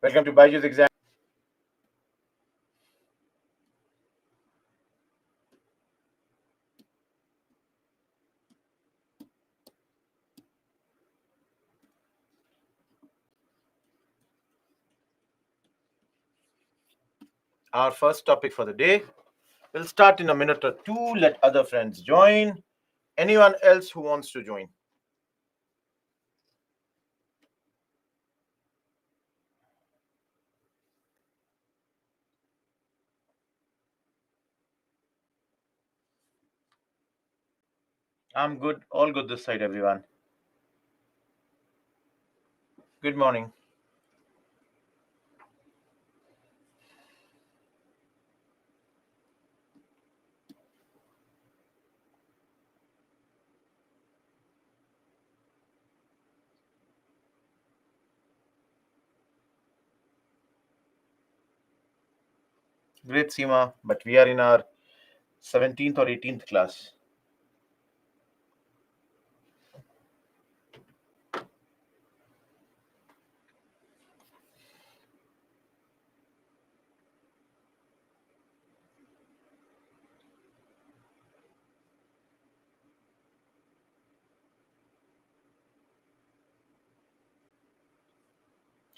Welcome to Byju's exam. Our first topic for the day. We'll start in a minute or two. Let other friends join. Anyone else who wants to join? I'm good. All good this side, everyone. Good morning. Great, Seema. But we are in our 17th or 18th class.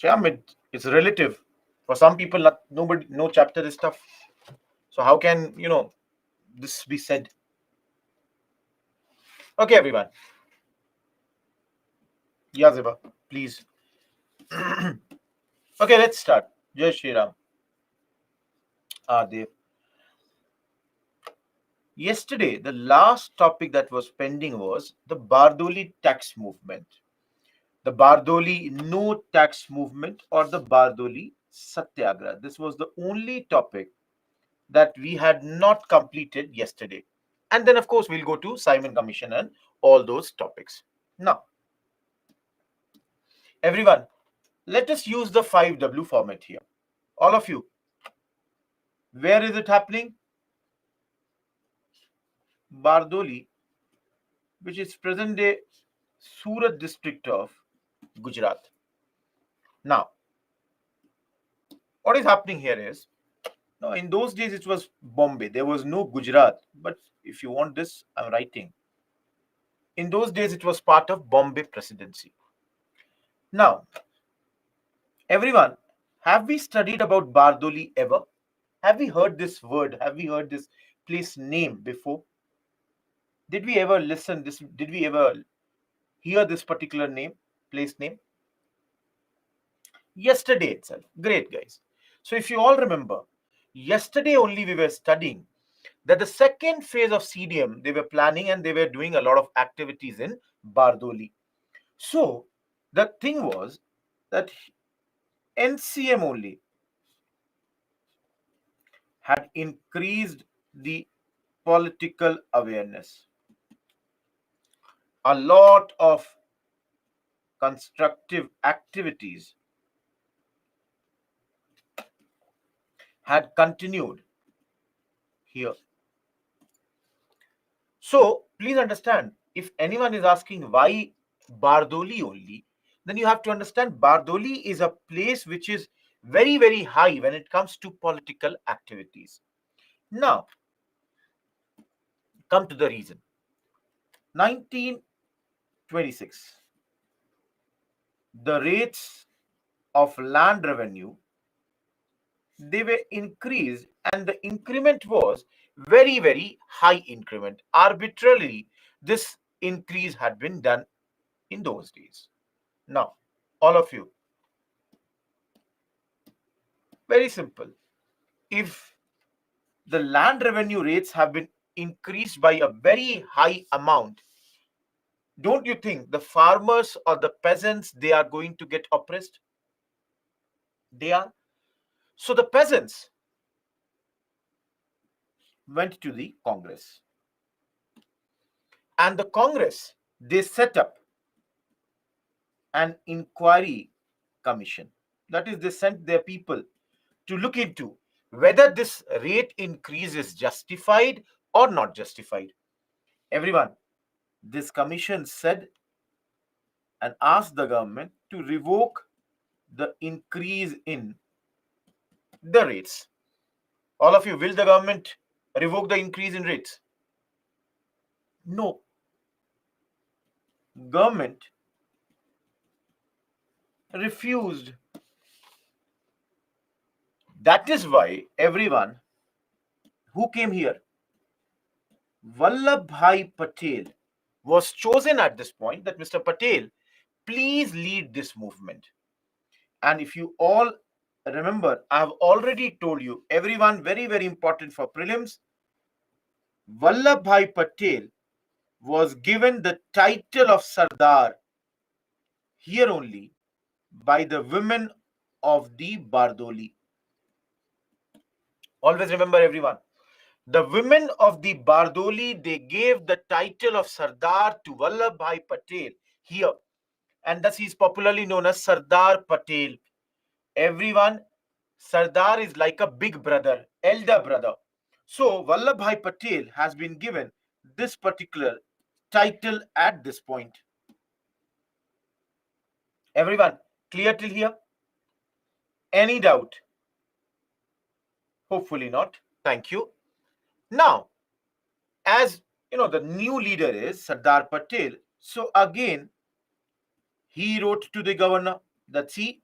Yeah, it's relative. For some people, nobody, no chapter is tough. So how can this be said? Okay, everyone. Yeah, Ziba, please. Okay, let's start. Jai Shri Ram. Dev. Yesterday, the last topic that was pending was the Bardoli tax movement, the Bardoli no tax movement, or the Bardoli Satyagraha. This was the only topic that we had not completed yesterday. And then, of course, we'll go to Simon Commission and all those topics. Now, everyone, let us use the 5W format here. All of you, where is it happening? Bardoli, which is present day Surat district of Gujarat. Now, what is happening here is, now in those days it was Bombay. There was no Gujarat. But if you want this, I'm writing. In those days it was part of Bombay presidency. Now, everyone, have we studied about Bardoli ever? Have we heard this word? Have we heard this place name before? Did we ever listen this? Did we ever hear this particular name, place name? Yesterday itself. Great, guys. So if you all remember, yesterday only we were studying that the second phase of CDM, they were planning and they were doing a lot of activities in Bardoli. So the thing was that NCM only had increased the political awareness. A lot of constructive activities had continued here. So please understand, if anyone is asking why Bardoli only, then you have to understand Bardoli is a place which is very, very high when it comes to political activities. Now, come to the reason. 1926, the rates of land revenue, they were increased, and the increment was very, very high increment. Arbitrarily, this increase had been done in those days. Now, all of you, very simple. If the land revenue rates have been increased by a very high amount, don't you think the farmers or the peasants, they are going to get oppressed? They are. So the peasants went to the Congress. And the Congress, they set up an inquiry commission. That is, they sent their people to look into whether this rate increase is justified or not justified. Everyone, this commission said and asked the government to revoke the increase in the rates. All of you, will the government revoke the increase in rates? No. Government refused. That is why everyone who came here, Vallabhbhai Patel was chosen at this point, that Mr. Patel, please lead this movement. And if you all remember, I have already told you, everyone, very, very important for prelims, Vallabhbhai Patel was given the title of Sardar here only by the women of the Bardoli. Always remember, everyone, the women of the Bardoli, they gave the title of Sardar to Vallabhbhai Patel here, and thus he is popularly known as Sardar Patel. Everyone, Sardar is like a big brother, elder brother. So Vallabhbhai Patel has been given this particular title at this point. Everyone, clear till here? Any doubt? Hopefully not. Thank you. Now, as you know, the new leader is Sardar Patel. So again, he wrote to the governor that, see,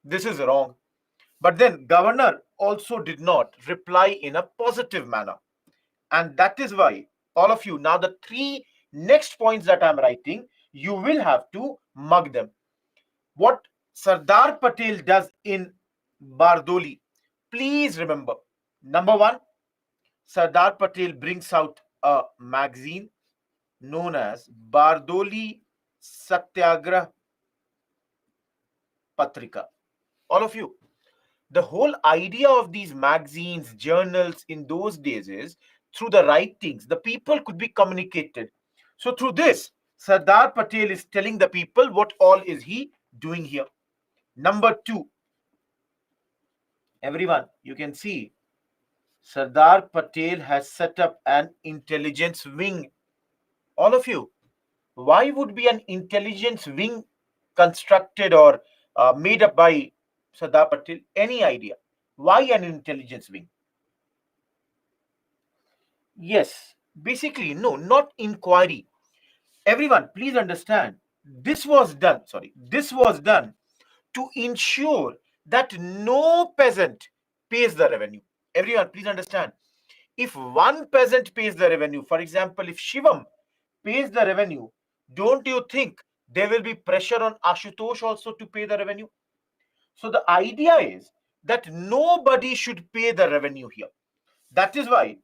this is wrong. But then governor also did not reply in a positive manner. And that is why all of you, now the three next points that I'm writing, you will have to mug them. What Sardar Patel does in Bardoli, please remember. Number one, Sardar Patel brings out a magazine known as Bardoli Satyagrah Patrika. All of you, the whole idea of these magazines, journals in those days is through the writings, the people could be communicated. So through this, Sardar Patel is telling the people what all is he doing here. Number two, everyone, you can see Sardar Patel has set up an intelligence wing. All of you, why would be an intelligence wing constructed or made up by Sardar Patel? Any idea? Why an intelligence wing? Yes, basically, no, not inquiry. Everyone, please understand, this was done to ensure that no peasant pays the revenue. Everyone, please understand, if one peasant pays the revenue, for example, if Shivam pays the revenue, don't you think there will be pressure on Ashutosh also to pay the revenue? So the idea is that nobody should pay the revenue here. That is why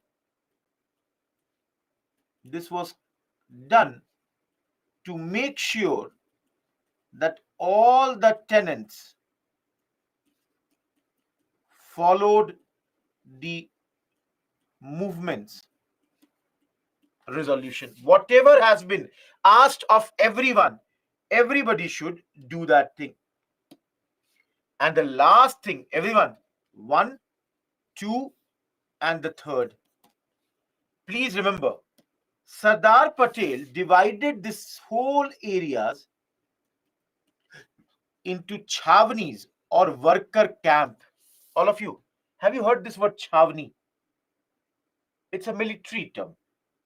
this was done, to make sure that all the tenants followed the movement's resolution. Whatever has been asked of everyone, everybody should do that thing. And the last thing, everyone, 1, 2, and the third. Please remember, Sardar Patel divided this whole areas into chavnis or worker camp. All of you, have you heard this word chavni? It's a military term.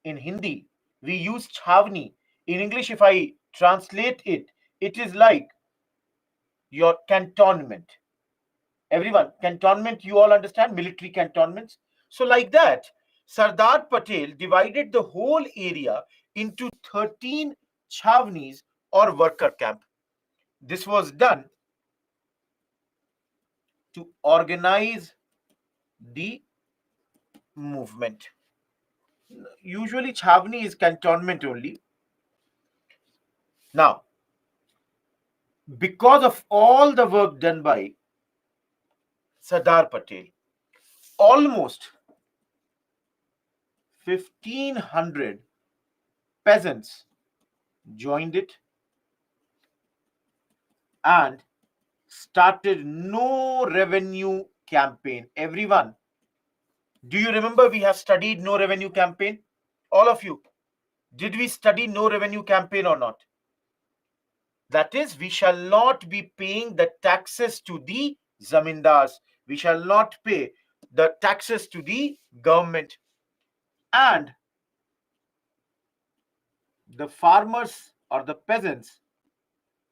In Hindi, we use chavni. In English, if I translate it, it is like your cantonment. Everyone, cantonment, you all understand military cantonments. So, like that, Sardar Patel divided the whole area into 13 chavnis or worker camp. This was done to organize the movement. Usually, chavni is cantonment only. Now, because of all the work done by Sardar Patel, almost 1,500 peasants joined it and started no revenue campaign. Everyone, do you remember we have studied no revenue campaign? All of you, did we study no revenue campaign or not? That is, we shall not be paying the taxes to the zamindars. We shall not pay the taxes to the government. And the farmers or the peasants,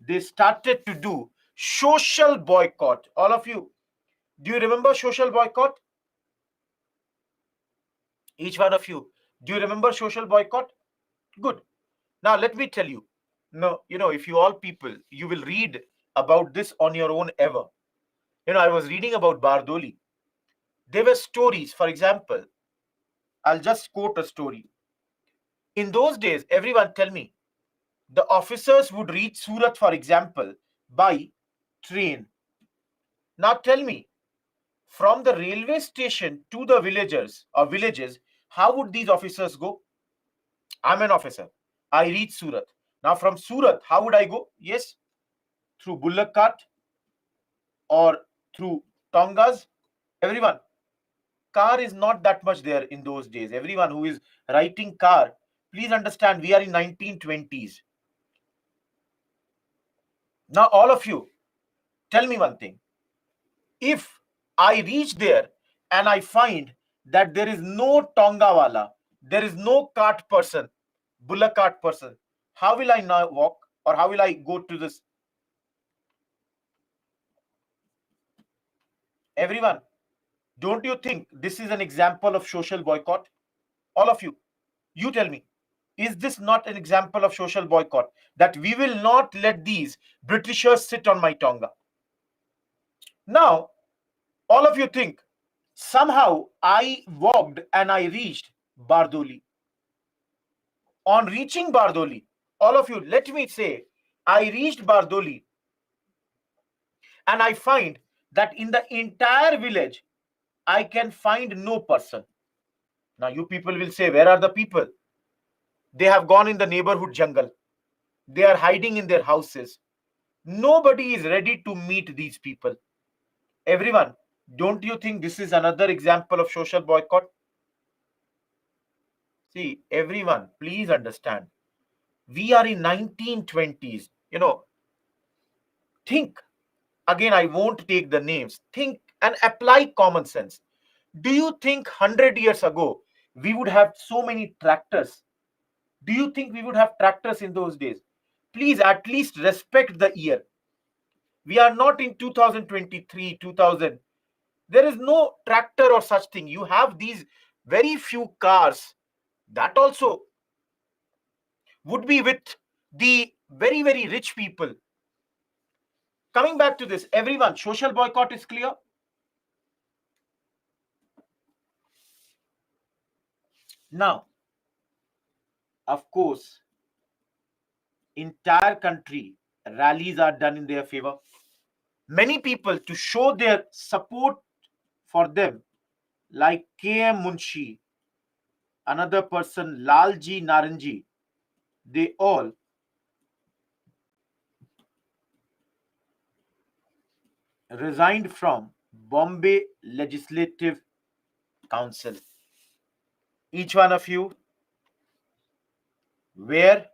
they started to do social boycott. All of you, do you remember social boycott? Each one of you, do you remember social boycott? Good. Now let me tell you. No, if you all people, you will read about this on your own ever. I was reading about Bardoli. There were stories. For example, I'll just quote a story. In those days, everyone tell me, the officers would reach Surat, for example, by train. Now tell me, from the railway station to the villagers or villages, how would these officers go? I'm an officer. I reach Surat. Now from Surat, how would I go? Yes, through bullock cart or through tongas. Everyone, car is not that much there in those days. Everyone who is writing car, please understand, we are in 1920s. Now all of you, tell me one thing. If I reach there and I find that there is no tongawala, there is no cart person, bullock cart person, how will I now walk, or how will I go to this? Everyone, don't you think this is an example of social boycott? All of you, you tell me, is this not an example of social boycott? That we will not let these Britishers sit on my tonga. Now, all of you think, somehow I walked and I reached Bardoli. On reaching Bardoli, all of you, let me say, I reached Bardoli and I find that in the entire village, I can find no person. Now, you people will say, where are the people? They have gone in the neighborhood jungle. They are hiding in their houses. Nobody is ready to meet these people. Everyone, don't you think this is another example of social boycott? See, everyone, please understand. We are in 1920s. Think. Again, I won't take the names. Think and apply common sense. Do you think 100 years ago we would have so many tractors? Do you think we would have tractors in those days? Please at least respect the year. We are not in 2023, 2000. There is no tractor or such thing. You have these very few cars. That also would be with the very, very rich people. Coming back to this, everyone, social boycott is clear. Now, of course, entire country rallies are done in their favor. Many people, to show their support for them, like K.M. Munshi, another person, Lalji Naranji, they all resigned from Bombay Legislative Council. Each one of you, where,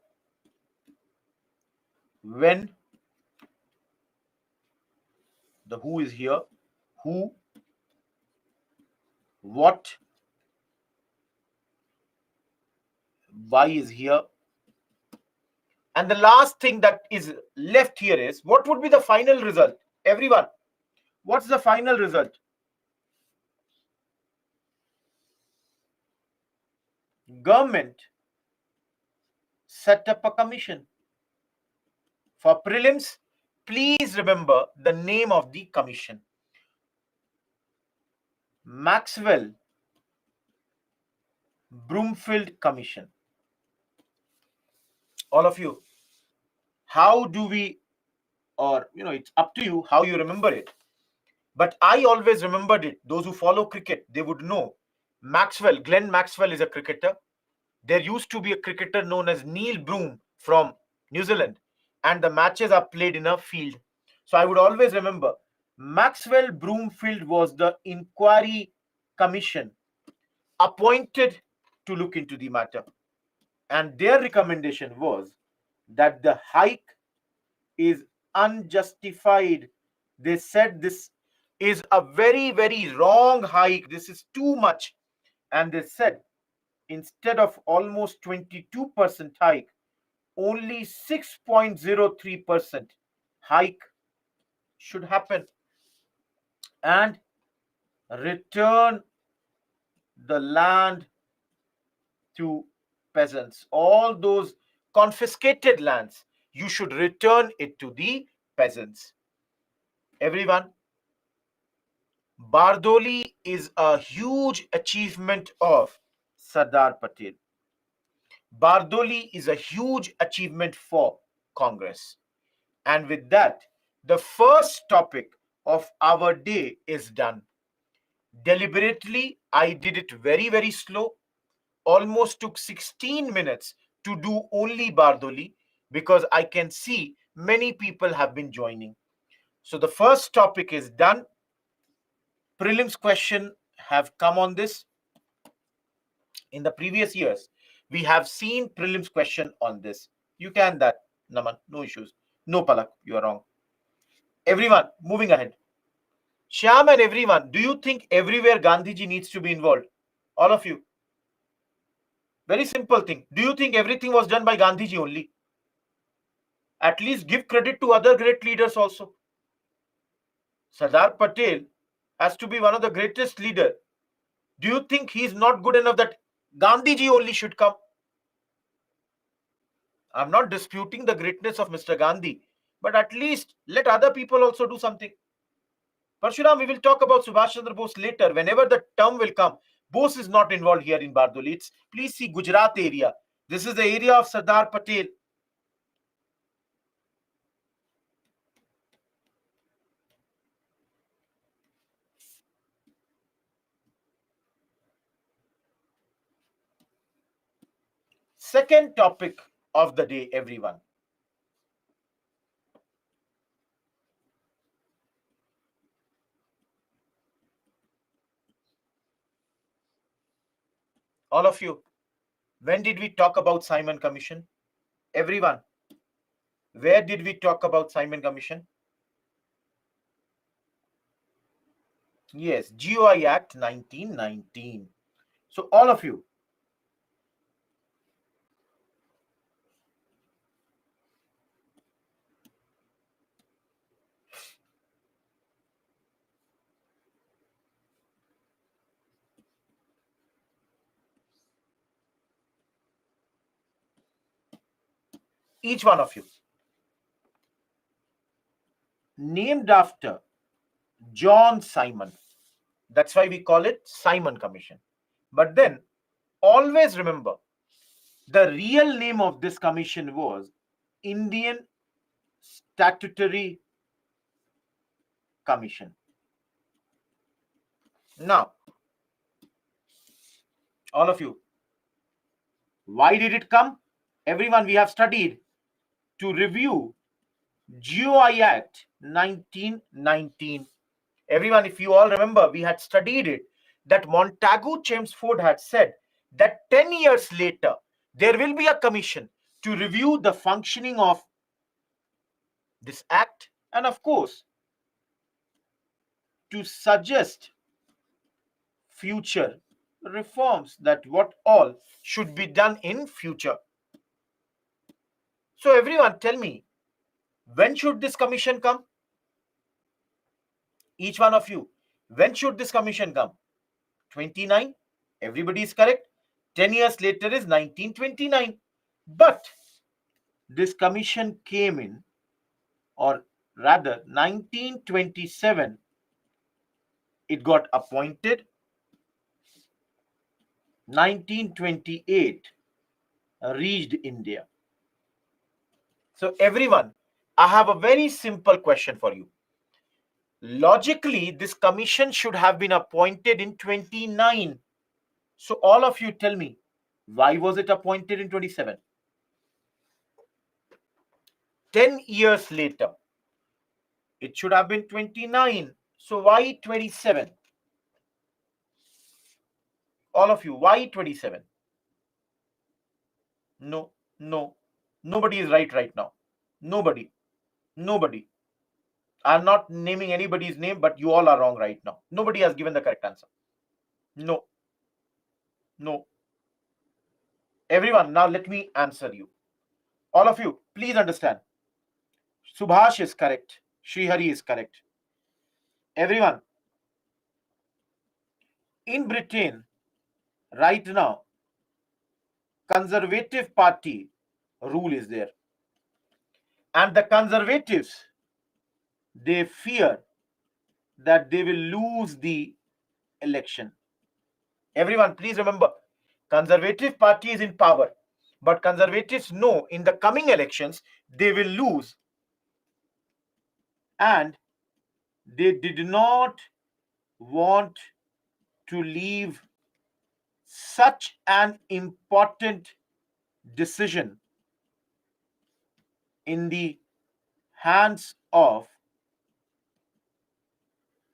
when, the who is here, who, what, why is here. And the last thing that is left here is, what would be the final result? Everyone, what's the final result? Government set up a commission. For prelims, please remember the name of the commission. Maxwell Broomfield Commission. All of you, how do we, or it's up to you how you remember it. But I always remembered it. Those who follow cricket, they would know. Glenn Maxwell is a cricketer. There used to be a cricketer known as Neil Broom from New Zealand, and the matches are played in a field. So I would always remember Maxwell Broomfield was the inquiry commission appointed to look into the matter. And their recommendation was that the hike is unjustified. They said this is a very, very wrong hike. This is too much. And they said instead of almost 22% hike, only 6.03% hike should happen, and return the land to peasants. All those confiscated lands, you should return it to the peasants. Everyone, Bardoli is a huge achievement of Sardar Patel. Bardoli is a huge achievement for Congress. And with that, the first topic of our day is done. Deliberately, I did it very, very slow. Almost took 16 minutes to do only Bardoli because I can see many people have been joining. So the first topic is done. Prelims question have come on this. In the previous years, we have seen prelims question on this. You can that, Naman, no issues. No, Palak, you are wrong. Everyone, moving ahead. Shyam and everyone, do you think everywhere Gandhiji needs to be involved? All of you. Very simple thing. Do you think everything was done by Gandhiji only? At least give credit to other great leaders also. Sardar Patel has to be one of the greatest leader. Do you think he is not good enough that Gandhiji only should come? I'm not disputing the greatness of Mr. Gandhi, but at least let other people also do something. Parshuram, we will talk about Subhash Chandra Bose later. Whenever the term will come, Bose is not involved here in Bardoli. It's, please see Gujarat area. This is the area of Sardar Patel. Second topic of the day, everyone. All of you, when did we talk about Simon Commission? Everyone, where did we talk about Simon Commission? Yes, GOI Act 1919. So all of you, each one of you, named after John Simon. That's why we call it Simon Commission. But then always remember, the real name of this commission was Indian Statutory Commission. Now, all of you, why did it come? Everyone, we have studied to review GOI Act 1919. Everyone, if you all remember, we had studied it, that Montagu Chelmsford had said that 10 years later, there will be a commission to review the functioning of this act and, of course, to suggest future reforms, that what all should be done in future. So everyone, tell me, when should this commission come? Each one of you, when should this commission come? 29? Everybody is correct. 10 years later is 1929. But this commission came in, or rather 1927, it got appointed. 1928 reached India. So everyone, I have a very simple question for you. Logically, this commission should have been appointed in 29. So all of you tell me, why was it appointed in 27? 10 years later, it should have been 29. So why 27? All of you, why 27? No, no. Nobody is right now. Nobody. Nobody. I'm not naming anybody's name, but you all are wrong right now. Nobody has given the correct answer. No. No. Everyone, now let me answer you. All of you, please understand. Subhash is correct. Srihari is correct. Everyone, in Britain, right now, Conservative Party rule is there. And the Conservatives, they fear that they will lose the election. Everyone, please remember, Conservative Party is in power, but Conservatives know in the coming elections they will lose, and they did not want to leave such an important decision in the hands of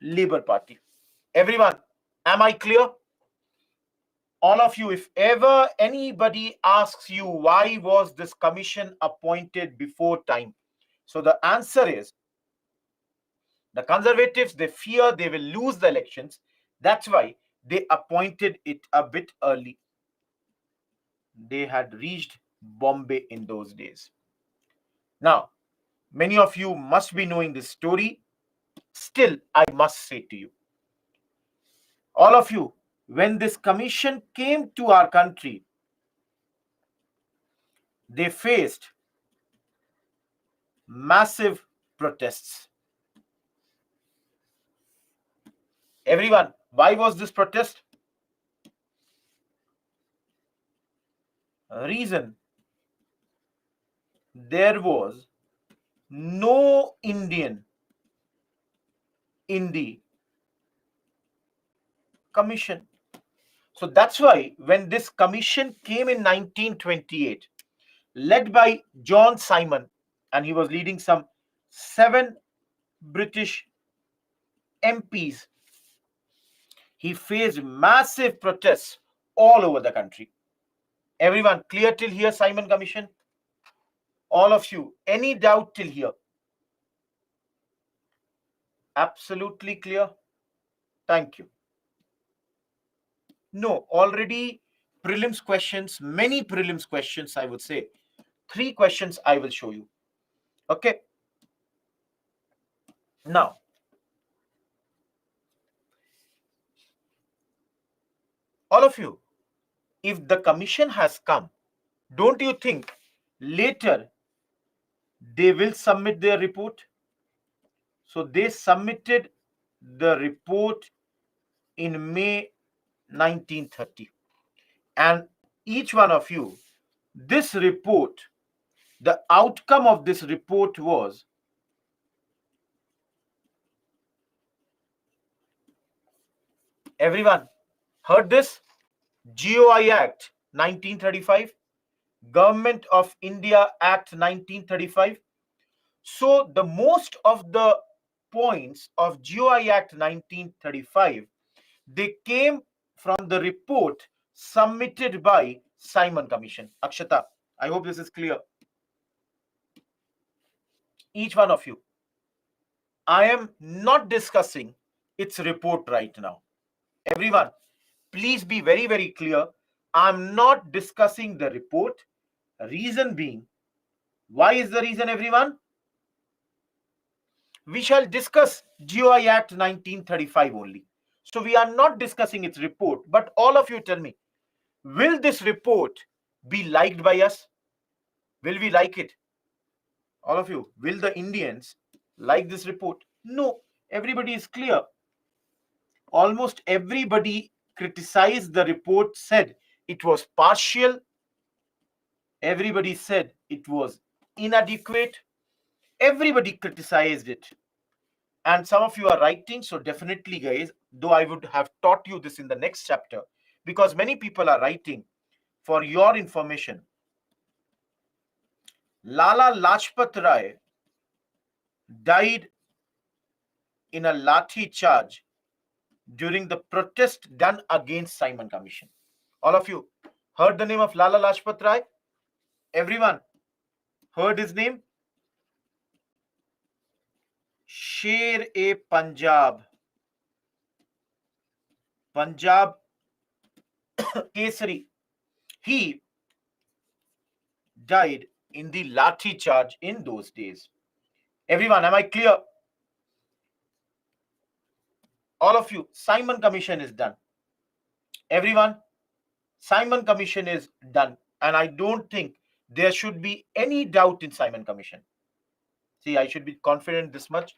Labour Party. Everyone, am I clear? All of you, if ever anybody asks you why was this commission appointed before time, so the answer is the Conservatives, they fear they will lose the elections. That's why they appointed it a bit early. They had reached Bombay in those days. Now, many of you must be knowing this story. Still, I must say to you, all of you, when this commission came to our country, they faced massive protests. Everyone, why was this protest? Reason, there was no Indian in the commission. So that's why when this commission came in 1928, led by John Simon, and he was leading some 7 British MPs, he faced massive protests all over the country. Everyone, clear till here, Simon Commission? All of you, any doubt till here? Absolutely clear? Thank you. No, already prelims questions, many prelims questions, I would say. 3 questions I will show you. Okay. Now, all of you, if the commission has come, don't you think later they will submit their report? So they submitted the report in May 1930. And each one of you, this report, the outcome of this report was everyone heard this? GOI Act 1935, Government of India Act 1935. So the most of the points of GOI Act 1935, they came from the report submitted by Simon Commission. Akshata, I hope this is clear. Each one of you. I am not discussing its report right now. Everyone, please be very, very clear. I'm not discussing the report. Reason being, why is the reason, everyone? We shall discuss GOI Act 1935 only. So we are not discussing its report. But all of you tell me, will this report be liked by us? Will we like it? All of you, will the Indians like this report? No, everybody is clear. Almost everybody criticized the report, said it was partial. Everybody said it was inadequate. Everybody criticized it. And some of you are writing, so definitely, guys, though I would have taught you this in the next chapter, because many people are writing for your information. Lala Lajpat Rai died in a lathi charge during the protest done against Simon Commission. All of you heard the name of Lala Lajpat Rai? Everyone heard his name? Sher-e-Punjab, Punjab Kesari, he died in the Lathi charge in those days. Everyone, am I clear? All of you, Simon Commission is done. Everyone, Simon Commission is done. And I don't think there should be any doubt in Simon Commission. See, I should be confident this much.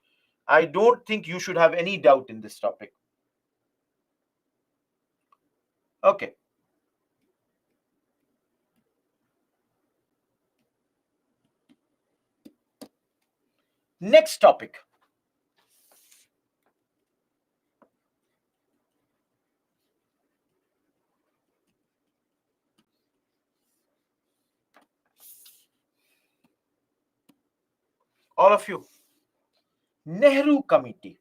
I don't think you should have any doubt in this topic. Okay. Next topic. All of you, Nehru Committee.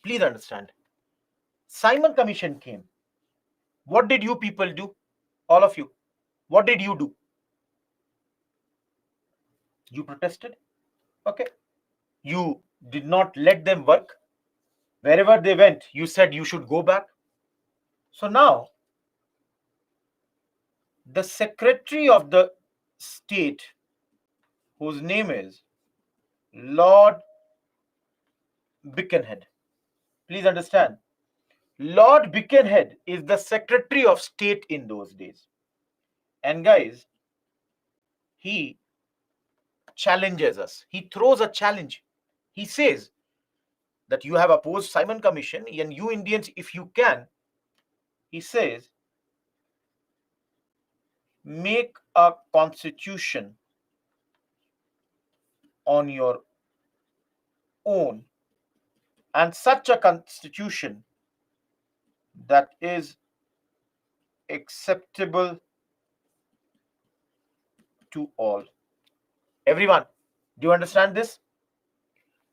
Please understand. Simon Commission came. What did you people do? All of you. What did you do? You protested. Okay. You did not let them work. Wherever they went, you said you should go back. So now, the Secretary of the State, whose name is Lord Birkenhead. Please understand. Lord Birkenhead is the Secretary of State in those days. And guys, he challenges us. He throws a challenge. He says that you have opposed Simon Commission, and you Indians, if you can, he says, make a constitution on your own, and such a constitution that is acceptable to all. Everyone, do you understand this?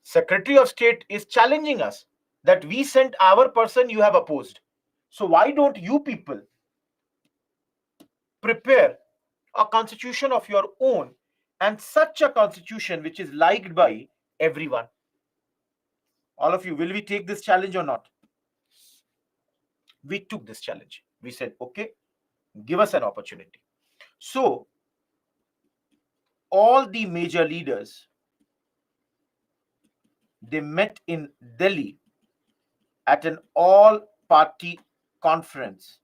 Secretary of State is challenging us that we sent our person, you have opposed. So why don't you people prepare a constitution of your own, and such a constitution which is liked by everyone? All of you, will we take this challenge or not? We took this challenge. We said, okay, give us an opportunity. So all the major leaders, they met in Delhi at an all-party conference.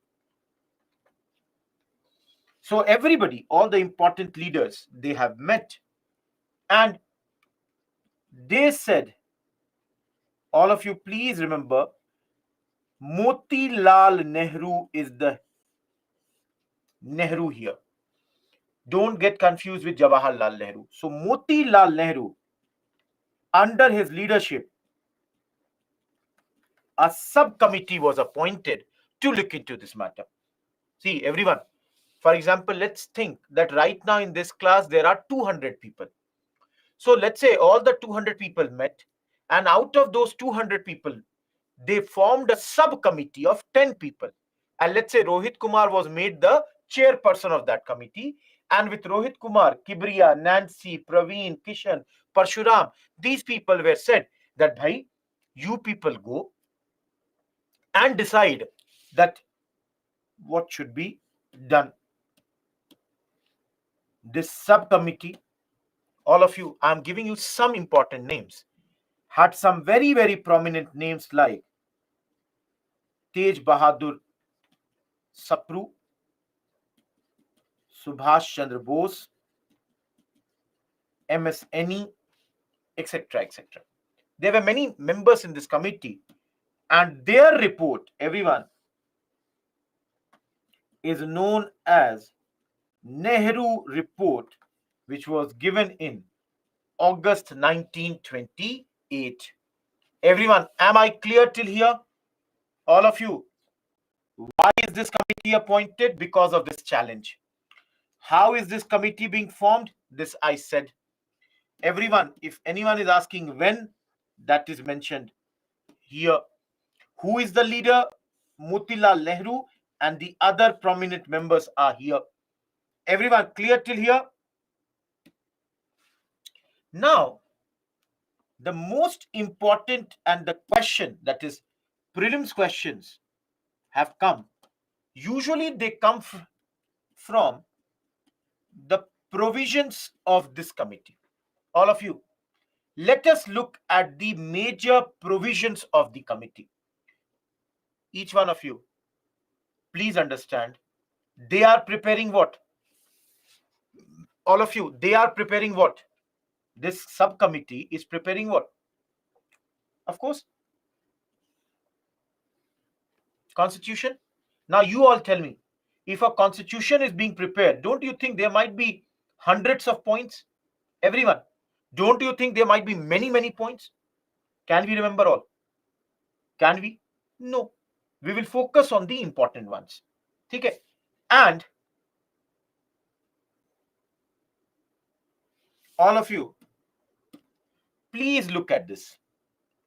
So everybody, all the important leaders, they have met, and they said, all of you, please remember, Motilal Nehru is the Nehru here. Don't get confused with Jawaharlal Nehru. So Motilal Nehru, under his leadership, a subcommittee was appointed to look into this matter. See, everyone, for example, let's think that right now in this class, there are 200 people. So let's say all the 200 people met, and out of those 200 people, they formed a subcommittee of 10 people. And let's say Rohit Kumar was made the chairperson of that committee. And with Rohit Kumar, Kibriya, Nancy, Praveen, Kishan, Parshuram, these people were said that, bhai, you people go and decide that what should be done. This subcommittee, all of you, I'm giving you some important names, had some very, very prominent names like Tej Bahadur Sapru, Subhash Chandra Bose, MS Any, etc., etc. There were many members in this committee, and their report, everyone, is known as Nehru Report, which was given in August 1928. Everyone, am I clear till here? All of you, why is this committee appointed? Because of this challenge. How is this committee being formed? This I said. Everyone, if anyone is asking when, that is mentioned here. Who is the leader? Motilal Nehru, and the other prominent members are here. Everyone clear till here? Now, the most important and the question, that is prelims questions, have come. Usually they come from the provisions of this committee. All of you, let us look at the major provisions of the committee. Each one of you, please understand, they are preparing what? All of you, they are preparing what? This subcommittee is preparing what? Of course, constitution. Now you all tell me, if a constitution is being prepared, don't you think there might be hundreds of points? Everyone, don't you think there might be many points? Can we remember all? Can we? No. We will focus on the important ones. Okay? And all of you, please look at this.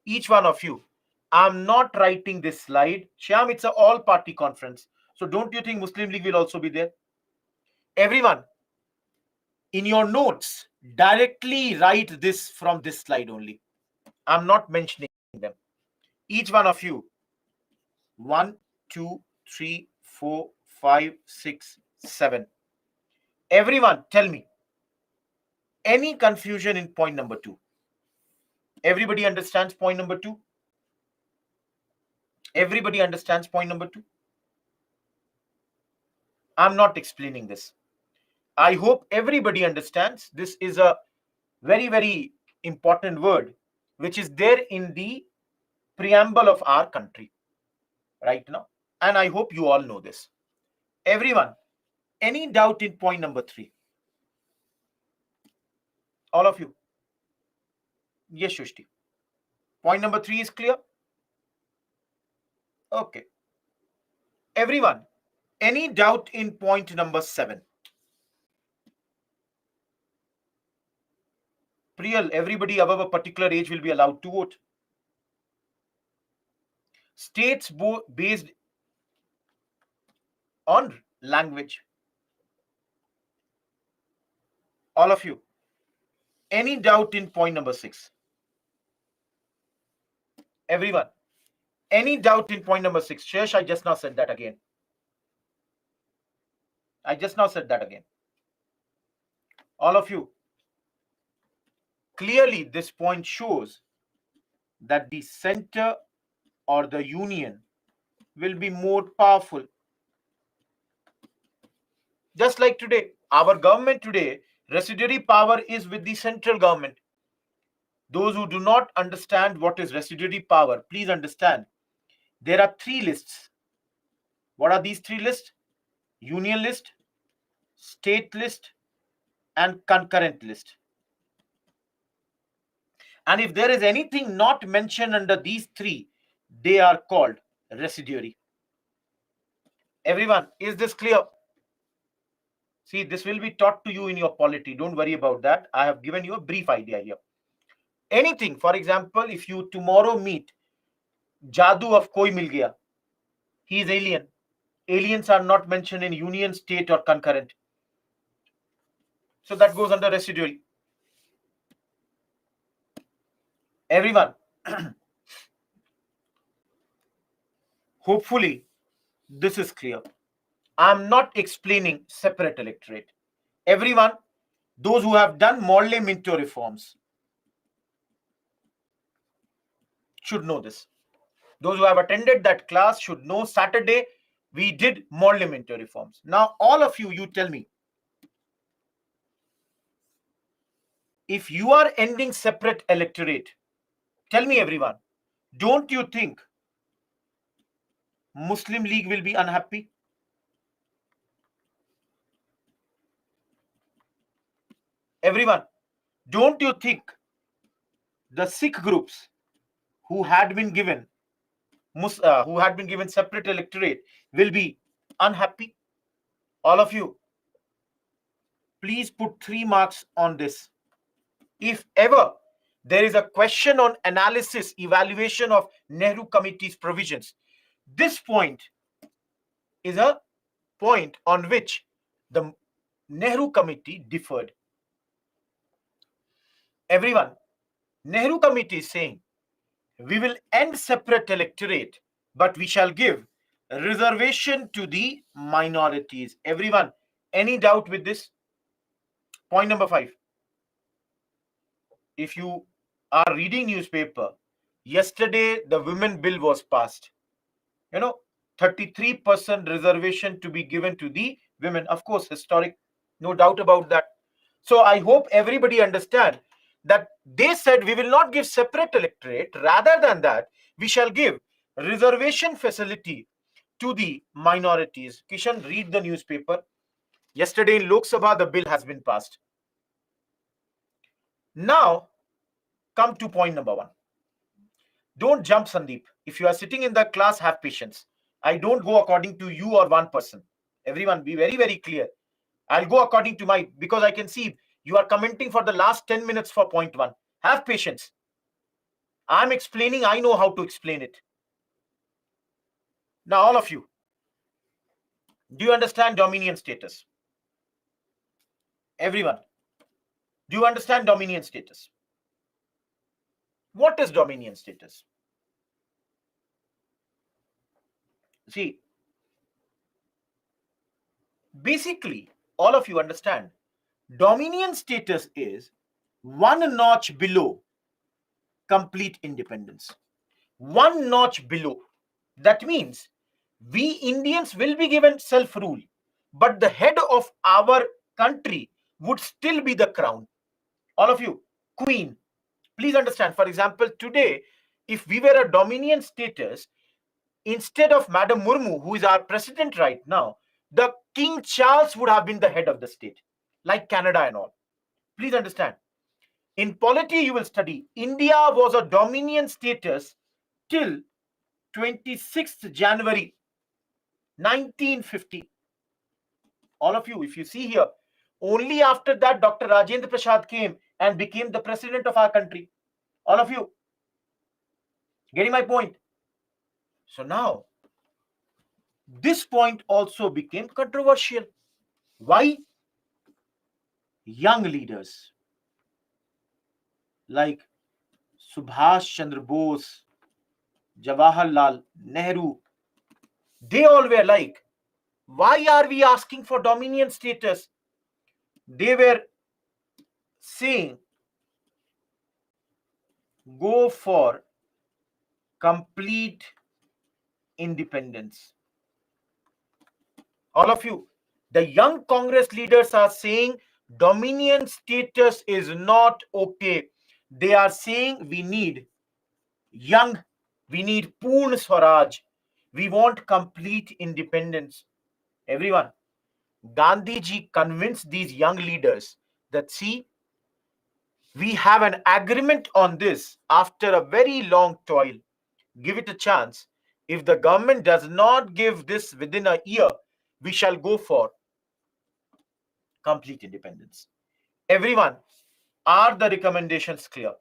Each one of you. I'm not writing this slide. Shyam, it's an all-party conference. So don't you think Muslim League will also be there? Everyone, in your notes, directly write this from this slide only. I'm not mentioning them. Each one of you. 1, 2, 3, 4, 5, 6, 7. Everyone, tell me. Any confusion in point number 2? Everybody understands point number 2? Everybody understands point number 2? I'm not explaining this. I hope everybody understands. This is a very important word which is there in the preamble of our country right now. And I hope you all know this. Everyone, any doubt in point number 3? All of you? Yes, Shushti. Point number 3 is clear? Okay. Everyone, any doubt in point number 7? Priyal, everybody above a particular age will be allowed to vote. States based on language. All of you, any doubt in point number 6? Everyone, any doubt in point number 6? Shesh, I just now said that again. All of you, clearly this point shows that the center or the union will be more powerful. Just like today, our government today, residuary power is with the central government. Those who do not understand what is residuary power, please understand. There are 3 lists. What are these 3 lists? Union list, state list, and concurrent list. And if there is anything not mentioned under these 3, they are called residuary. Everyone, is this clear? See, this will be taught to you in your polity. Don't worry about that. I have given you a brief idea here. Anything, for example, if you tomorrow meet Jadoo of Koi Mil Gaya, he is alien. Aliens are not mentioned in union, state, or concurrent. So that goes under residuary. Everyone, hopefully this is clear. I'm not explaining separate electorate. Everyone, those who have done Morley Minto reforms should know this. Those who have attended that class should know Saturday we did Morley Minto reforms. Now, all of you, you tell me, if you are ending separate electorate, tell me everyone, don't you think Muslim League will be unhappy? Everyone, don't you think the Sikh groups who had been given separate electorate will be unhappy? All of you, please put 3 marks on this. If ever there is a question on analysis, evaluation of Nehru Committee's provisions, this point is a point on which the Nehru Committee differed. Everyone, Nehru Committee is saying we will end separate electorate, but we shall give reservation to the minorities. Everyone, any doubt with this? Point number 5. If you are reading newspaper, yesterday the women bill was passed. 33% reservation to be given to the women. Of course, historic, no doubt about that. So I hope everybody understand that they said we will not give separate electorate. Rather than that, we shall give reservation facility to the minorities. Kishan, read the newspaper. Yesterday in Lok Sabha, the bill has been passed. Now, come to point number 1. Don't jump, Sandeep. If you are sitting in the class, have patience. I don't go according to you or one person. Everyone, be very, very clear. I'll go according to my, because I can see you are commenting for the last 10 minutes for point 1. Have patience. I'm explaining, I know how to explain it. Now, all of you, do you understand dominion status? Everyone, do you understand dominion status? What is dominion status? See, basically, all of you understand, dominion status is one notch below complete independence. One notch below. That means we Indians will be given self-rule, but the head of our country would still be the crown. All of you, queen, please understand. For example, today, if we were a dominion status, instead of Madam Murmu, who is our president right now, the King Charles would have been the head of the state, like Canada and all. Please understand. In polity, you will study India was a dominion status till 26th January 1950. All of you, if you see here, only after that Dr. Rajendra Prasad came and became the president of our country. All of you, getting my point? So now, this point also became controversial. Why? Young leaders like Subhash Chandra Bose, Jawaharlal Nehru, they all were like, why are we asking for dominion status? They were saying, go for complete independence. All of you, the young Congress leaders are saying dominion status is not okay. They are saying we need Purna Swaraj. We want complete independence. Everyone, Gandhi ji convinced these young leaders that, see, we have an agreement on this after a very long toil. Give it a chance. If the government does not give this within a year, we shall go for complete independence. Everyone, are the recommendations clear?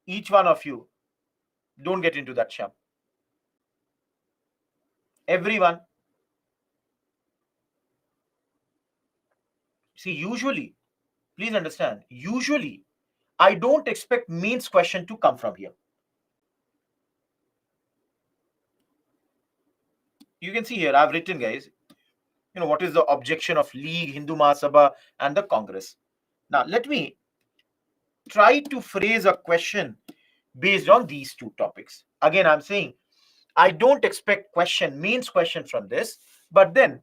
Each one of you, don't get into that sham. Everyone, see, usually, please understand, usually, I don't expect means question to come from here. You can see here, I've written, guys, what is the objection of League, Hindu Mahasabha, and the Congress. Now, let me try to phrase a question based on these two topics. Again, I'm saying I don't expect means question from this, but then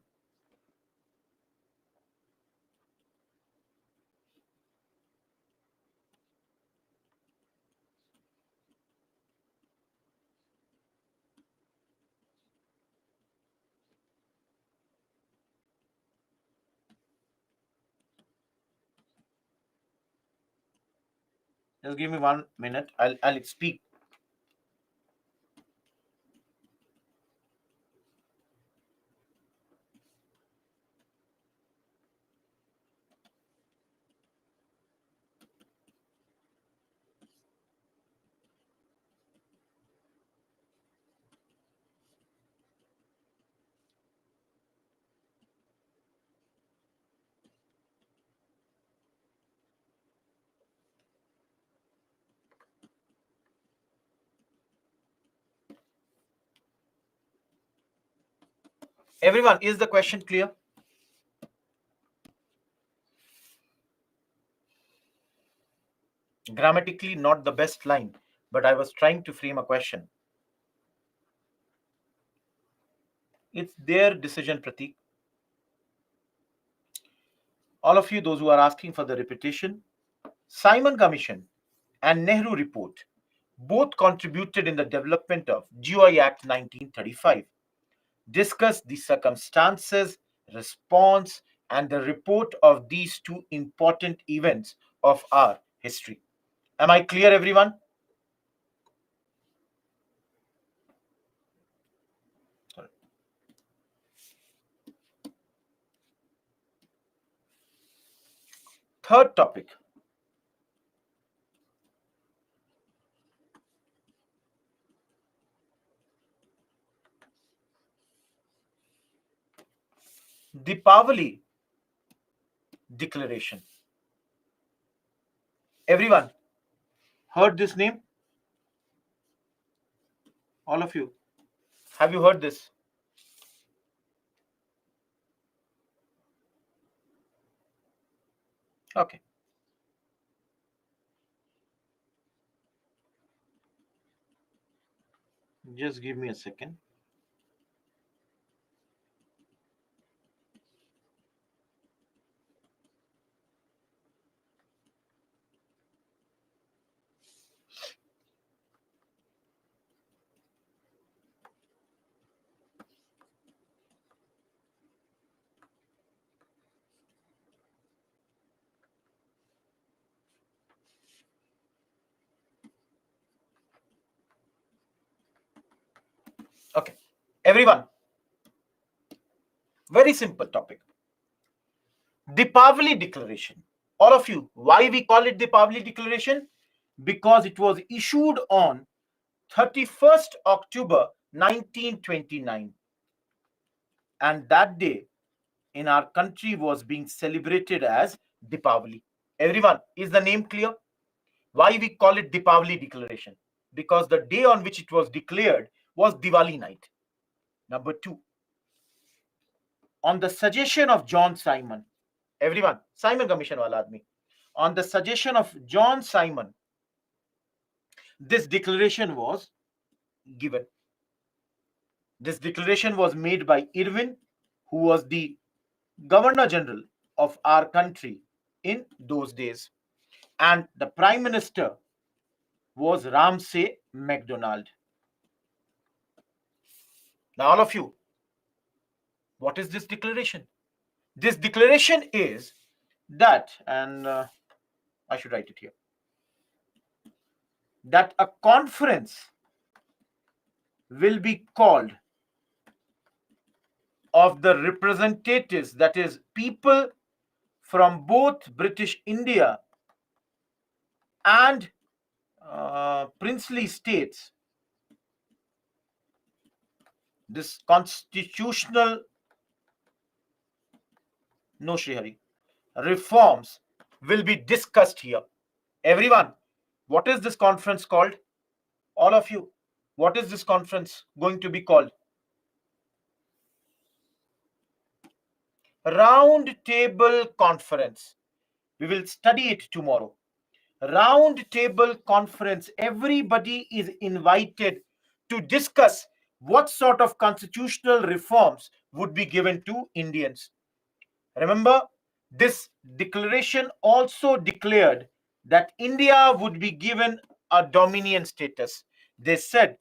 just give me 1 minute. I'll speak. Everyone, is the question clear? Grammatically, not the best line, but I was trying to frame a question. It's their decision, Pratik. All of you, those who are asking for the repetition, Simon Commission and Nehru Report both contributed in the development of GI Act 1935. Discuss the circumstances, response, and the report of these two important events of our history. Am I clear, everyone? Sorry. Third topic. Deepavali Declaration. Everyone heard this name? All of you. Have you heard this? Okay. Just give me a second. Okay. Everyone, very simple topic. Deepavali Declaration. All of you, why we call it Deepavali Declaration? Because it was issued on 31st October 1929. And that day in our country was being celebrated as Deepavali. Everyone, is the name clear? Why we call it Deepavali Declaration? Because the day on which it was declared was Diwali night. Number two, on the suggestion of John Simon, everyone, Simon Commission wala admi, on the suggestion of John Simon, this declaration was given. This declaration was made by Irwin, who was the Governor General of our country in those days. And the Prime Minister was Ramsay MacDonald. Now, all of you, what is this declaration? This declaration is that, and I should write it here, that a conference will be called of the representatives, that is, people from both British India and princely states. This constitutional, no Srihari, reforms will be discussed here. Everyone, what is this conference called? All of you, what is this conference going to be called? Round Table Conference. We will study it tomorrow. Round Table Conference. Everybody is invited to discuss what sort of constitutional reforms would be given to Indians. Remember, this declaration also declared that India would be given a dominion status. They said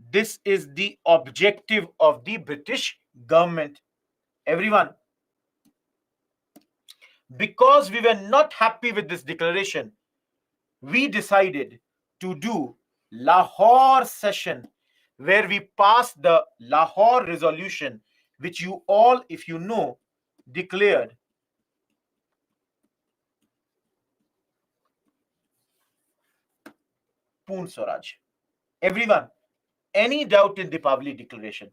this is the objective of the British government. Everyone, because we were not happy with this declaration, we decided to do Lahore session, where we passed the Lahore resolution, which you all, if you know, declared Poon Swaraj. Everyone, any doubt in the Deepavali declaration?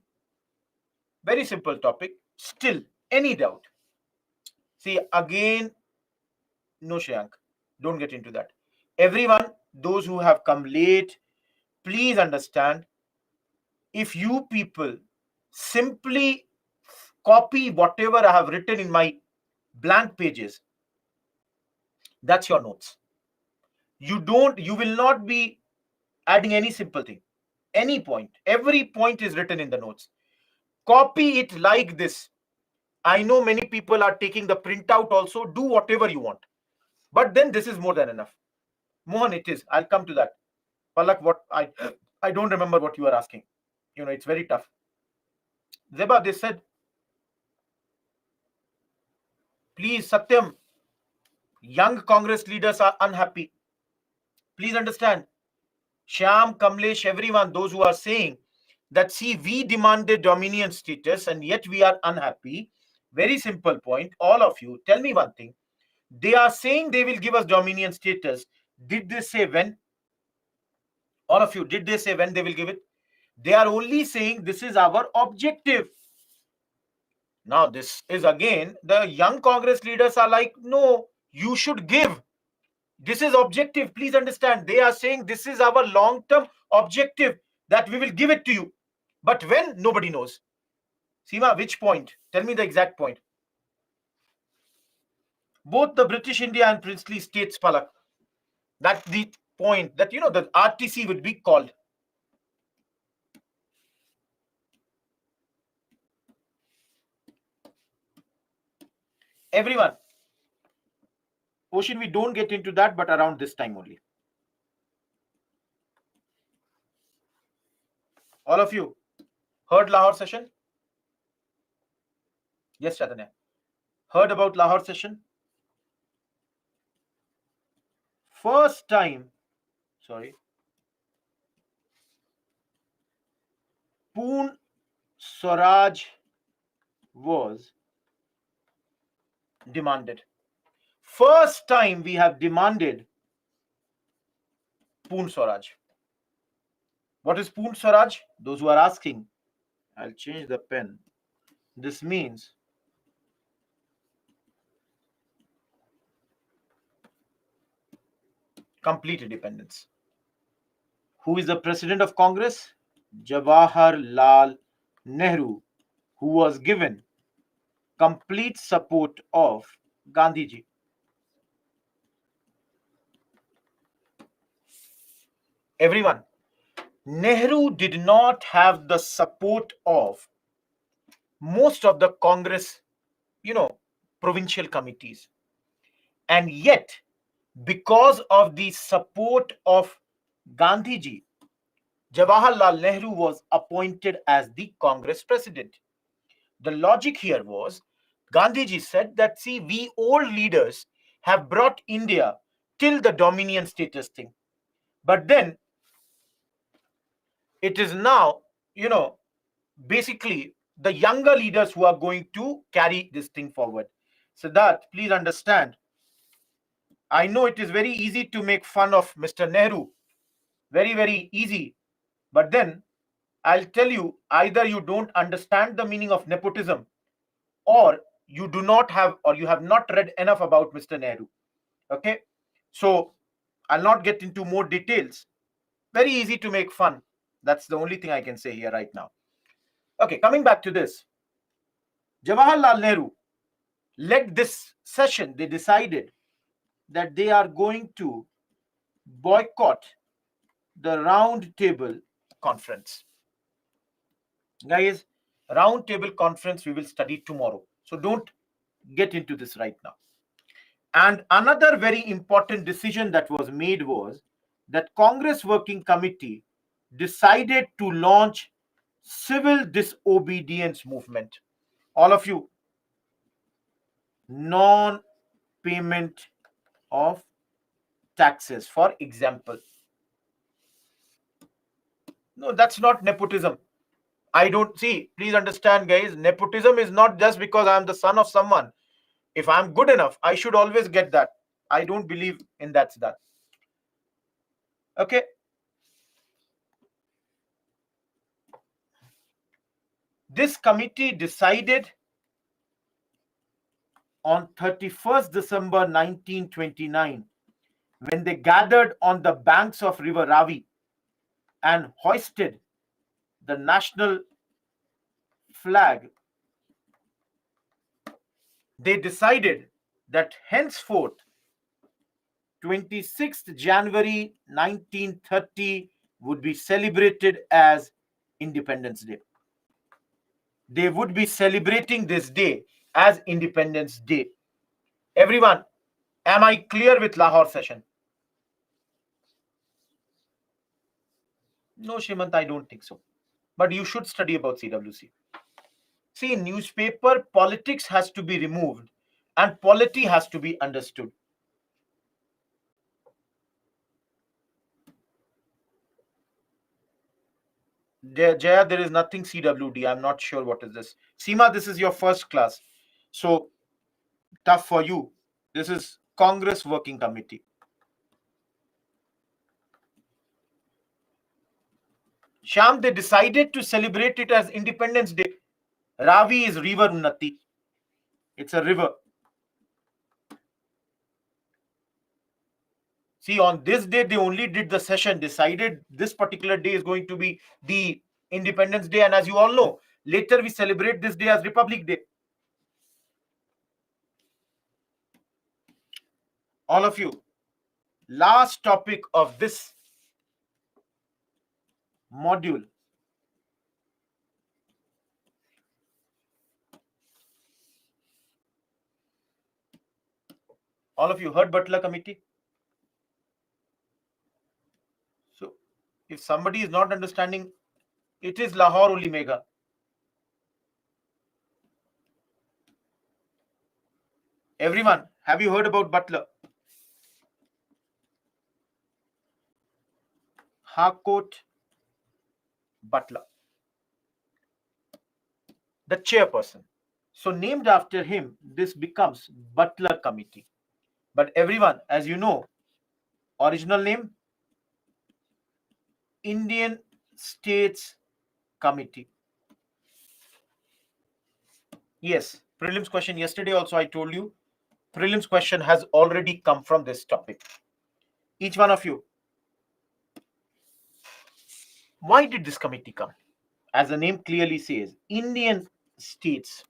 Very simple topic. Still, any doubt? See, again, no Shreyank, don't get into that. Everyone, those who have come late, please understand, if you people simply copy whatever I have written in my blank pages. That's your notes. You will not be adding any simple thing, any point. Every point is written in the notes. Copy it like this. I know many people are taking the printout also. Do whatever you want. But then this is more than enough. Mohan, it is. I'll come to that. Palak, what I don't remember what you are asking. It's very tough. Zeba, they said, please, Satyam, young Congress leaders are unhappy. Please understand. Shyam, Kamlesh, everyone, those who are saying that, see, we demanded dominion status and yet we are unhappy. Very simple point. All of you, tell me one thing. They are saying they will give us dominion status. Did they say when? All of you, did they say when they will give it? They are only saying this is our objective. Now, this is again, the young Congress leaders are like, no, you should give. This is objective. Please understand. They are saying this is our long-term objective, that we will give it to you. But when? Nobody knows. Seema, which point? Tell me the exact point. Both the British India and princely states, Palak. That's the point that, the RTC would be called. Everyone. Ocean, we don't get into that, but around this time only. All of you heard Lahore session? Yes, Chaitanya. Heard about Lahore session? First time, Poon Swaraj was demanded. First time we have demanded Poon Swaraj. What is Poon Swaraj? Those who are asking, I'll change the pen. This means complete independence. Who is the president of Congress? Jawaharlal Nehru, who was given complete support of Gandhiji. Everyone, Nehru did not have the support of most of the Congress, provincial committees. And yet, because of the support of Gandhiji, Jawaharlal Nehru was appointed as the Congress president. The logic here was, Gandhiji said that, see, we old leaders have brought India till the dominion status thing. But then, it is now, basically the younger leaders who are going to carry this thing forward. Siddharth, please understand. I know it is very easy to make fun of Mr. Nehru. Very, very easy. But then I'll tell you, either you don't understand the meaning of nepotism, or you do not have, or you have not read enough about Mr. Nehru. Okay. So I'll not get into more details. Very easy to make fun. That's the only thing I can say here right now. Okay, coming back to this. Jawaharlal Nehru led this session. They decided that they are going to boycott the round table conference. Guys, round table conference we will study tomorrow. So don't get into this right now. And another very important decision that was made was that Congress Working Committee decided to launch civil disobedience movement. All of you, non-payment of taxes, for example. No, that's not nepotism. I don't see. Please understand, guys. Nepotism is not just because I'm the son of someone. If I'm good enough, I should always get that. I don't believe in that. Okay. This committee decided on 31st December 1929, when they gathered on the banks of River Ravi and hoisted the national flag they decided that henceforth 26th January 1930 would be celebrated as Independence Day. They would be celebrating this day as Independence Day. Everyone, am I clear with Lahore session? No, Shrimant, I don't think so. But you should study about CWC. See, in newspaper, politics has to be removed and polity has to be understood. Jaya, there is nothing CWD. I'm not sure what is this. Seema, this is your first class. So, tough for you. This is Congress Working Committee. Sham, they decided to celebrate it as Independence Day. Ravi is River Unnati. It's a river. See, on this day, they only did the session, decided this particular day is going to be the Independence Day. And as you all know, later we celebrate this day as Republic Day. All of you, last topic of this module. All of you heard Butler Committee? So, if somebody is not understanding, it is Lahore only, Mega. Everyone, have you heard about Butler? Harcourt Butler, the chairperson. So, named after him, this becomes Butler Committee. But everyone, as you know, original name Indian States Committee. Yes, prelims question yesterday also I told you. Prelims question has already come from this topic. Each one of you. Why did this committee come? As the name clearly says, Indian states.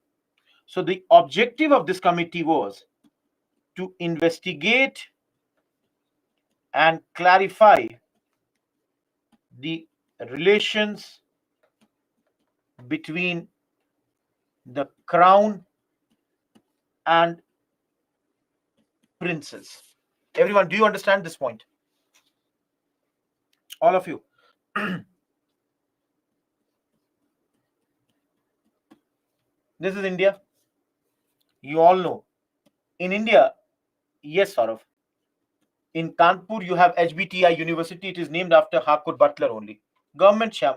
So the objective of this committee was to investigate and clarify the relations between the crown and princes. Everyone, do you understand this point? All of you. This is India. You all know. In India, yes, Saurav. In Kanpur, you have HBTI University. It is named after Harcourt Butler only. Government sham.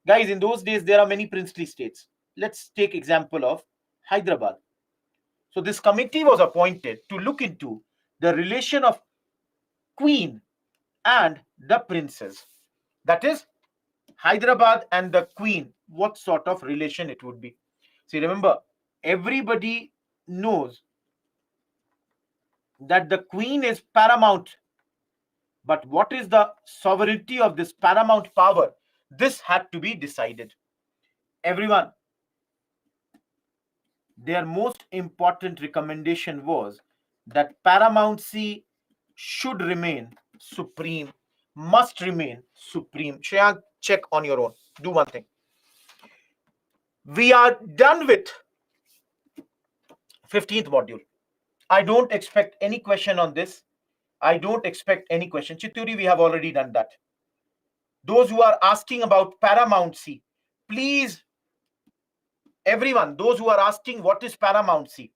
Guys, in those days, there are many princely states. Let's take example of Hyderabad. So this committee was appointed to look into the relation of queen and the princes. That is, Hyderabad and the queen, what sort of relation it would be. See, remember, everybody knows that the queen is paramount. But what is the sovereignty of this paramount power? This had to be decided. Everyone, their most important recommendation was that paramountcy should remain supreme, must remain supreme. Shreyank, check on your own. Do one thing. We are done with 15th module. I don't expect any question on this. I don't expect any question. Chituri, we have already done that. Those who are asking about paramountcy, please, everyone, those who are asking what is paramountcy,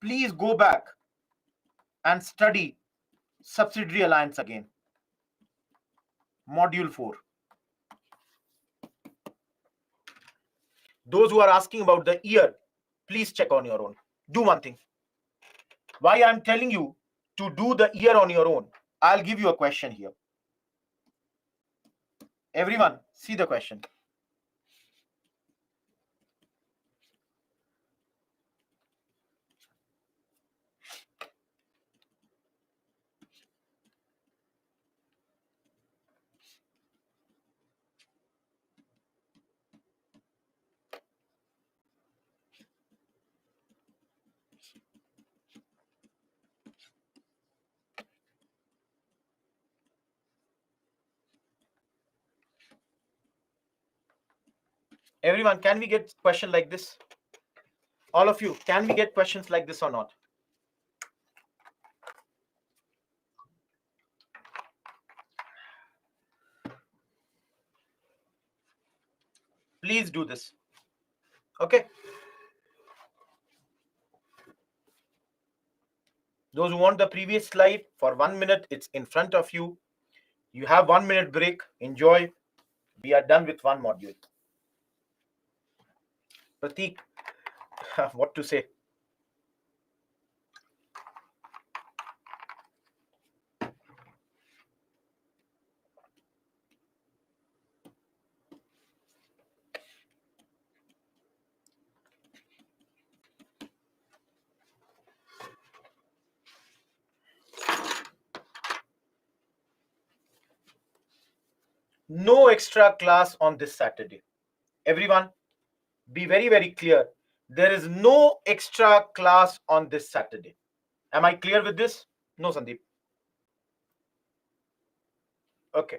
please go back and study subsidiary alliance again. Module 4. Those who are asking about the year, please check on your own. Do one thing. Why I'm telling you to do the year on your own? I'll give you a question here. Everyone, see the question. Everyone, can we get question like this? All of you, can we get questions like this or not? Please do this. Okay. Those who want the previous slide, for 1 minute, it's in front of you. You have 1 minute break. Enjoy. We are done with one module. Prateek, what to say? No extra class on this Saturday. Everyone, be very, very clear. There is no extra class on this Saturday. Am I clear with this? No, Sandeep. Okay.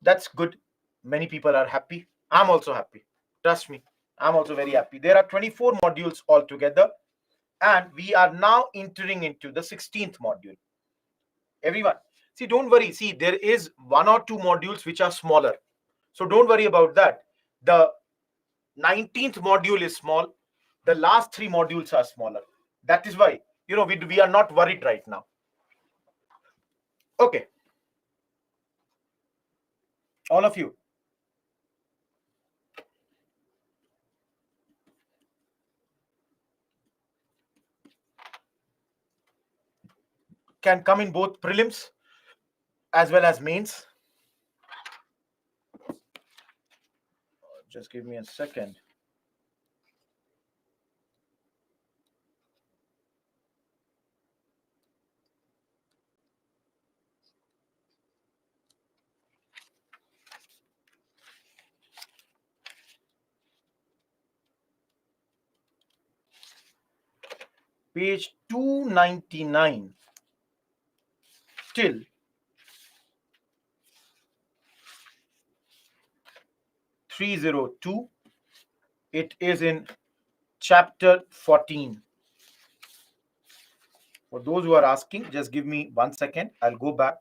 That's good. Many people are happy. I'm also happy. Trust me. I'm also very happy. There are 24 modules altogether, and we are now entering into the 16th module. Everyone, see, don't worry. See, there is 1 or 2 modules which are smaller. So don't worry about that. The 19th module is small. The last 3 modules are smaller. That is why, we are not worried right now. Okay. All of you. Can come in both prelims as well as mains. Just give me a second. Page 299 till 302. It is in chapter 14. For those who are asking, just give me 1 second. I'll go back.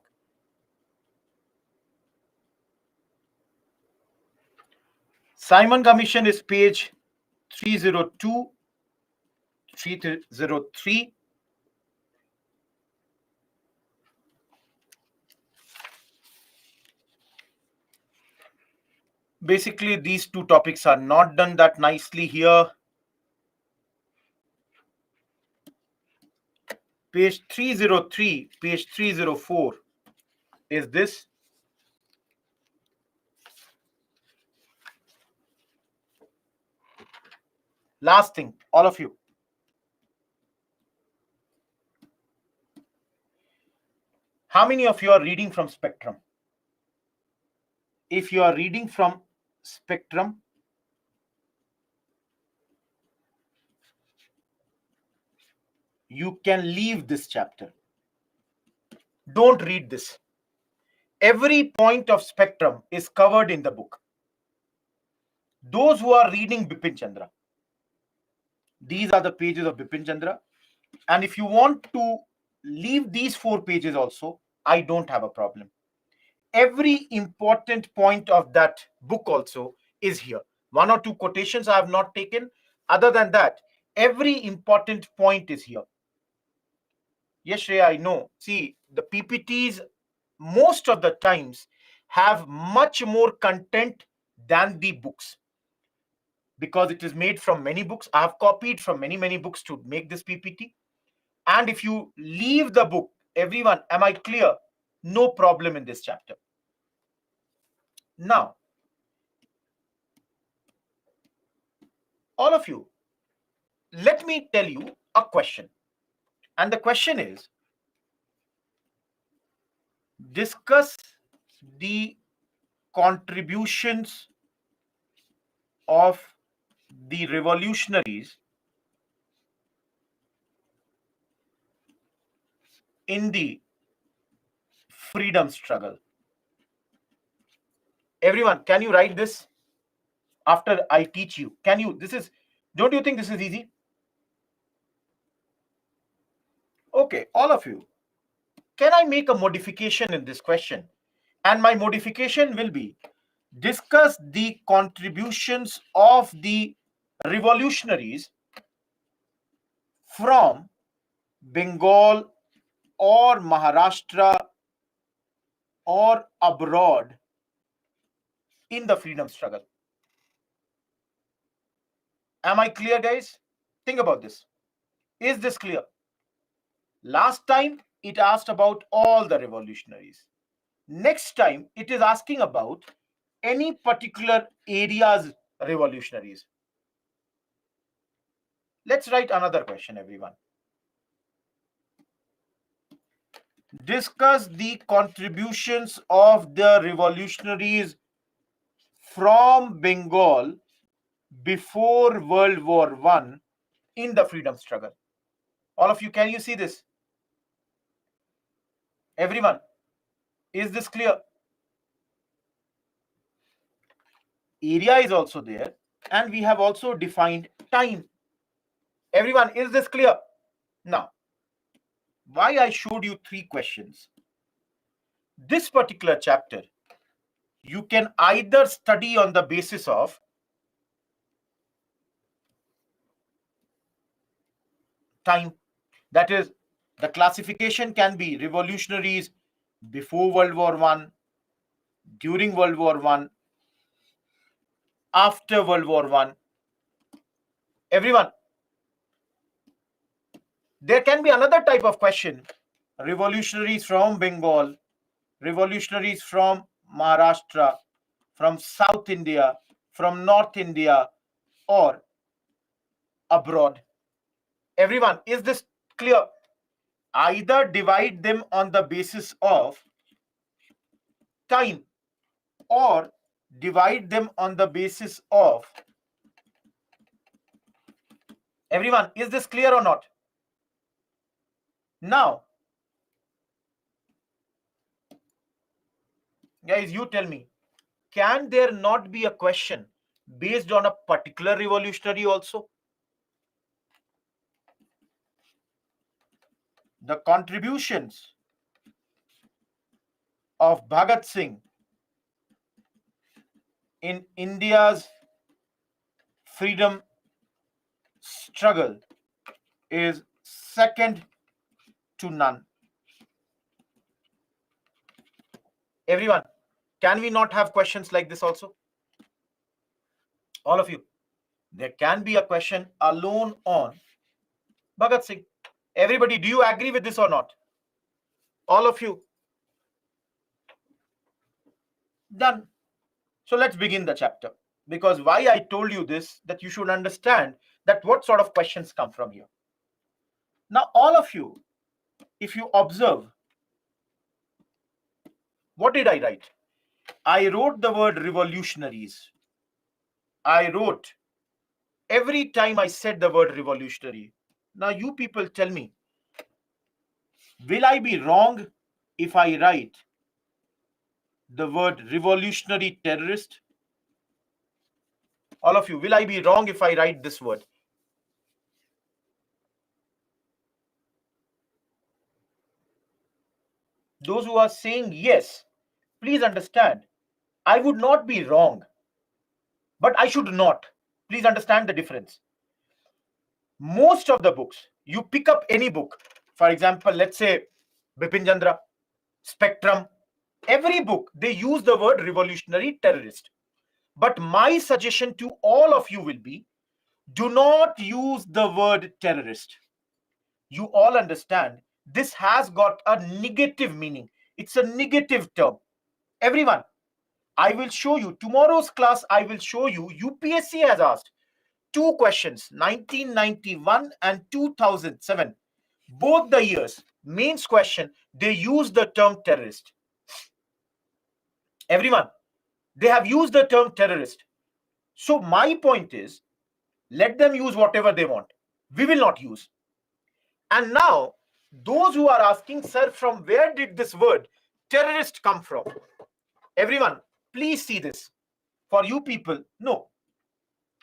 Simon Commission is page 302, 303. Basically, these 2 topics are not done that nicely here. Page 303, page 304 is this. Last thing, all of you. How many of you are reading from Spectrum? If you are reading from Spectrum, you can leave this chapter. Don't read this. Every point of Spectrum is covered in the book. Those who are reading Bipin Chandra, these are the pages of Bipin Chandra. And if you want to leave these 4 pages also, I don't have a problem. Every important point of that book also is here. 1 or 2 quotations I have not taken. Other than that, every important point is here. Yes, Shreya, I know. See, the PPTs most of the times have much more content than the books, because it is made from many books. I have copied from many books to make this PPT. And if you leave the book, everyone, am I clear? No problem in this chapter. Now, all of you, let me tell you a question. And the question is, discuss the contributions of the revolutionaries in the freedom struggle. Everyone, can you write this? after I teach you. Can you? Don't you think this is easy? Okay, all of you. Can I make a modification in this question? And my modification will be discuss the contributions of the revolutionaries from Bengal or Maharashtra or abroad in the freedom struggle. Am I clear, guys? Think about this. Is this clear? Last time it asked about all the revolutionaries. Next time it is asking about any particular area's revolutionaries. Let's write another question, everyone. Discuss the contributions of the revolutionaries from Bengal before World War I in the freedom struggle. All of you, can you see this? Everyone, is this clear? Area is also there, and we have also defined time. Everyone, is this clear? Now, why I showed you 3 questions. This particular chapter, you can either study on the basis of time, that is, the classification can be revolutionaries before World War I, during World War I, after World War I. Everyone, there can be another type of question, revolutionaries from Bengal, revolutionaries from Maharashtra, from South India, from North India, or abroad. Everyone, is this clear? Either divide them on the basis of time or divide them on the basis of. Everyone, is this clear or not? Now, guys, you tell me, can there not be a question based on a particular revolutionary also? The contributions of Bhagat Singh in India's freedom struggle is second to none. Everyone, can we not have questions like this also? All of you, there can be a question alone on Bhagat Singh. Everybody, do you agree with this or not? All of you? Done. So let's begin the chapter. Because why I told you this, that you should understand that what sort of questions come from here. Now, all of you, if you observe, what did I write? I wrote the word revolutionaries. I wrote every time I said the word revolutionary. Now, you people tell me, will I be wrong if I write the word revolutionary terrorist? All of you, will I be wrong if I write this word? Those who are saying yes, please understand, I would not be wrong, but I should not. Please understand the difference. Most of the books, you pick up any book, for example, let's say Bipin Chandra, Spectrum, every book, they use the word revolutionary terrorist. But my suggestion to all of you will be, do not use the word terrorist. You all understand this has got a negative meaning. It's a negative term. Everyone, I will show you, tomorrow's class, I will show you, UPSC has asked 2 questions, 1991 and 2007. Both the years, mains question, they use the term terrorist. Everyone, they have used the term terrorist. So my point is, let them use whatever they want. We will not use. And now, those who are asking, sir, from where did this word terrorist come from? Everyone, please see this. For you people, no.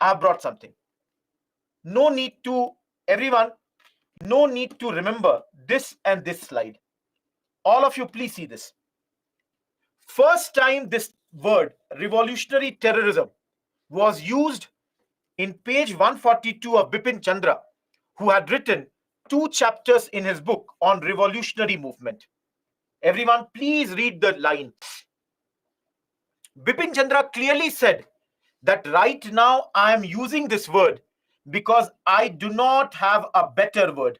I have brought something. No need to, everyone, no need to remember this and this slide. All of you, please see this. First time this word revolutionary terrorism was used in page 142 of Bipin Chandra, who had written 2 chapters in his book on revolutionary movement. Everyone, please read the line. Bipin Chandra clearly said that right now I am using this word because I do not have a better word.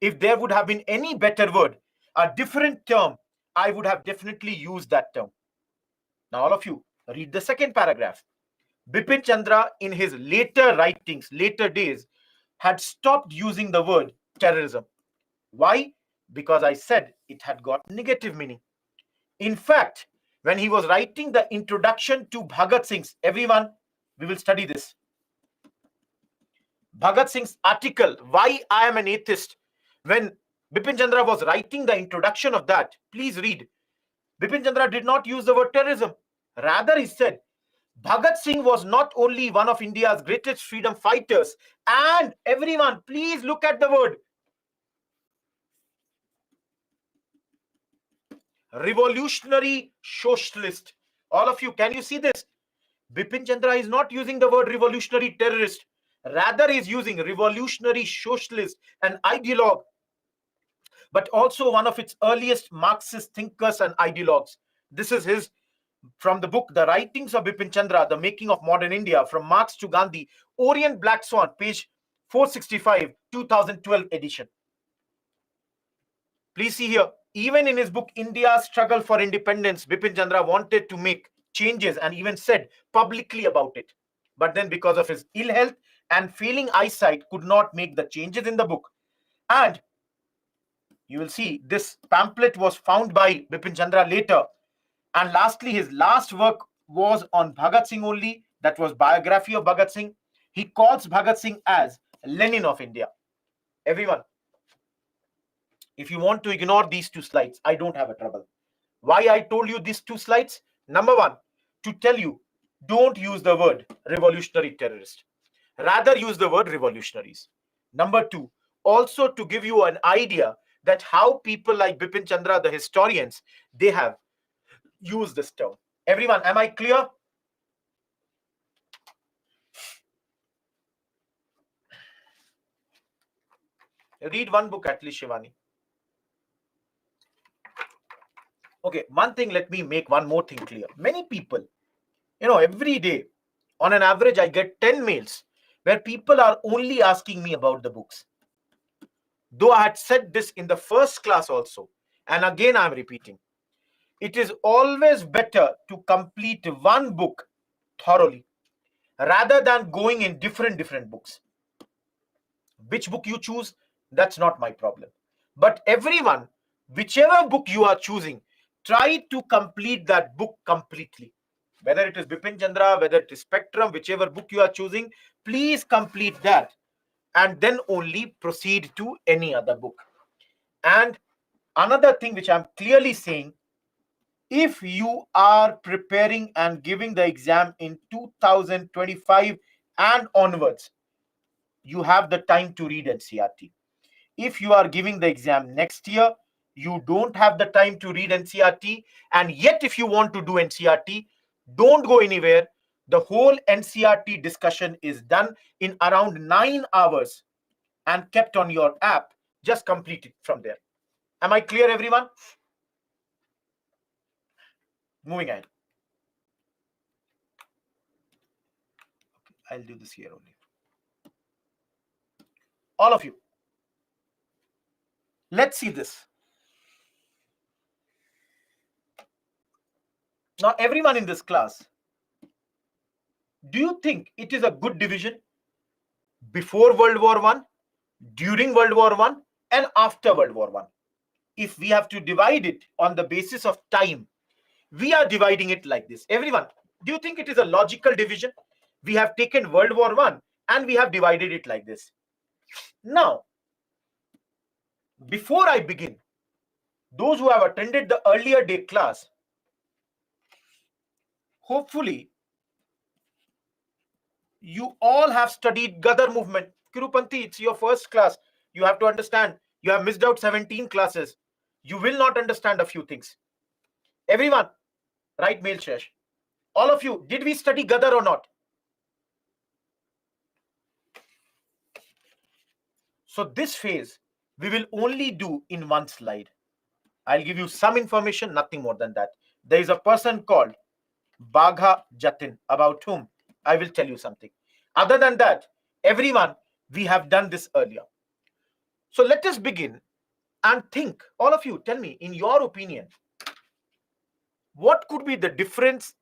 If there would have been any better word, a different term, I would have definitely used that term. Now, all of you, read the second paragraph. Bipin Chandra, in his later writings, later days, had stopped using the word terrorism. Why? Because I said it had got negative meaning. In fact, when he was writing the introduction to Bhagat Singh's, everyone, we will study this. Bhagat Singh's article, Why I Am an Atheist, when Bipin Chandra was writing the introduction of that, please read. Bipin Chandra did not use the word terrorism. Rather, he said, Bhagat Singh was not only one of India's greatest freedom fighters, and everyone, please look at the word revolutionary socialist. All of you, can you see this? Bipin Chandra is not using the word revolutionary terrorist. Rather, is using revolutionary socialist, an ideologue, but also one of its earliest Marxist thinkers and ideologues. This is his from the book The Writings of Bipin Chandra, The Making of Modern India, from Marx to Gandhi, Orient Black Swan, page 465, 2012 edition. Please see here, even in his book India's Struggle for Independence, Bipin Chandra wanted to make changes and even said publicly about it. But then because of his ill health and failing eyesight, could not make the changes in the book. And you will see this pamphlet was found by Bipin Chandra later. And lastly, his last work was on Bhagat Singh only. That was biography of Bhagat Singh. He calls Bhagat Singh as Lenin of India. Everyone, if you want to ignore these 2 slides, I don't have a trouble. Why I told you these 2 slides? Number one, to tell you, don't use the word revolutionary terrorist. Rather use the word revolutionaries. Number two, also to give you an idea that how people like Bipin Chandra, the historians, they have used this term. Everyone, am I clear? Read one book at least, Shivani. Okay, one thing, let me make one more thing clear. Many people, every day, on an average, I get 10 mails where people are only asking me about the books. Though I had said this in the first class also, and again I'm repeating, it is always better to complete one book thoroughly rather than going in different books. Which book you choose, that's not my problem. But everyone, whichever book you are choosing, try to complete that book completely. Whether it is Bipin Chandra, whether it is Spectrum, whichever book you are choosing, please complete that and then only proceed to any other book. And another thing which I'm clearly saying, if you are preparing and giving the exam in 2025 and onwards, you have the time to read NCERT. If you are giving the exam next year, you don't have the time to read NCERT, and yet if you want to do NCERT, don't go anywhere. The whole NCERT discussion is done in around 9 hours and kept on your app. Just complete it from there. Am I clear, everyone? Moving ahead. I'll do this here only. All of you, let's see this. Now, everyone in this class, do you think it is a good division before World War I, during World War I, and after World War I? If we have to divide it on the basis of time, we are dividing it like this. Everyone, do you think it is a logical division? We have taken World War I and we have divided it like this. Now, before I begin, those who have attended the earlier day class, hopefully You all have studied Gadar movement. Kirupanti, it's your first class. You have to understand. You have missed out 17 classes. You will not understand a few things. Everyone, write mail, Shesh. All of you, did we study Gadar or not? So this phase, we will only do in one slide. I'll give you some information, nothing more than that. There is a person called Bagha Jatin, about whom I will tell you something. Other than that, everyone, we have done this earlier. So let us begin and think. All of you, tell me, in your opinion, what could be the difference?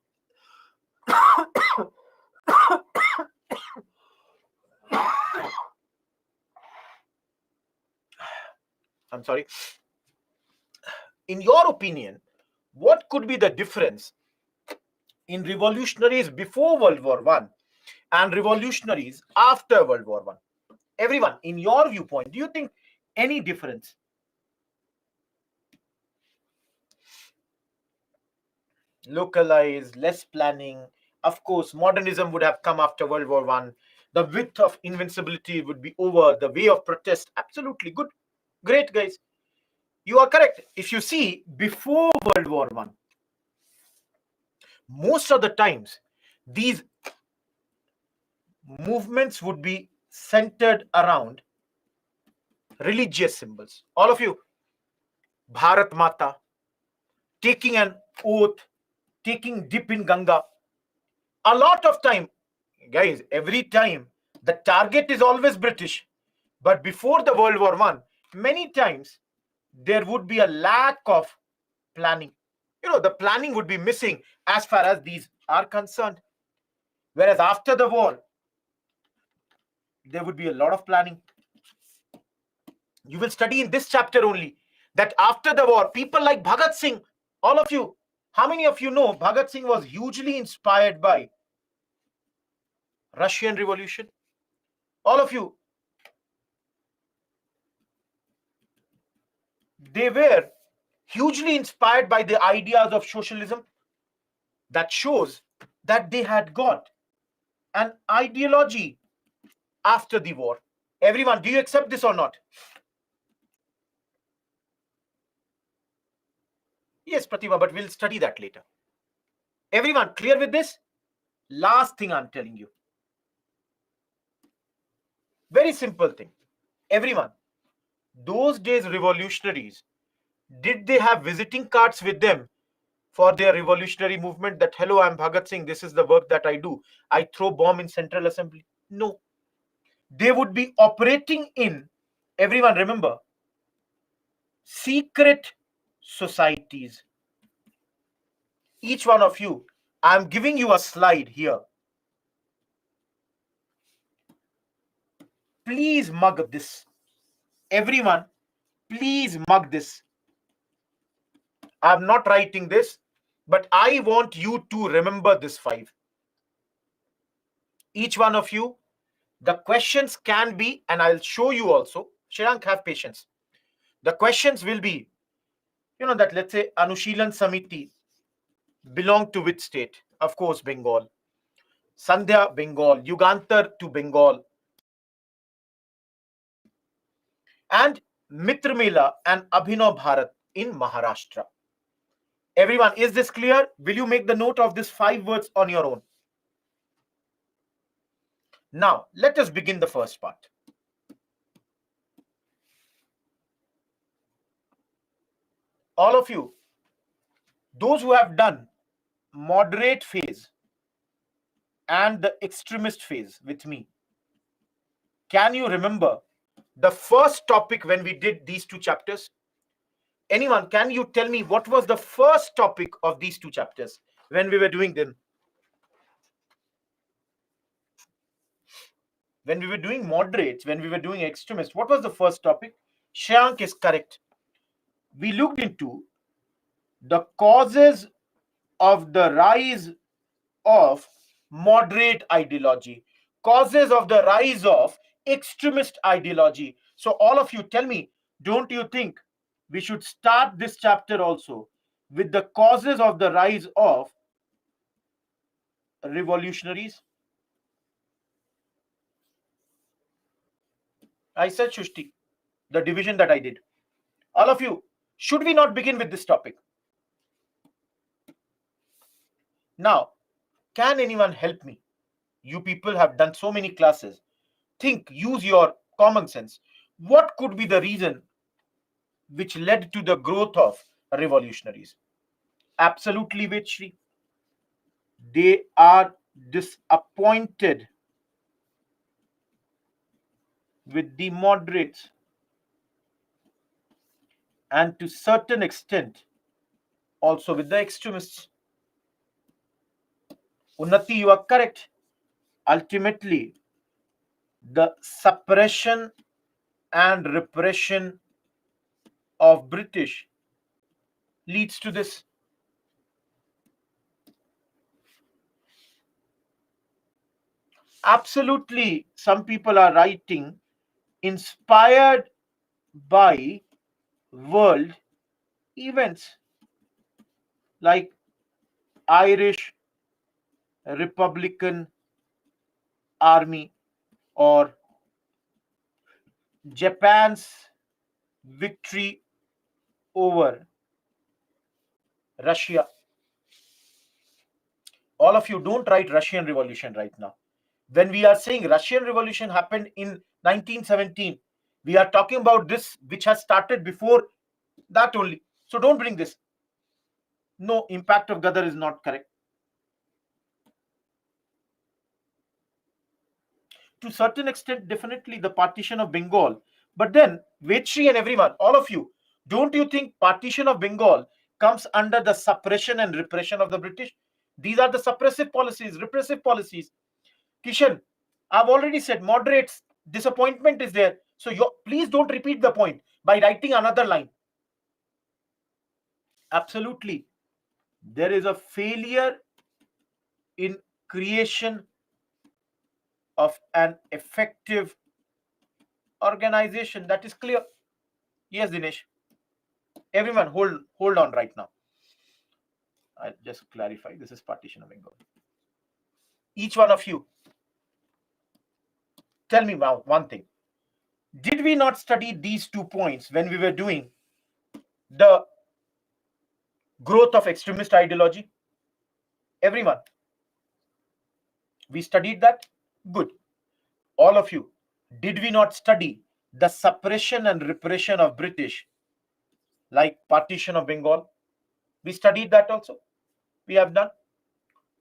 I'm sorry. In your opinion, what could be the difference in revolutionaries before World War I and revolutionaries after World War I? Everyone, in your viewpoint, do you think any difference? Localized, less planning. Of course, modernism would have come after World War I. The width of invincibility would be over. The way of protest, absolutely good. Great, guys. You are correct. If you see, before World War I, most of the times, these movements would be centered around religious symbols. All of you, Bharat Mata, taking an oath, taking dip in Ganga. A lot of time, guys, every time the target is always British. But before the World War I, many times there would be a lack of planning. The planning would be missing as far as these are concerned. Whereas after the war, there would be a lot of planning. You will study in this chapter only that after the war, people like Bhagat Singh, all of you, how many of you know Bhagat Singh was hugely inspired by Russian Revolution? All of you, they were hugely inspired by the ideas of socialism. That shows that they had got an ideology after the war. Everyone, do you accept this or not? Yes, Pratima, but we'll study that later. Everyone, clear with this? Last thing I'm telling you. Very simple thing. Everyone, those days revolutionaries, did they have visiting cards with them for their revolutionary movement that, hello, I'm Bhagat Singh, this is the work that I do. I throw bomb in Central Assembly? No. They would be operating in, everyone remember, secret societies. Each one of you, I'm giving you a slide here. Please mug this. Everyone, please mug this. I'm not writing this, but I want you to remember this 5. Each one of you, the questions can be, and I'll show you also. Shrank, have patience. The questions will be, that let's say Anushilan Samiti belong to which state? Of course, Bengal. Sandhya, Bengal. Yugantar to Bengal. And Mitra Mela and Abhinav Bharat in Maharashtra. Everyone, is this clear? Will you make the note of these 5 words on your own? Now, let us begin the first part. All of you, those who have done moderate phase and the extremist phase with me, can you remember the first topic when we did these 2 chapters? Anyone, can you tell me what was the first topic of these 2 chapters when we were doing them? When we were doing moderates, when we were doing extremists, what was the first topic? Shank is correct. We looked into the causes of the rise of moderate ideology, causes of the rise of extremist ideology. So all of you, tell me, don't you think we should start this chapter also with the causes of the rise of revolutionaries? I said Shushti, the division that I did. All of you, should we not begin with this topic? Now, can anyone help me? You people have done so many classes. Think, use your common sense. What could be the reason which led to the growth of revolutionaries? Absolutely, Vetri. They are disappointed with the moderates, and to certain extent also with the extremists. Unnati, you are correct. Ultimately, the suppression and repression of British leads to this. Absolutely, some people are writing inspired by world events like Irish Republican Army or Japan's victory over Russia. All of you, don't write Russian Revolution right now. When we are saying Russian Revolution happened in 1917, we are talking about this which has started before that only. So don't bring this. No, impact of Gadar is not correct. To certain extent, definitely the partition of Bengal. But then, Vetri and everyone, all of you, don't you think partition of Bengal comes under the suppression and repression of the British? These are the suppressive policies, repressive policies. Kishan, I've already said moderates, disappointment is there. So please don't repeat the point by writing another line. Absolutely. There is a failure in creation of an effective organization. That is clear. Yes, Dinesh. Everyone, hold on right now. I'll just clarify. This is partition of Bengal. Each one of you, tell me one thing. Did we not study these 2 points when we were doing the growth of extremist ideology? Everyone. We studied that? Good. All of you, did we not study the suppression and repression of British, like partition of Bengal? We studied that also. We have done.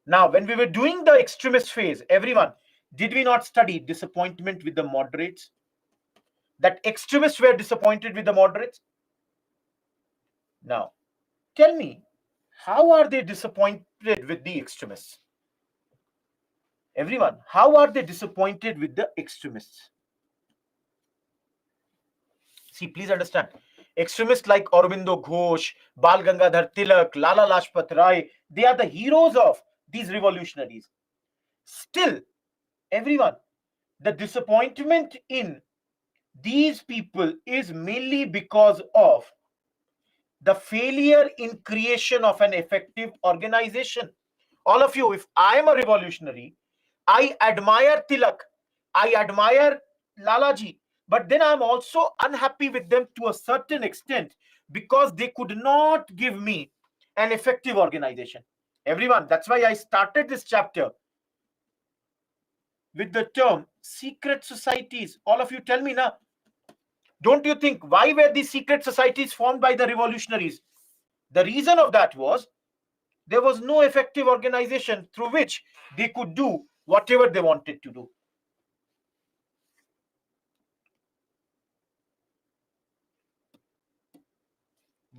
Now, when we were doing the extremist phase, everyone, did we not study disappointment with the moderates? That extremists were disappointed with the moderates? Now, tell me, how are they disappointed with the extremists? Everyone, how are they disappointed with the extremists? See, please understand. Extremists like Aurobindo Ghosh, Bal Gangadhar Tilak, Lala Lajpat Rai, they are the heroes of these revolutionaries. Still, everyone, the disappointment in these people is mainly because of the failure in creation of an effective organization. All of you, if I am a revolutionary, I admire Tilak, I admire Lalaji, but then I'm also unhappy with them to a certain extent because they could not give me an effective organization. Everyone, that's why I started this chapter with the term secret societies. All of you tell me now, don't you think why were these secret societies formed by the revolutionaries? The reason of that was there was no effective organization through which they could do whatever they wanted to do.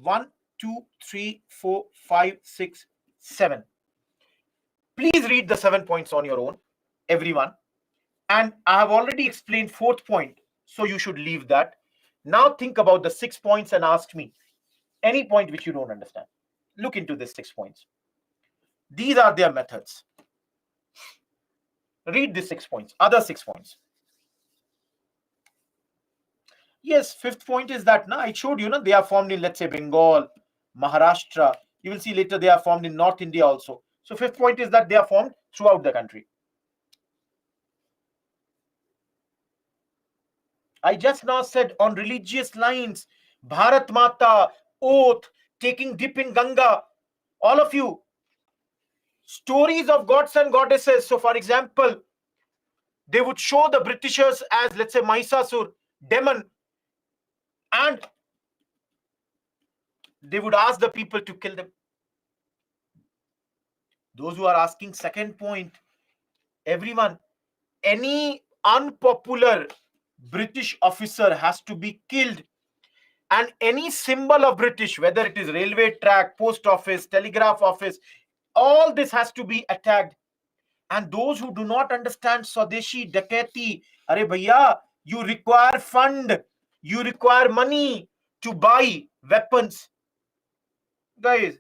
One, two, three, four, five, six, seven. Please read the 7 points on your own, everyone. And I have already explained 4th point, so you should leave that. Now think about the 6 points and ask me any point which you don't understand. Look into this 6 points. These are their methods. Read these 6 points, other 6 points. Yes, 5th point is that I showed you, they are formed in, let's say, Bengal, Maharashtra. You will see later they are formed in North India also. So 5th point is that they are formed throughout the country. I just now said on religious lines, Bharat Mata, oath, taking dip in Ganga. All of you, stories of gods and goddesses. So, for example, they would show the Britishers as, let's say, Mahishasur, demon, and they would ask the people to kill them. Those who are asking, second point, everyone, any unpopular British officer has to be killed, and any symbol of British, whether it is railway track, post office, telegraph office, all this has to be attacked. And those who do not understand Swadeshi Dakati, Are bhaiya, you require fund, you require money to buy weapons. Guys,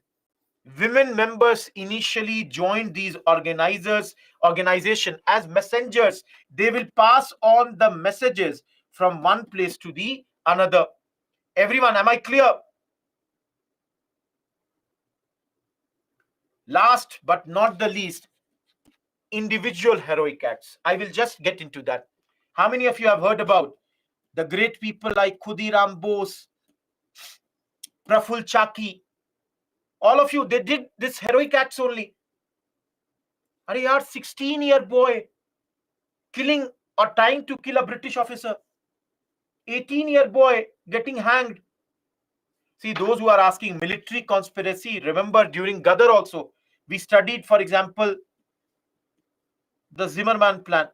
women members initially joined these organization as messengers. They will pass on the messages from one place to the another. Everyone, am I clear? Last but not the least, individual heroic acts. I will just get into that. How many of you have heard about the great people like Khudiram Bose, Praful Chaki? All of you, they did this heroic acts only. Are you 16-year boy killing or trying to kill a British officer? 18-year boy getting hanged. See, those who are asking military conspiracy, remember during Gadar also, we studied, for example, the Zimmerman plan.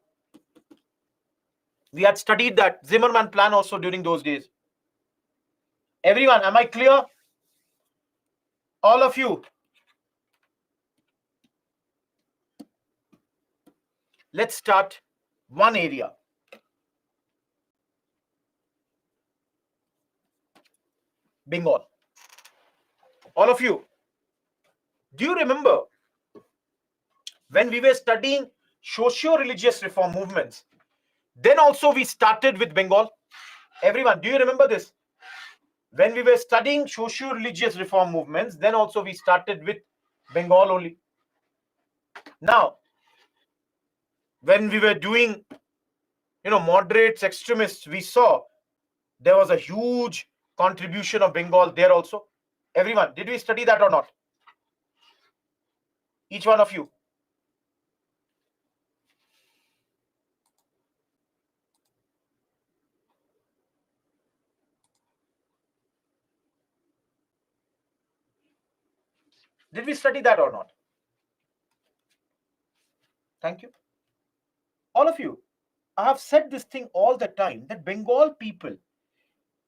We had studied that Zimmerman plan also during those days. Everyone, am I clear? All of you. Let's start one area. Bengal. All of you. Do you remember when we were studying socio-religious reform movements? Then also we started with Bengal. Everyone, do you remember this? When we were studying socio-religious reform movements, then also we started with Bengal only. Now, when we were doing, moderates, extremists, we saw there was a huge contribution of Bengal there also. Everyone, did we study that or not? Each one of you. Did we study that or not? Thank you. All of you. I have said this thing all the time, that Bengal people,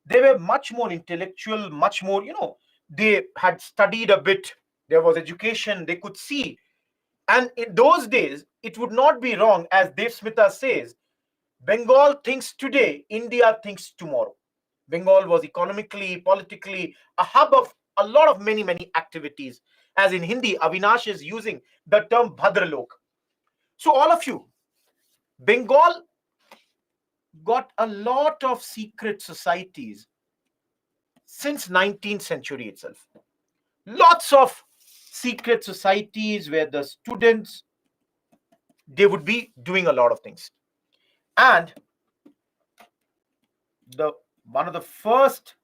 they were much more intellectual, much more, they had studied a bit. There was education, they could see. And in those days, it would not be wrong, as Dev Smita says, Bengal thinks today, India thinks tomorrow. Bengal was economically, politically a hub of a lot of many, many activities. As in Hindi, Avinash is using the term Bhadralok. So all of you, Bengal got a lot of secret societies since 19th century itself. Lots of secret societies where the students, they would be doing a lot of things. And one of the first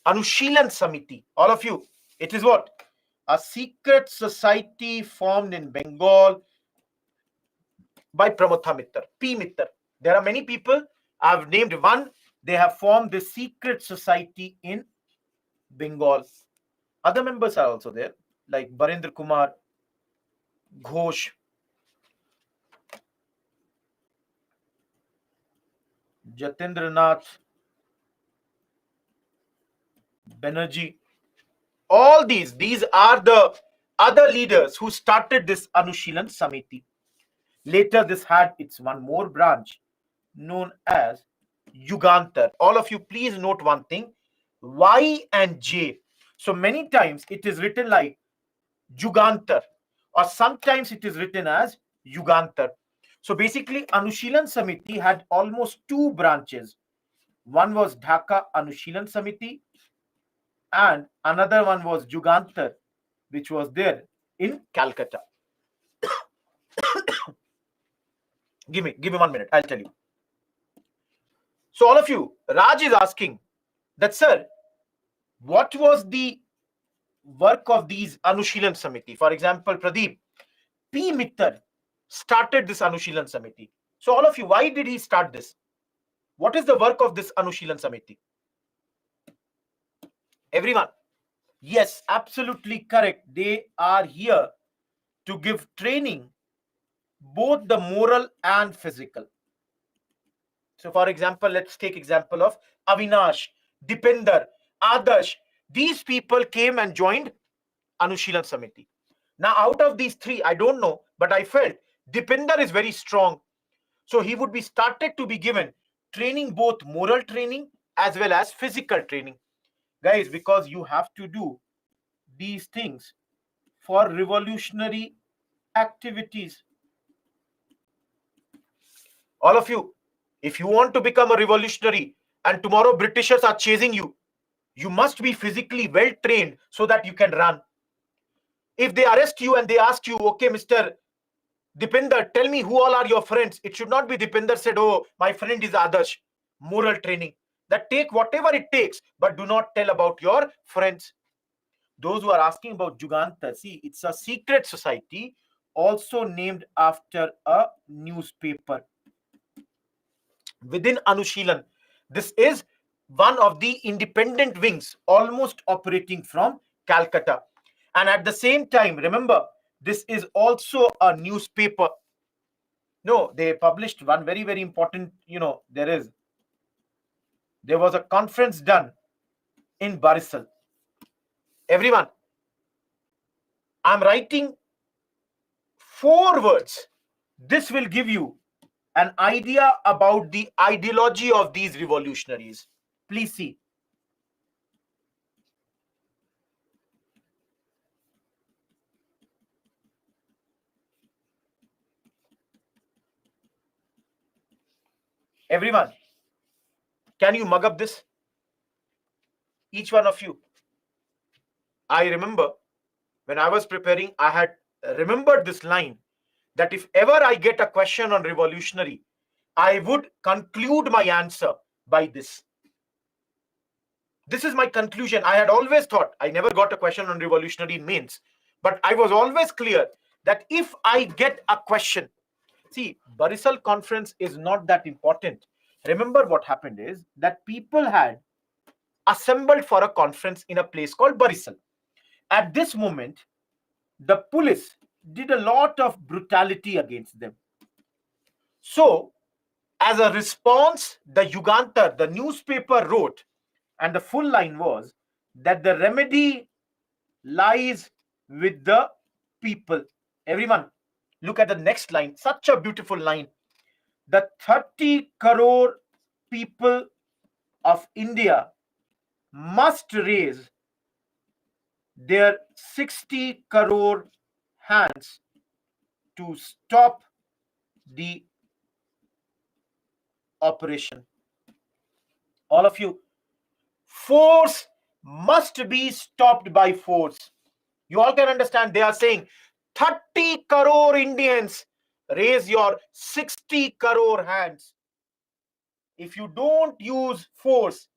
Anushilan Samiti, all of you, it is what? A secret society formed in Bengal by Pramotha Mittal, P. Mittal. There are many people. I've named one. They have formed this secret society in Bengal. Other members are also there, like Barendra Kumar Ghosh, Jatendra Nath Banerjee. All these are the other leaders who started this Anushilan Samiti. Later, this had its one more branch known as Yugantar. All of you, please note one thing: Y and J. So many times it is written like Yugantar, or sometimes it is written as Yugantar. So basically, Anushilan Samiti had almost two branches. One was Dhaka Anushilan Samiti, and another one was Yugantar, which was there in Calcutta. Give me 1 minute. I'll tell you. So all of you, Raj is asking that, sir, what was the work of these Anushilan Samiti? For example, Pradeep, P. Mittal started this Anushilan Samiti. So all of you, why did he start this? What is the work of this Anushilan Samiti? Everyone. Yes, absolutely correct. They are here to give training, both the moral and physical. So for example, let's take example of Avinash, Dipender, Adarsh. These people came and joined Anushilan Samiti. Now, out of these three, I don't know, but I felt Dipender is very strong. So he would be started to be given training, both moral training as well as physical training. Guys, because you have to do these things for revolutionary activities. All of you, if you want to become a revolutionary and tomorrow Britishers are chasing you, you must be physically well trained so that you can run. If they arrest you and they ask you, okay, Mr. Dipender, tell me who all are your friends. It should not be Dipender said, oh, my friend is Adarsh. Moral training. That take whatever it takes, but do not tell about your friends. Those who are asking about Jugantar, see, it's a secret society also named after a newspaper within Anushilan. This is one of the independent wings almost operating from Calcutta. And at the same time, remember, this is also a newspaper. No, they published one very, very important, there was a conference done in Barisal. Everyone, I'm writing 4 words. This will give you an idea about the ideology of these revolutionaries. Please see. Everyone, can you mug up this? Each one of you. I remember when I was preparing, I had remembered this line that if ever I get a question on revolutionary, I would conclude my answer by this. This is my conclusion. I had always thought, I never got a question on revolutionary in mains, but I was always clear that if I get a question, see, Barisal conference is not that important. Remember what happened is that people had assembled for a conference in a place called Barisal. At this moment, the police did a lot of brutality against them. So, as a response, the Yugantar, the newspaper, wrote, and the full line was that the remedy lies with the people. Everyone, look at the next line. Such a beautiful line. The 30 crore people of India must raise their 60 crore hands to stop the operation. All of you, force must be stopped by force. You all can understand they are saying 30 crore Indians, raise your 60 crore hands. If you don't use force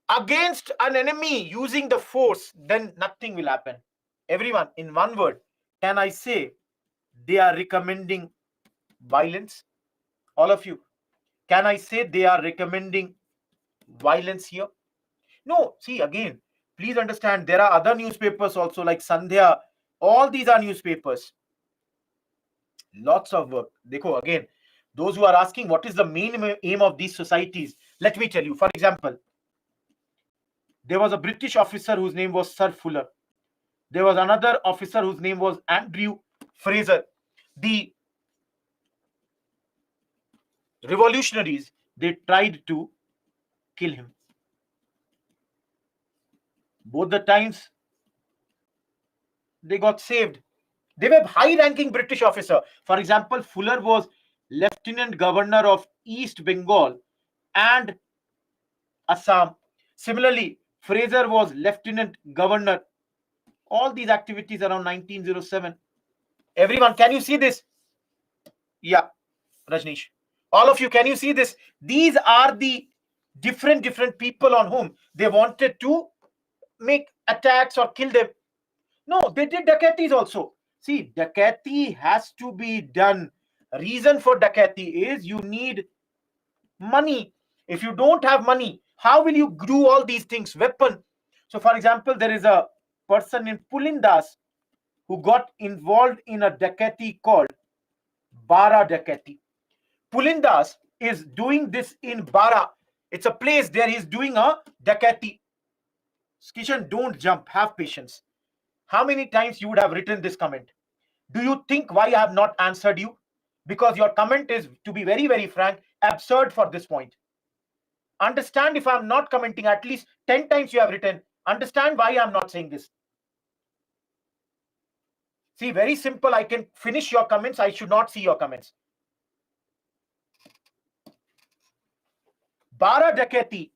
against an enemy using the force, then nothing will happen. Everyone, in one word, can I say they are recommending violence? All of you, can I say they are recommending violence here? No, see, again, please understand there are other newspapers also like Sandhya. All these are newspapers. Lots of work. Dekho, again, those who are asking what is the main aim of these societies, let me tell you. For example, there was a British officer whose name was Sir Fuller. There was another officer whose name was Andrew Fraser. The revolutionaries, they tried to kill him. Both the times, they got saved. They were high-ranking British officer. For example, Fuller was Lieutenant Governor of East Bengal and Assam. Similarly, Fraser was Lieutenant Governor. All these activities around 1907. Everyone, can you see this? Yeah, Rajneesh. All of you, can you see this? These are the different people on whom they wanted to make attacks or kill them. No, they did dacoities also. See, dacoity has to be done. Reason for dacoity is you need money. If you don't have money, how will you do all these things? Weapon. So, for example, there is a person in Pulindas who got involved in a dacoity called Bara dacoity. Pulindas is doing this in Bara. It's a place there he's doing a dacoity. Kishan, don't jump. Have patience. How many times you would have written this comment? Do you think why I have not answered you? Because your comment is, to be very frank, absurd for this point. Understand, if I'm not commenting, at least 10 times you have written. Understand why I'm not saying this. See, very simple. I can finish your comments. I should not see your comments. Bara dacoity.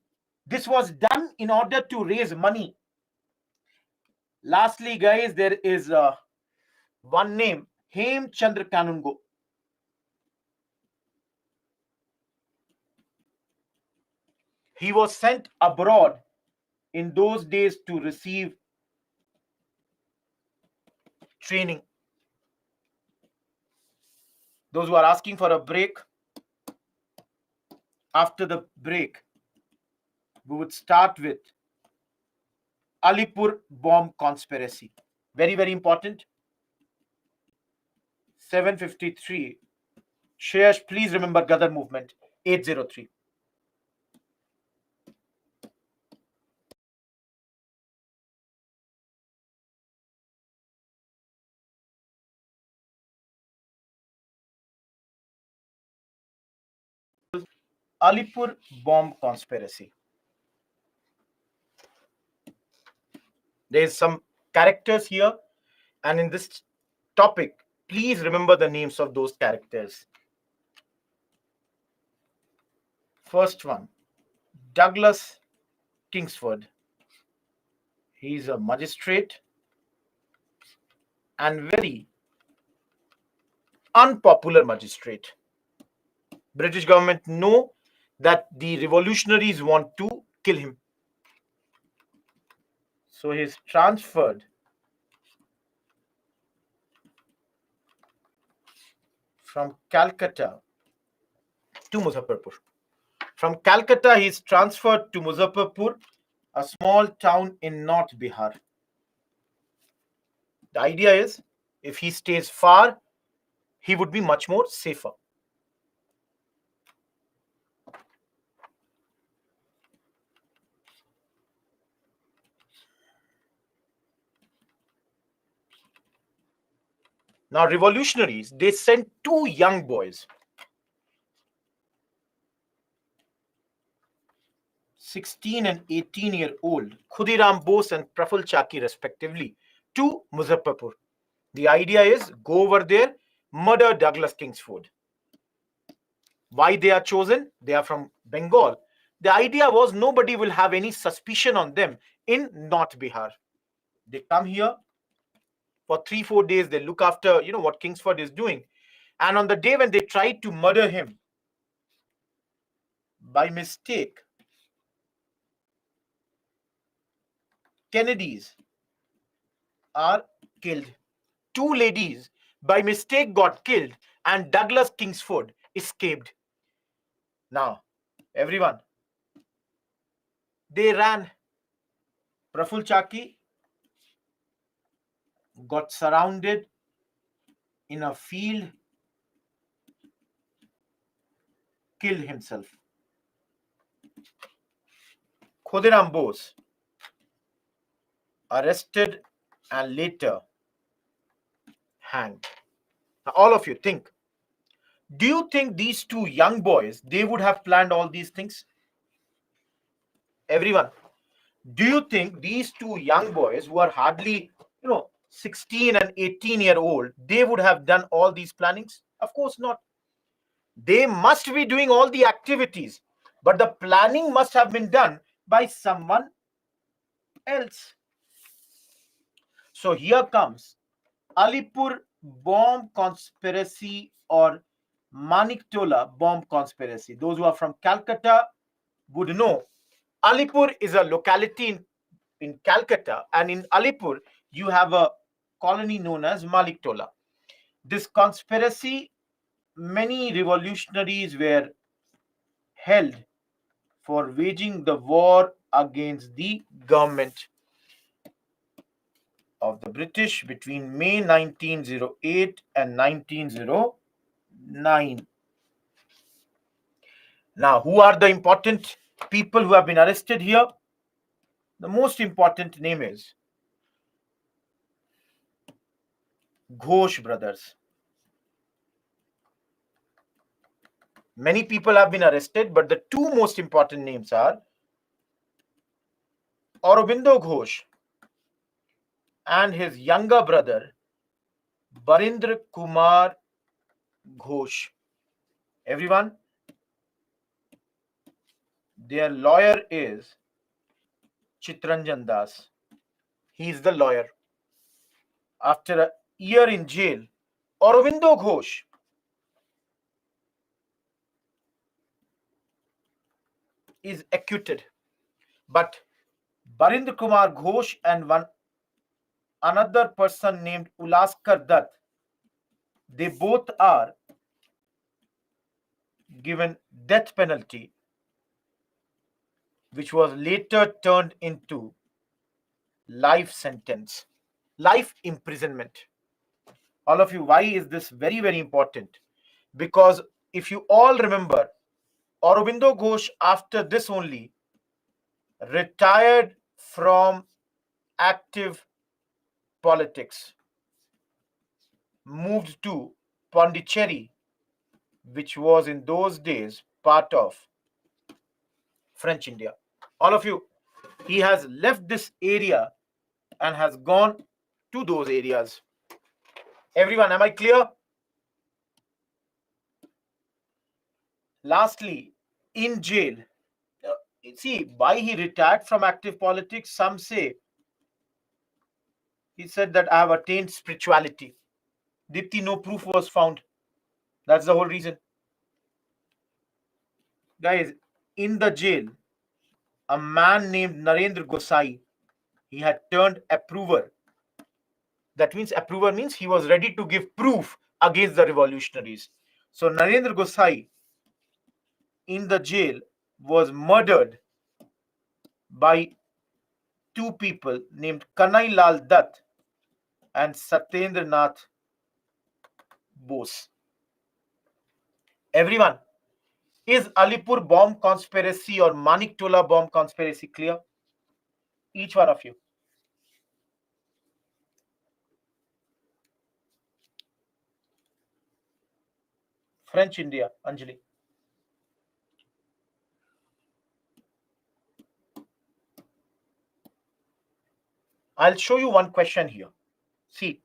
This was done in order to raise money. Lastly, guys, there is one name, Hem Chandra Kanungo. He was sent abroad in those days to receive training. Those who are asking for a break, after the break, we would start with Alipur bomb conspiracy. Very important. 753. Shreyash, please remember Gadar movement. 803. Alipur bomb conspiracy. There's some characters here, and in this topic, please remember the names of those characters. First one, Douglas Kingsford. He's a magistrate and very unpopular magistrate. British government know that the revolutionaries want to kill him. So he's transferred from Calcutta to Muzaffarpur. From Calcutta, he's transferred to Muzaffarpur, a small town in North Bihar. The idea is, if he stays far, he would be much more safer. Now, revolutionaries, they sent two young boys, 16 and 18-year-old, Khudiram Bose and Praful Chaki, respectively, to Muzaffarpur. The idea is, go over there, murder Douglas Kingsford. Why they are chosen? They are from Bengal. The idea was nobody will have any suspicion on them in North Bihar. They come here for 3-4 days. They look after, what Kingsford is doing. And on the day when they tried to murder him, by mistake, Kennedys are killed. Two ladies by mistake got killed, and Douglas Kingsford escaped. Now, everyone, they ran. Praful Chaki got surrounded in a field, killed himself. Khudiram Bose arrested and later hanged. Now, all of you think, do you think these two young boys, they would have planned all these things? Everyone, do you think these two young boys who are hardly, 16 and 18-year-old, they would have done all these plannings? Of course not. They must be doing all the activities, but the planning must have been done by someone else. So here comes Alipur bomb conspiracy or Maniktola bomb conspiracy. Those who are from Calcutta would know. Alipur is a locality in Calcutta, and in Alipur, you have a colony known as Maniktola. This conspiracy, many revolutionaries were held for waging the war against the government of the British between May 1908 and 1909. Now, who are the important people who have been arrested here? The most important name is Ghosh brothers. Many people have been arrested, but the two most important names are Aurobindo Ghosh and his younger brother Barindra Kumar Ghosh. Everyone, their lawyer is Chitranjan Das. He is the lawyer. After a year in jail, Aurobindo Ghosh is acquitted. But Barindra Kumar Ghosh and another person named Ulaskar Dutt, they both are given death penalty, which was later turned into life sentence, life imprisonment. All of you, why is this very, very important? Because if you all remember, Aurobindo Ghosh, after this only, retired from active politics, moved to Pondicherry, which was in those days part of French India. All of you, he has left this area and has gone to those areas. Everyone, am I clear? Lastly, in jail, see why he retired from active politics. Some say he said that I have attained spirituality. Dipti, no proof was found. That's the whole reason. Guys, in the jail, a man named Narendra Gosai, he had turned approver. That means approver means he was ready to give proof against the revolutionaries. So Narendra Gosai in the jail was murdered by two people named Kanai Lal Dutt and Satyendra Nath Bose. Everyone, is Alipur bomb conspiracy or Maniktola bomb conspiracy clear? Each one of you. French India, Anjali. I'll show you one question here. See,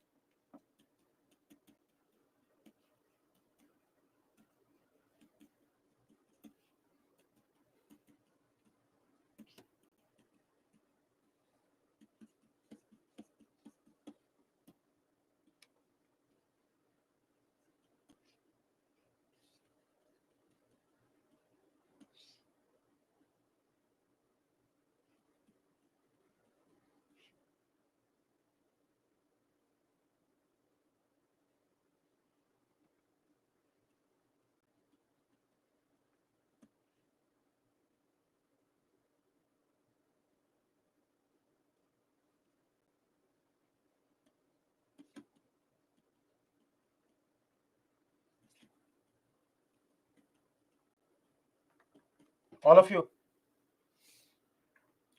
all of you,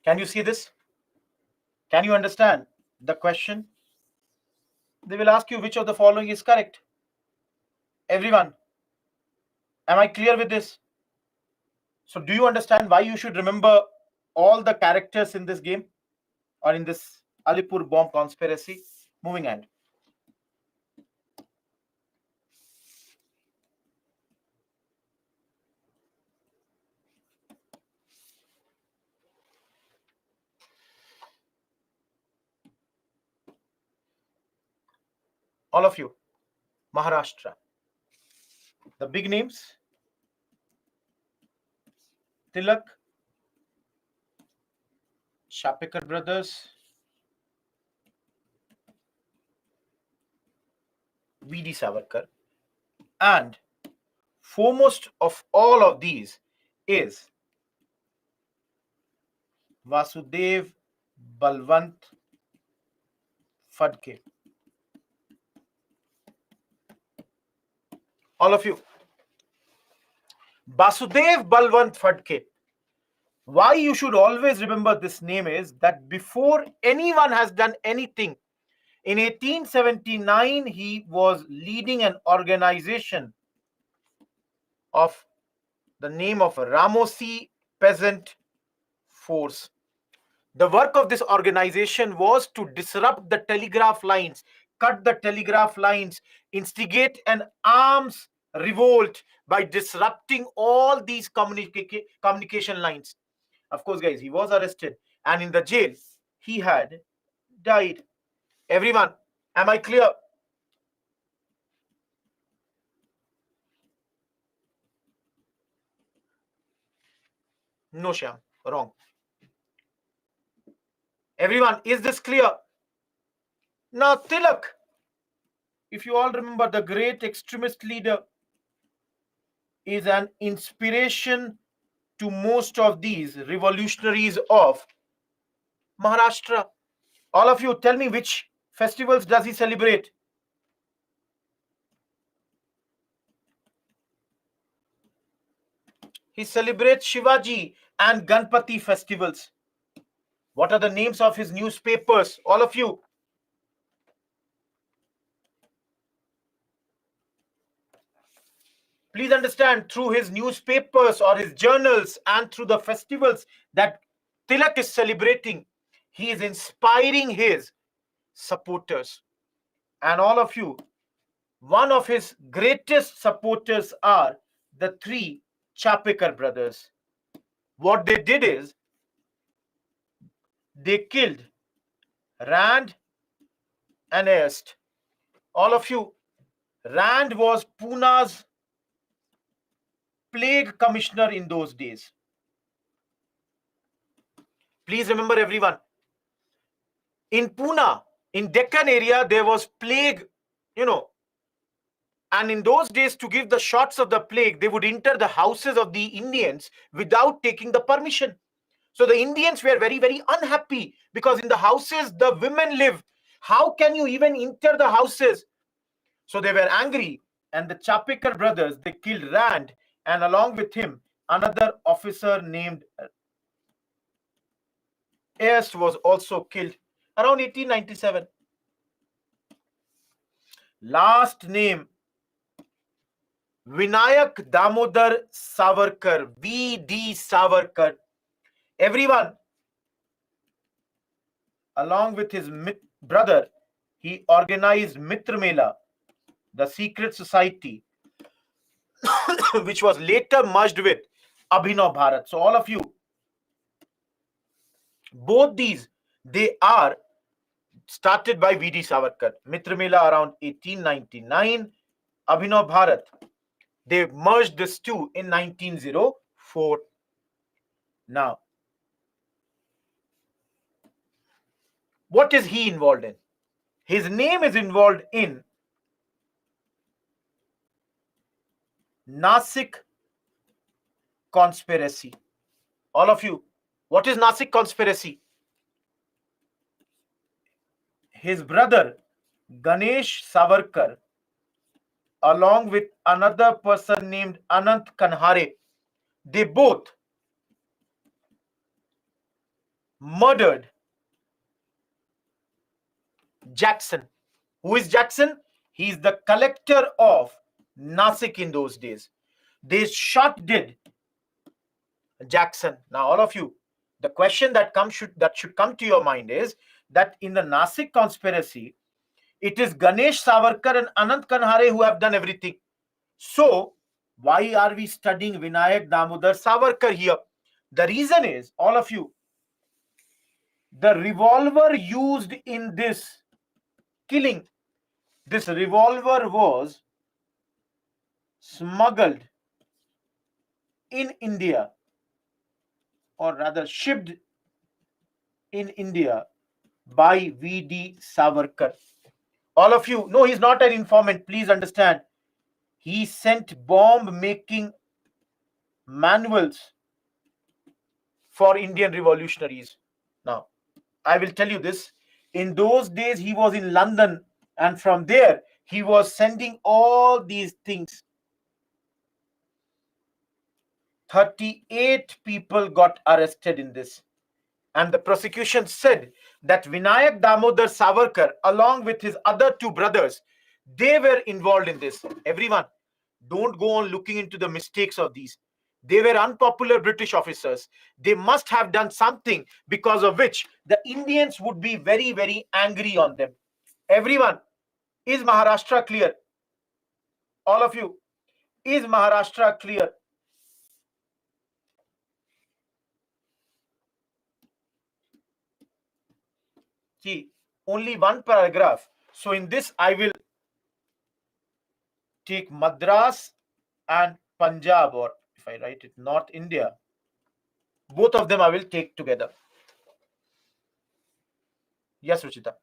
can you see this? Can you understand the question? They will ask you which of the following is correct. Everyone, am I clear with this? So do you understand why you should remember all the characters in this game or in this Alipur bomb conspiracy? Moving on. All of you, Maharashtra. The big names: Tilak, Shapekar brothers, V.D. Savarkar, and foremost of all of these is Vasudev Balwant Phadke. All of you. Vasudev Balwant Phadke. Why you should always remember this name is that before anyone has done anything, in 1879, he was leading an organization of the name of Ramosi Peasant Force. The work of this organization was to disrupt the telegraph lines, cut the telegraph lines, instigate an arms revolt by disrupting all these communication lines. Of course, guys, he was arrested, and in the jail, he had died. Everyone, am I clear? No, Shyam, wrong. Everyone, is this clear? Now, Tilak, if you all remember, the great extremist leader, is an inspiration to most of these revolutionaries of Maharashtra. All of you, tell me, which festivals does he celebrate? He celebrates Shivaji and Ganpati festivals. What are the names of his newspapers? All of you. Please understand, through his newspapers or his journals and through the festivals that Tilak is celebrating, he is inspiring his supporters. And all of you, one of his greatest supporters are the three Chapekar brothers. What they did is they killed Rand and Est. All of you, Rand was Puna's plague commissioner in those days. Please remember, everyone, in Pune, in Deccan area, there was plague, and in those days, to give the shots of the plague, they would enter the houses of the Indians without taking the permission. So the Indians were very, very unhappy because in the houses, the women live. How can you even enter the houses? So they were angry, and the Chapekar brothers, they killed Rand, and along with him, another officer named Est was also killed around 1897. Last name, Vinayak Damodar Savarkar, V.D. Savarkar. Everyone, along with his brother, he organized Mitra Mela, the secret society, which was later merged with Abhinav Bharat. So all of you, both these, they are started by V.D. Savarkar. Mitra Mela around 1899, Abhinav Bharat, they merged this two in 1904. Now, what is he involved in? His name is involved in Nasik conspiracy. All of you, what is Nasik conspiracy? His brother Ganesh Savarkar, along with another person named Anant Kanhare, they both murdered Jackson. Who is Jackson? He is the collector of Nasik in those days. They shot dead Jackson. Now, all of you, the question that should come to your mind is that in the Nasik conspiracy, it is Ganesh Savarkar and Anant Kanhare who have done everything. So, why are we studying Vinayak Damodar Savarkar here? The reason is, all of you, the revolver used in this killing, this revolver was smuggled in India, or rather shipped in India by V.D. Savarkar. All of you, no, he's not an informant, please understand. He sent bomb making manuals for Indian revolutionaries. Now, I will tell you this. In those days, he was in London, and from there, he was sending all these things. 38 people got arrested in this. And the prosecution said that Vinayak Damodar Savarkar, along with his other two brothers, they were involved in this. Everyone, don't go on looking into the mistakes of these. They were unpopular British officers. They must have done something because of which the Indians would be very, very angry on them. Everyone, is Maharashtra clear? All of you, is Maharashtra clear? See, only one paragraph. So in this, I will take Madras and Punjab, or if I write it, North India. Both of them I will take together. Yes, Ruchita.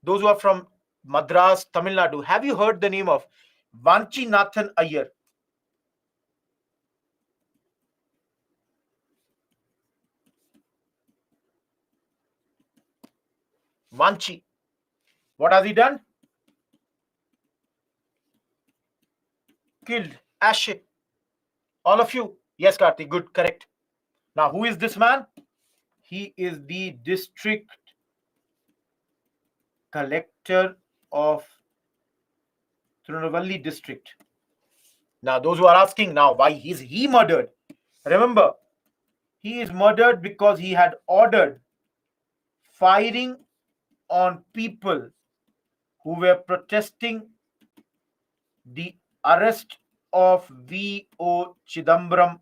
Those who are from Madras, Tamil Nadu, have you heard the name of Vanchinathan Iyer? Vanchi. What has he done? Killed. Ashe. All of you. Yes, Karthik. Good. Correct. Now, who is this man? He is the district collector of Tirunelveli district. Now, those who are asking now, why is he murdered? Remember, he is murdered because he had ordered firing on people who were protesting the arrest of V.O. Chidambaram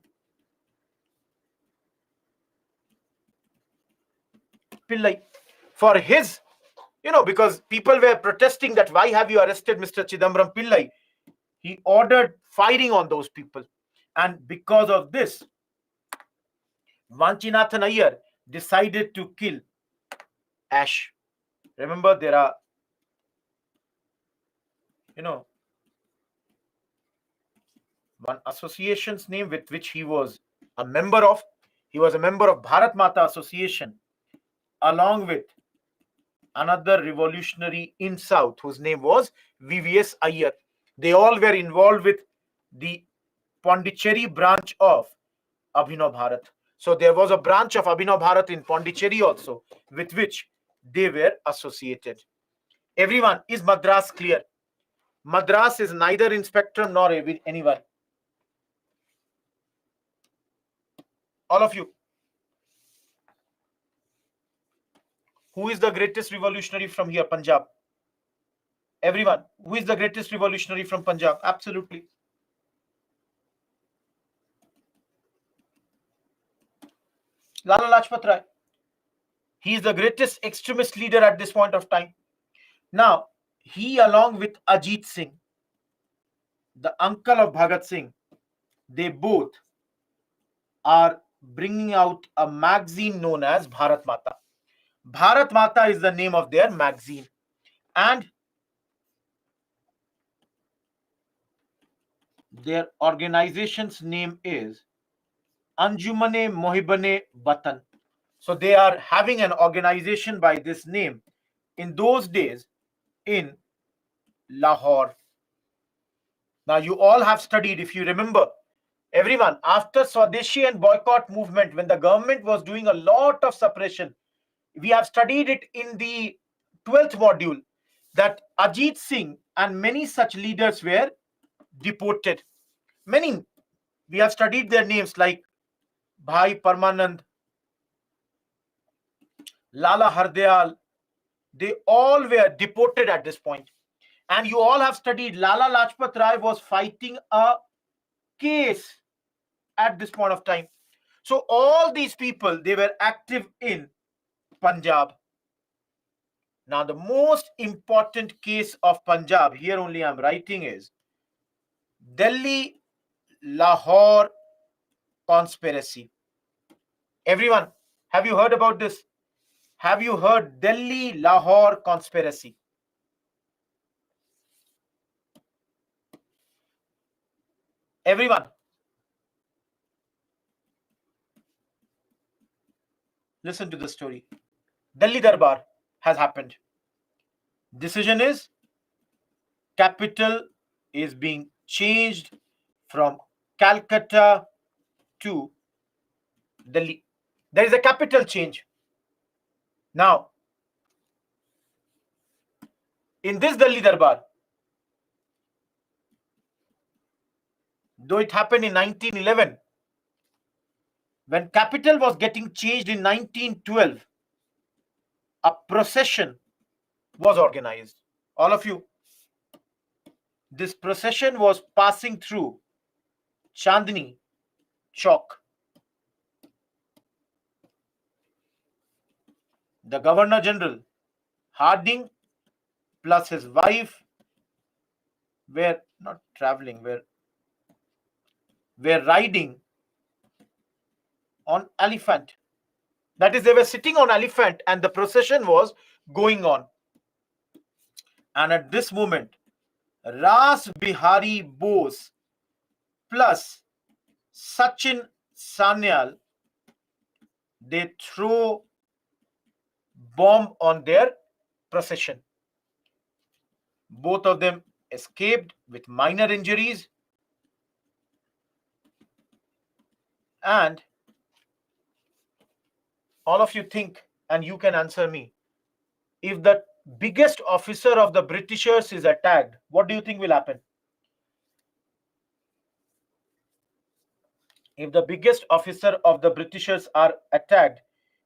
Pillai for his, because people were protesting that why have you arrested Mr. Chidambaram Pillai? He ordered firing on those people. And because of this, Vanchinathan Iyer decided to kill Ash. Remember, there are, one association's name with which he was a member of. He was a member of Bharat Mata Association, along with another revolutionary in South whose name was VVS Iyer. They all were involved with the Pondicherry branch of Abhinav Bharat. So there was a branch of Abhinav Bharat in Pondicherry also, with which they were associated. Everyone, is Madras clear? Madras is neither in spectrum nor anyone. All of you. Who is the greatest revolutionary from here, Punjab? Everyone. Who is the greatest revolutionary from Punjab? Absolutely. Lala Lajpat Rai. He is the greatest extremist leader at this point of time. Now, he, along with Ajit Singh, the uncle of Bhagat Singh, they both are bringing out a magazine known as Bharat Mata. Bharat Mata is the name of their magazine. And their organization's name is Anjumane Mohibane Watan. So they are having an organization by this name in those days in Lahore. Now, you all have studied, if you remember, everyone, after Swadeshi and boycott movement, when the government was doing a lot of suppression, we have studied it in the 12th module that Ajit Singh and many such leaders were deported. Many, we have studied their names like Bhai Parmanand, Lala Hardayal. They all were deported at this point. And you all have studied Lala Lajpat Rai was fighting a case at this point of time. So all these people, they were active in Punjab. Now, the most important case of Punjab, here only I'm writing, is Delhi Lahore conspiracy. Everyone, have you heard about this? Have you heard Delhi Lahore conspiracy? Everyone, listen to the story. Delhi Darbar has happened. Decision is capital is being changed from Calcutta to Delhi. There is a capital change. Now, in this Delhi Darbar, though it happened in 1911, when capital was getting changed in 1912, a procession was organized. All of you, this procession was passing through Chandni Chowk. The Governor General Harding plus his wife were not traveling, were riding on elephant. That is, they were sitting on elephant and the procession was going on. And at this moment, Ras Bihari Bose plus Sachin Sanyal, they throw bomb on their procession. Both of them escaped with minor injuries, and all of you think, and you can answer me, if the biggest officer of the Britishers is attacked, what do you think will happen? If the biggest officer of the Britishers are attacked,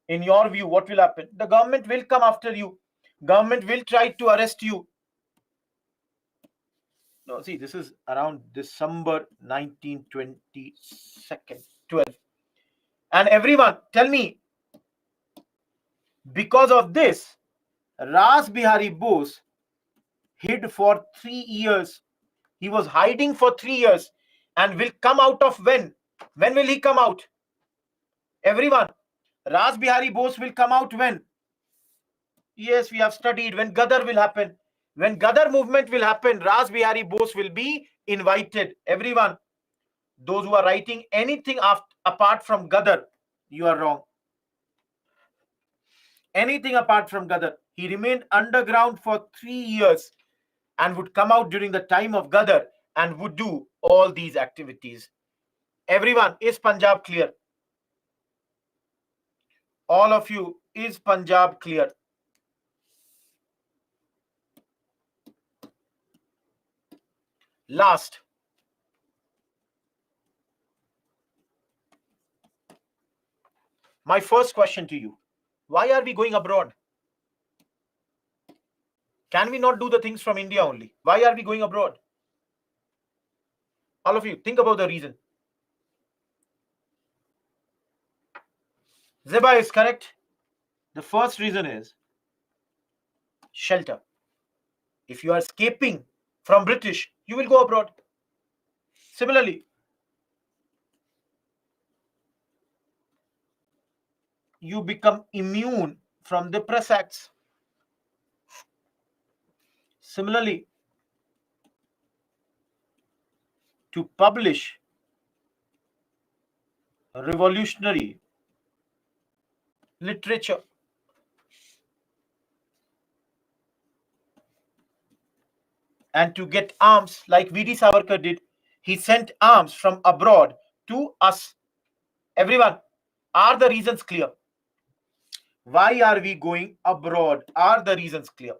in your view, what will happen? The government will come after you. Government will try to arrest you. No, see, this is around December 1912. And everyone, tell me, because of this, Ras Bihari Bose hid for 3 years. He was hiding for 3 years and will come out of when? When will he come out? Everyone, Ras Bihari Bose will come out when? Yes, we have studied when Gadar will happen. When Gadar movement will happen, Ras Bihari Bose will be invited. Everyone, those who are writing anything apart from Gadar, you are wrong. Anything apart from Gadar. He remained underground for 3 years and would come out during the time of Gadar and would do all these activities. Everyone, is Punjab clear? All of you, is Punjab clear? Last, my first question to you. Why are we going abroad? Can we not do the things from India only? Why are we going abroad? All of you, think about the reason. Zeba is correct. The first reason is shelter. If you are escaping from British, you will go abroad. Similarly, you become immune from the press acts. Similarly, to publish revolutionary literature, and to get arms like V.D. Savarkar did, he sent arms from abroad to us. Everyone, are the reasons clear? Why are we going abroad? Are the reasons clear?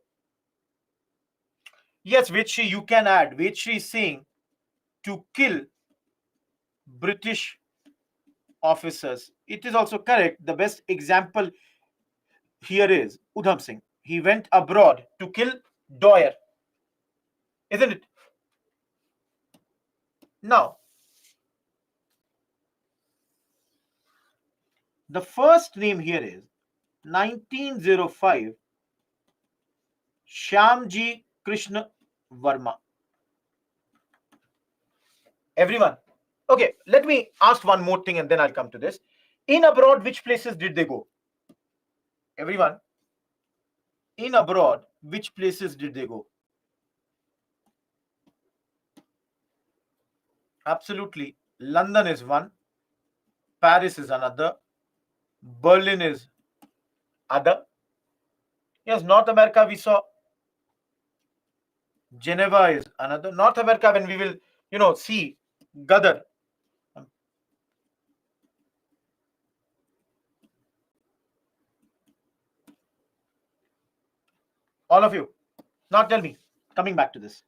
Yes, Vetri, you can add. Vetri is saying to kill British officers. It is also correct. The best example here is Udham Singh. He went abroad to kill Dwyer. Isn't it? Now, the first name here is 1905. Shyamji Krishna Verma. Everyone. Okay, let me ask one more thing and then I'll come to this. In abroad, which places did they go? Everyone. In abroad, which places did they go? Absolutely. London is one. Paris is another. Berlin is other. Yes, North America we saw. Geneva is another. North America, when we will, see Gadar. All of you. Now tell me, coming back to this.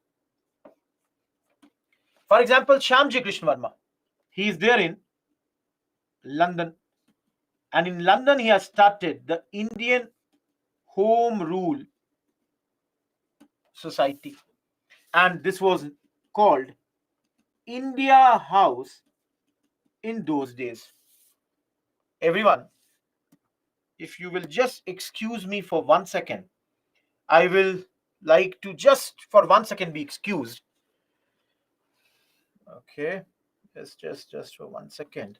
For example, Shyamji Krishna Verma. He is there in London. And in London, he has started the Indian Home Rule Society. And this was called India House in those days. Everyone, if you will just excuse me for 1 second, I will like to just for 1 second be excused. Okay, just for 1 second.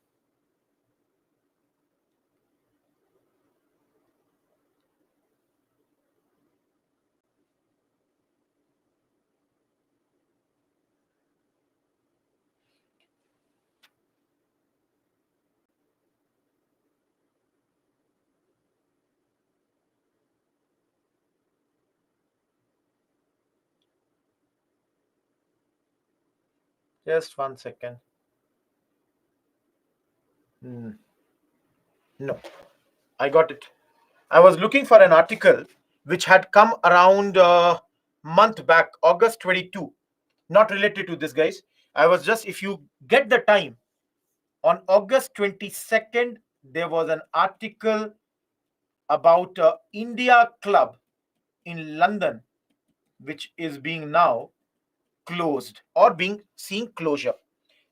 Just 1 second. No, I got it. I was looking for an article which had come around a month back, August 22. Not related to this, guys. I was just, if you get the time, on August 22nd, there was an article about India Club in London, which is being now closed or being seeing closure.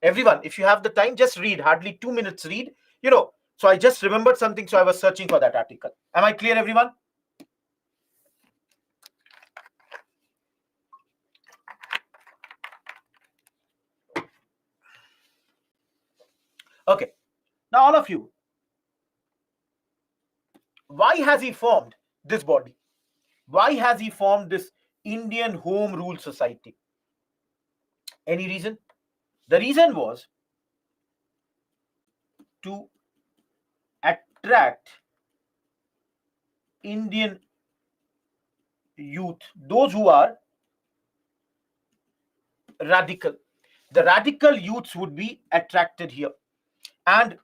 Everyone, if you have the time, just read, hardly 2 minutes read. So I just remembered something, so I was searching for that article. Am I clear, everyone? Okay. Now, all of you, why has he formed this body? Why has he formed this Indian Home Rule Society? Any reason? The reason was to attract Indian youth, those who are radical. The radical youths would be attracted here. And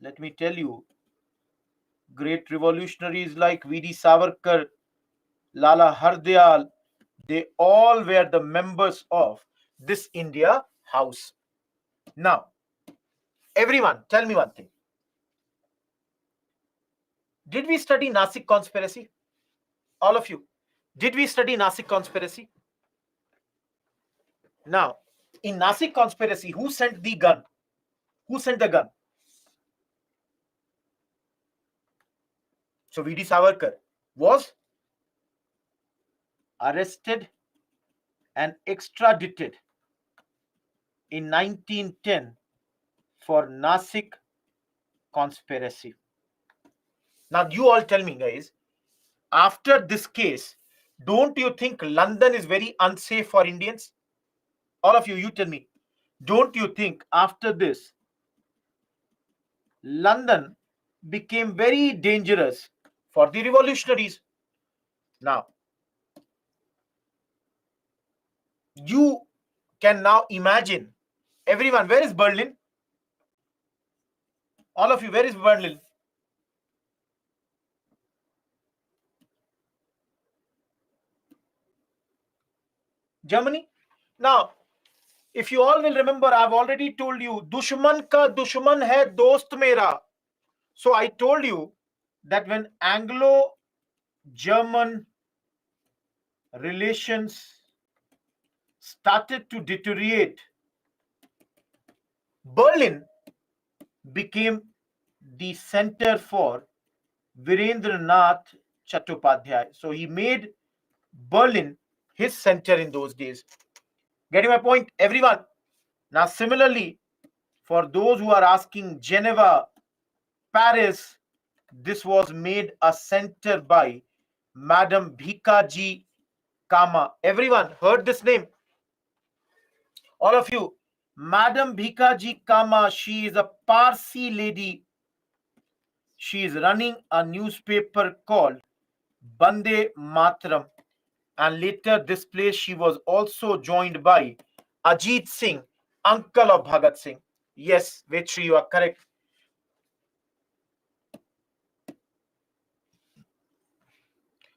let me tell you, great revolutionaries like V.D. Savarkar, Lala Hardayal, they all were the members of this India House. Now, everyone, tell me one thing. Did we study Nasik conspiracy? All of you. Did we study Nasik conspiracy? Now, in Nasik conspiracy, who sent the gun? Who sent the gun? So V.D. Savarkar was arrested and extradited in 1910 for Nasik conspiracy. Now, you all tell me, guys, after this case, don't you think London is very unsafe for Indians? All of you, you tell me. Don't you think after this, London became very dangerous for the revolutionaries? Now, you can now imagine. Everyone, where is Berlin? All of you, where is Berlin? Germany. Now, if you all will remember, I've already told you, दुश्मन का दुश्मन है दोस्त मेरा. So I told you that when Anglo-German relations started to deteriorate, Berlin became the center for Virendranath Chattopadhyay. So he made Berlin, his center in those days. Getting my point, everyone? Now, similarly, for those who are asking, Geneva, Paris, this was made a center by Madam Bhikaji Kama. Everyone heard this name? All of you. Madam Bhikaji Kama, she is a Parsi lady. She is running a newspaper called Bande Matram. And later this place she was also joined by Ajit Singh, uncle of Bhagat Singh. Yes, Vetri, you are correct.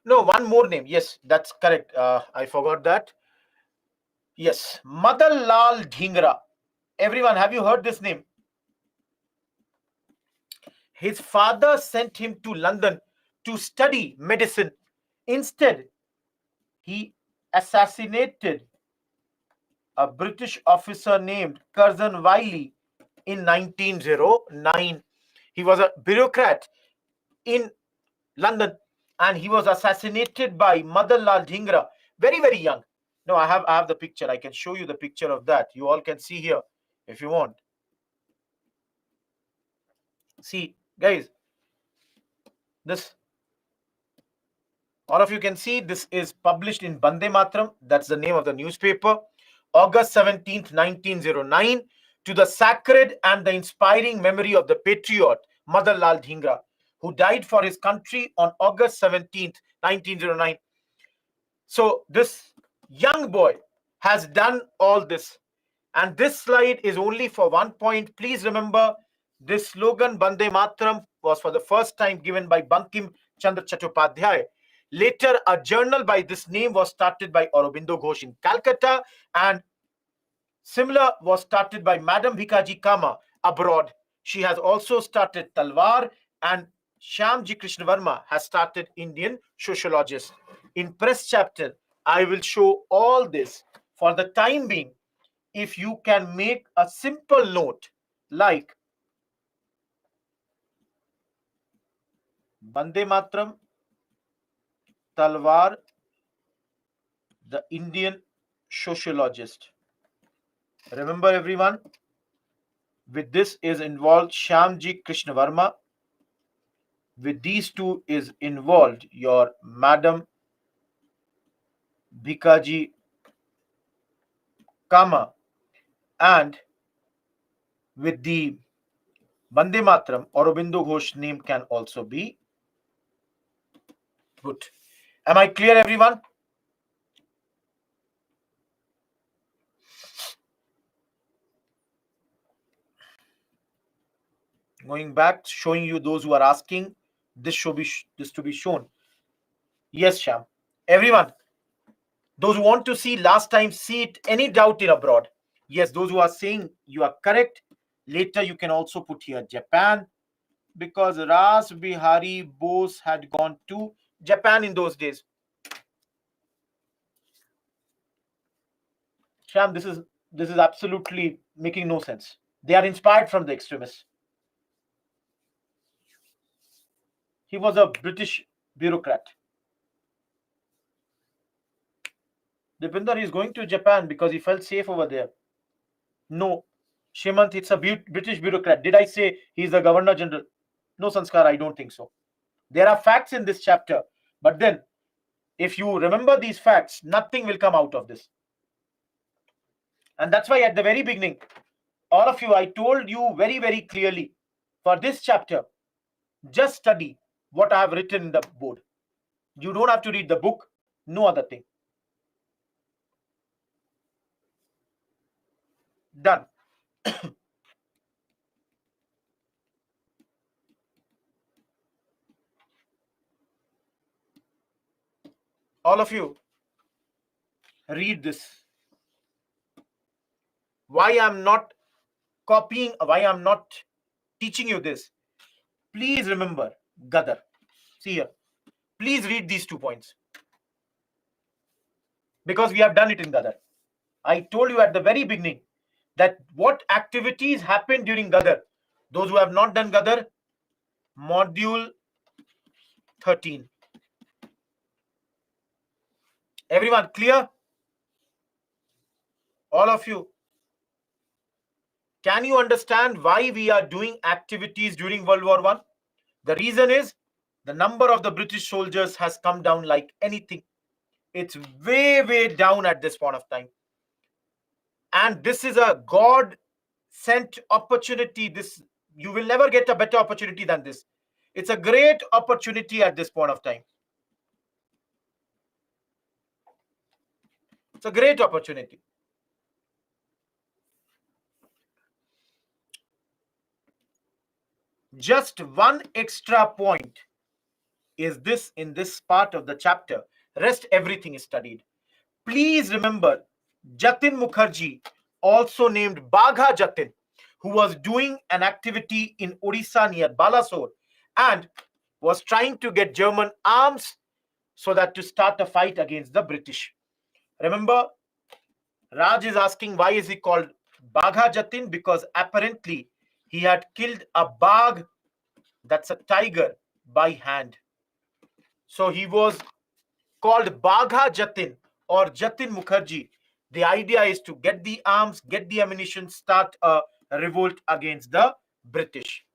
No, one more name. Yes, that's correct. I forgot that. Yes, Madan Lal Dhingra. Everyone, have you heard this name? His father sent him to London to study medicine. Instead, he assassinated a British officer named Curzon Wiley in 1909. He was a bureaucrat in London and he was assassinated by Madan Lal Dhingra, very, very young. No, I have the picture. I can show you the picture of that. You all can see here if you want. See, guys, this, all of you can see this is published in Bande Matram. That's the name of the newspaper. August 17th, 1909, to the sacred and the inspiring memory of the patriot Madan Lal Dhingra, who died for his country on August 17th, 1909. So this young boy has done all this. And this slide is only for one point. Please remember, this slogan Bande Matram was for the first time given by Bankim Chandra Chattopadhyay. Later, a journal by this name was started by Aurobindo Ghosh in Calcutta, and similar was started by Madam Bhikaji Kama abroad. She has also started Talwar, and Shyamji Krishna Varma has started Indian Sociologist. In press chapter, I will show all this. For the time being, if you can make a simple note like Bande Matram, Talwar, the Indian Sociologist. Remember everyone, with this is involved Shyamji Krishna Varma. With these two is involved your Madam Bhikaji Kama, and with the Bande Matram, Aurobindo Ghosh name can also be put. Am I clear, everyone? Going back, showing you those who are asking, this should be this to be shown. Yes, Sham. Everyone, those who want to see last time, see it. Any doubt in abroad? Yes, those who are saying you are correct. Later, you can also put here Japan, because Ras Bihari Bose had gone to Japan in those days. Sham, this is absolutely making no sense. They are inspired from the extremists. He was a British bureaucrat. Dipinder is going to Japan because he felt safe over there. No, Shimant, it's a British bureaucrat. Did I say he's the Governor General? No, Sanskar, I don't think so. There are facts in this chapter, but then if you remember these facts, nothing will come out of this. And that's why at the very beginning, all of you, I told you very, very clearly, for this chapter, just study what I have written in the board. You don't have to read the book, no other thing. Done. All of you, read this. Why I'm not copying, why I'm not teaching you this? Please remember Gadar. See here. Please read these 2 points, because we have done it in Gadar. I told you at the very beginning that what activities happened during Gadar. Those who have not done Gadar, module 13. Everyone clear? All of you. Can you understand why we are doing activities during World War I? The reason is the number of the British soldiers has come down like anything. It's way, way down at this point of time. And this is a God sent opportunity. This, you will never get a better opportunity than this. It's a great opportunity at this point of time. It's a great opportunity. Just one extra point is this in this part of the chapter. Rest everything is studied. Please remember Jatin Mukherjee, also named Bagha Jatin, who was doing an activity in Odisha near Balasore and was trying to get German arms so that to start a fight against the British. Remember, Raj is asking why is he called Bagha Jatin? Because apparently he had killed a Bagh, that's a tiger, by hand. So he was called Bagha Jatin or Jatin Mukherjee. The idea is to get the arms, get the ammunition, start a revolt against the British.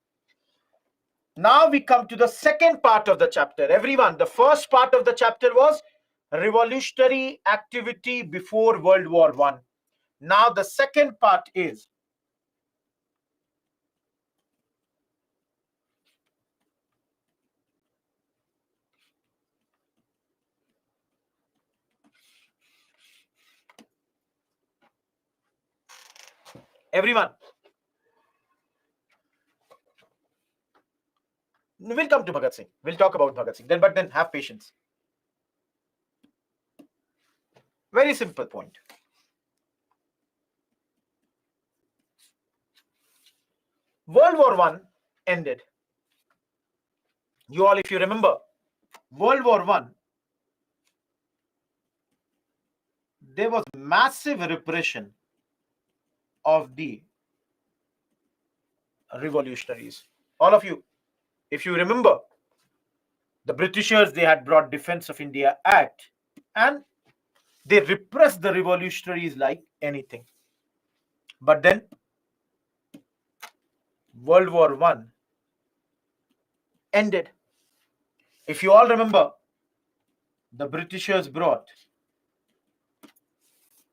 Now we come to the second part of the chapter. Everyone, the first part of the chapter was revolutionary activity before World War I. Now the second part is everyone. We'll come to Bhagat Singh. We'll talk about Bhagat Singh. But then have patience. Very simple point. World War I ended. You all, if you remember, World War I, there was massive repression of the revolutionaries. All of you, if you remember, the Britishers, they had brought Defense of India Act and they repressed the revolutionaries like anything. But then World War I ended. If you all remember, the Britishers brought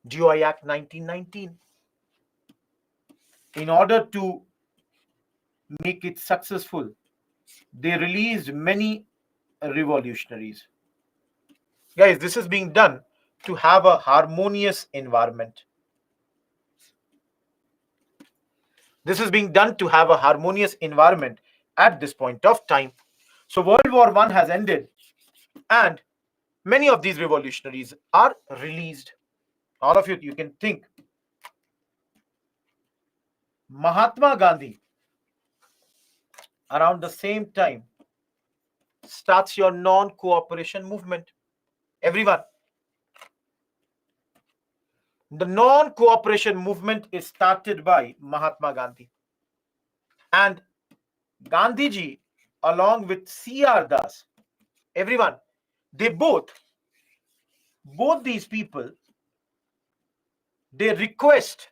GI Act 1919 in order to make it successful. They released many revolutionaries. Guys, this is being done to have a harmonious environment. This is being done to have a harmonious environment at this point of time. So World War I has ended and many of these revolutionaries are released. All of you, you can think. Mahatma Gandhi, around the same time, starts your non-cooperation movement. Everyone, the non-cooperation movement is started by Mahatma Gandhi. And Gandhiji, along with C.R. Das, everyone, they both these people, they request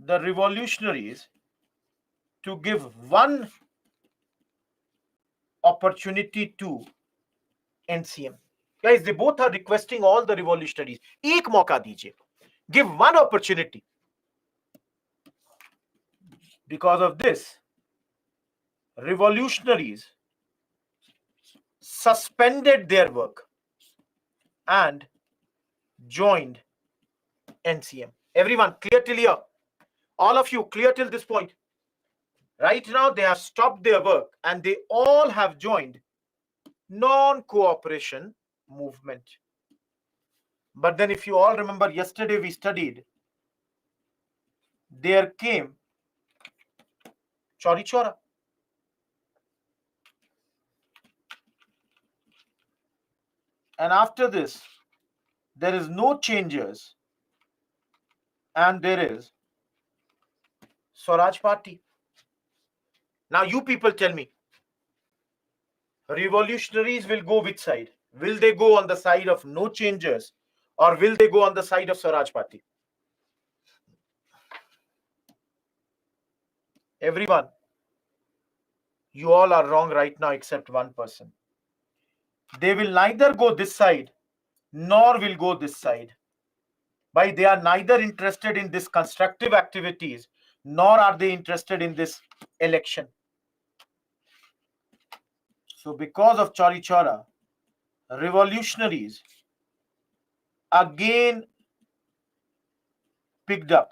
the revolutionaries to give one opportunity to NCM. Guys, they both are requesting all the revolutionaries, एक मौका दीजिए, give one opportunity. Because of this, revolutionaries suspended their work and joined NCM. Everyone, clear till here? All of you, clear till this point? Right now, they have stopped their work and they all have joined non-cooperation movement. But then if you all remember, yesterday we studied, there came Chauri Chaura. And after this, there is no changes and there is Swaraj Party. Now you people tell me, revolutionaries will go which side? Will they go on the side of no changes, or will they go on the side of Swaraj Party? Everyone, you all are wrong right now except one person. They will neither go this side nor will go this side. But they are neither interested in this constructive activities nor are they interested in this election. So because of Chauri Chaura, revolutionaries again picked up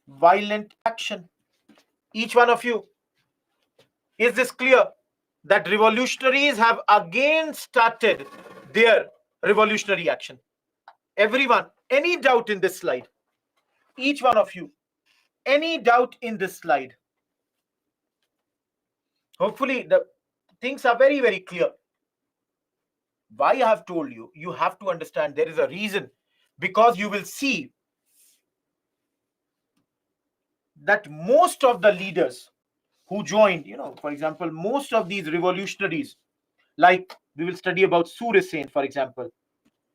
violent action. Each one of you, is this clear? That revolutionaries have again started their revolutionary action. Everyone, any doubt in this slide? Each one of you, any doubt in this slide? Hopefully, the things are very, very clear. Why I have told you, you have to understand there is a reason, because you will see that most of the leaders who joined, for example, most of these revolutionaries, like we will study about Surya Sen, for example,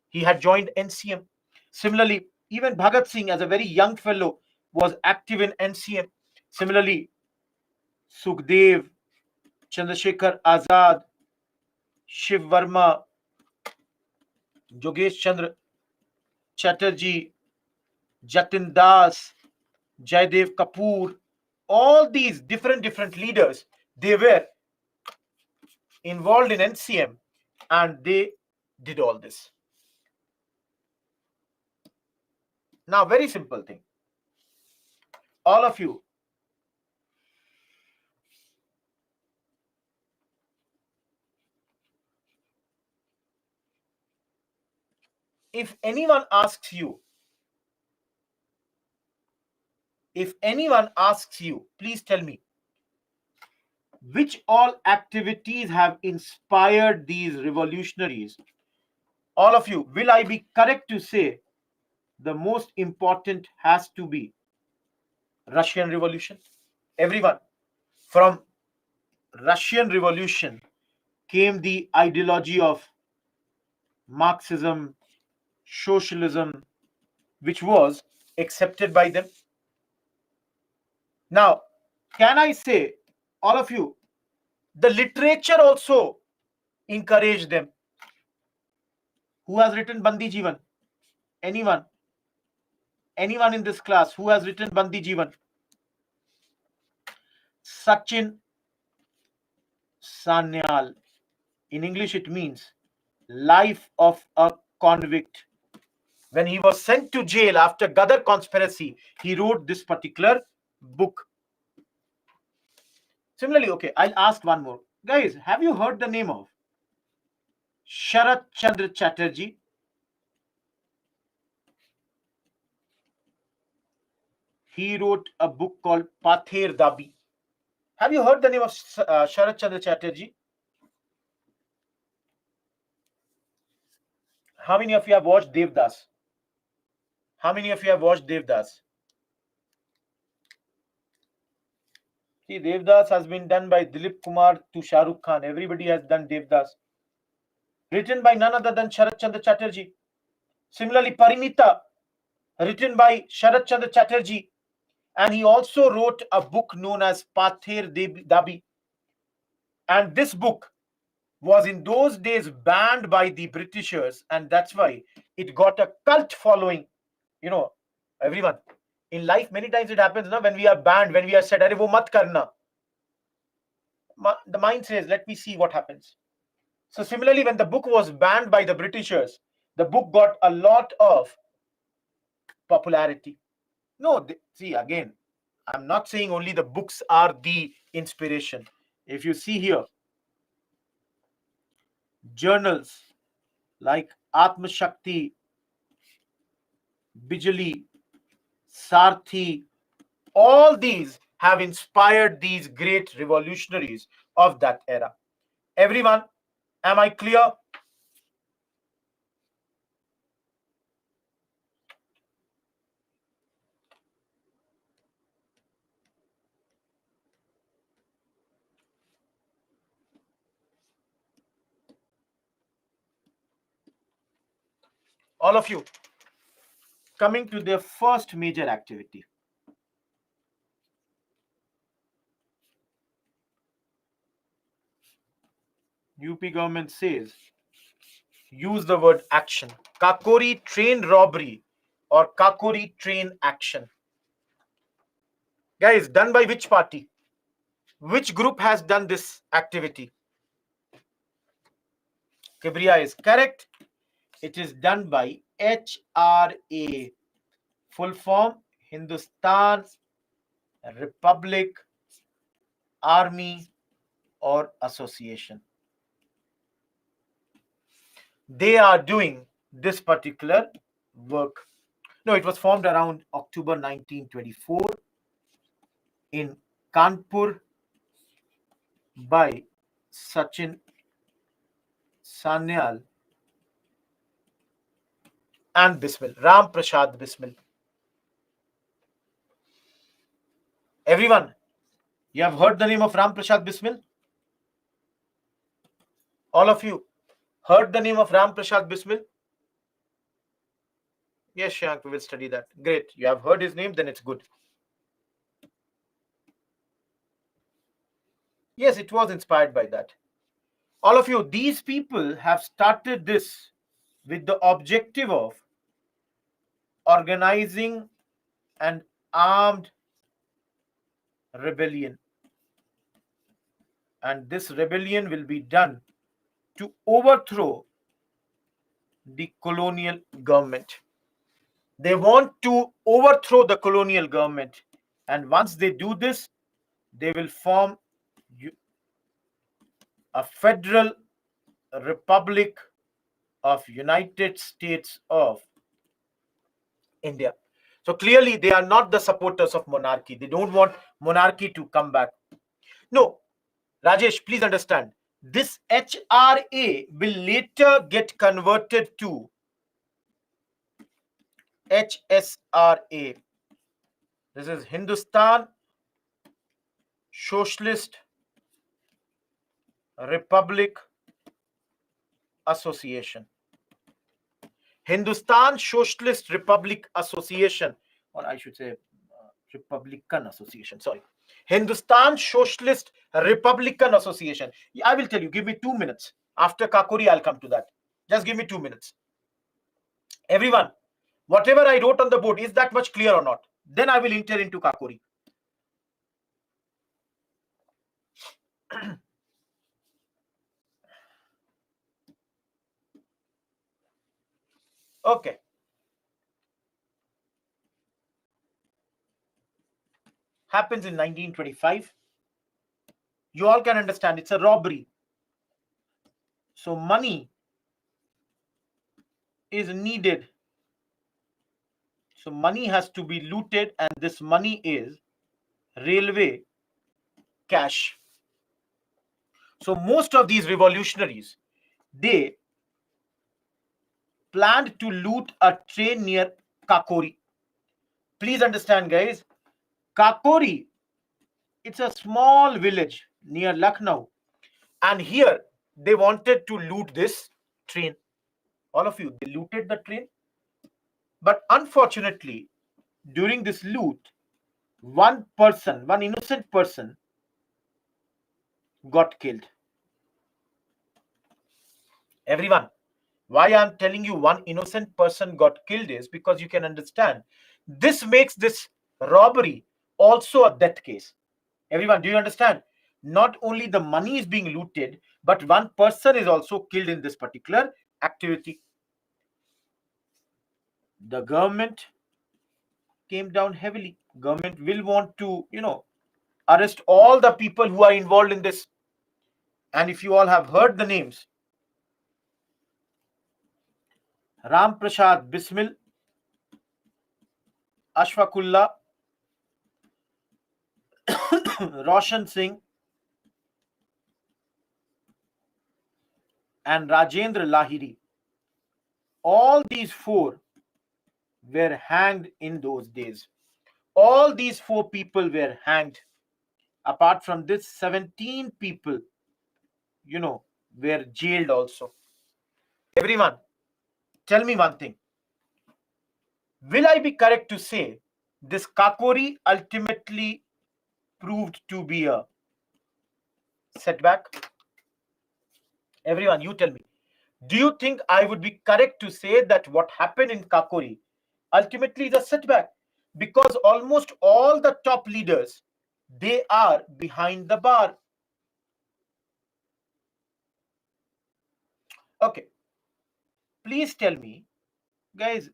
he had joined NCM. Similarly, even Bhagat Singh, as a very young fellow, was active in NCM. Similarly, Sukhdev, Chandrasekhar Azad, Shiv Varma, Jogesh Chandra Chatterjee, Jatin Das, Jaidev Kapoor, all these different leaders, they were involved in NCM and they did all this. Now, very simple thing. All of you, if anyone asks you, please tell me which all activities have inspired these revolutionaries. All of you, will I be correct to say the most important has to be Russian Revolution? Everyone, from Russian Revolution came the ideology of Marxism, socialism, which was accepted by them. Now, can I say, all of you, the literature also encouraged them. Who has written Bandi Jeevan? Anyone? Anyone in this class who has written Bandi Jeevan? Sachin Sanyal. In English, it means Life of a Convict. When he was sent to jail after Gadar conspiracy, he wrote this particular book. Similarly, okay, I'll ask one more. Guys, have you heard the name of Sharat Chandra Chatterjee? He wrote a book called Pather Dabi. Have you heard the name of Sharat Chandra Chatterjee? How many of you have watched Devdas? How many of you have watched Devdas? See, Devdas has been done by Dilip Kumar to Shah Rukh Khan. Everybody has done Devdas. Written by none other than Sharat Chandra Chatterjee. Similarly, Parinita, written by Sharat Chandra Chatterjee. And he also wrote a book known as Pather Dabi. And this book was in those days banned by the Britishers, and that's why it got a cult following. Everyone, in life many times it happens now, when we are banned, when we are said, "Arey wo mat karna," the mind says, let me see what happens. So similarly, when the book was banned by the Britishers, the book got a lot of popularity. No, see, again, I'm not saying only the books are the inspiration. If you see here, journals like Atma Shakti, Bijali, Sarthi, all these have inspired these great revolutionaries of that era. Everyone, am I clear? All of you, coming to their first major activity. UP government says, use the word action. Kakori train robbery or Kakori train action. Guys, done by which party? Which group has done this activity? Kibriya is correct. It is done by HRA. Full form, Hindustan Republic Army or Association. They are doing this particular work. No, it was formed around October 1924 in Kanpur by Sachin Sanyal and Bismil, Ram Prasad Bismil. Everyone, you have heard the name of Ram Prasad Bismil? All of you heard the name of Ram Prasad Bismil? Yes, Shank, we will study that. Great. You have heard his name, then it's good. Yes, it was inspired by that. All of you, these people have started this with the objective of organizing an armed rebellion. And this rebellion will be done to overthrow the colonial government. They want to overthrow the colonial government. And once they do this, they will form a federal republic of United States of India. So clearly they are not the supporters of monarchy. They don't want monarchy to come back. No, Rajesh, please understand. This HRA will later get converted to HSRA. This is Hindustan Socialist Republic Association. Hindustan Socialist Republic Association, or I should say Republican Association, sorry. Hindustan Socialist Republican Association. I will tell you, give me 2 minutes. After Kakori, I'll come to that. Just give me 2 minutes. Everyone, whatever I wrote on the board, is that much clear or not? Then I will enter into Kakori. Okay. Happens in 1925. You all can understand it's a robbery. So money is needed. So money has to be looted, and this money is railway cash. So most of these revolutionaries, they planned to loot a train near Kakori. Please understand, guys, Kakori, it's a small village near Lucknow, and here they wanted to loot this train. All of you, they looted the train, but unfortunately, during this loot, one innocent person got killed. Everyone, why I'm telling you one innocent person got killed is because you can understand this makes this robbery also a death case. Everyone, do you understand? Not only the money is being looted, but one person is also killed in this particular activity. The government came down heavily. Government will want to, arrest all the people who are involved in this. And if you all have heard the names, Ram Prasad Bismil, Ashfaqullah, Roshan Singh, and Rajendra Lahiri, all these four were hanged in those days. All these four people were hanged. Apart from this, 17 people, were jailed also. Everyone, tell me one thing. Will I be correct to say this Kakori ultimately proved to be a setback? Everyone, you tell me. Do you think I would be correct to say that what happened in Kakori ultimately is a setback? Because almost all the top leaders, they are behind the bar. Okay, please tell me, guys,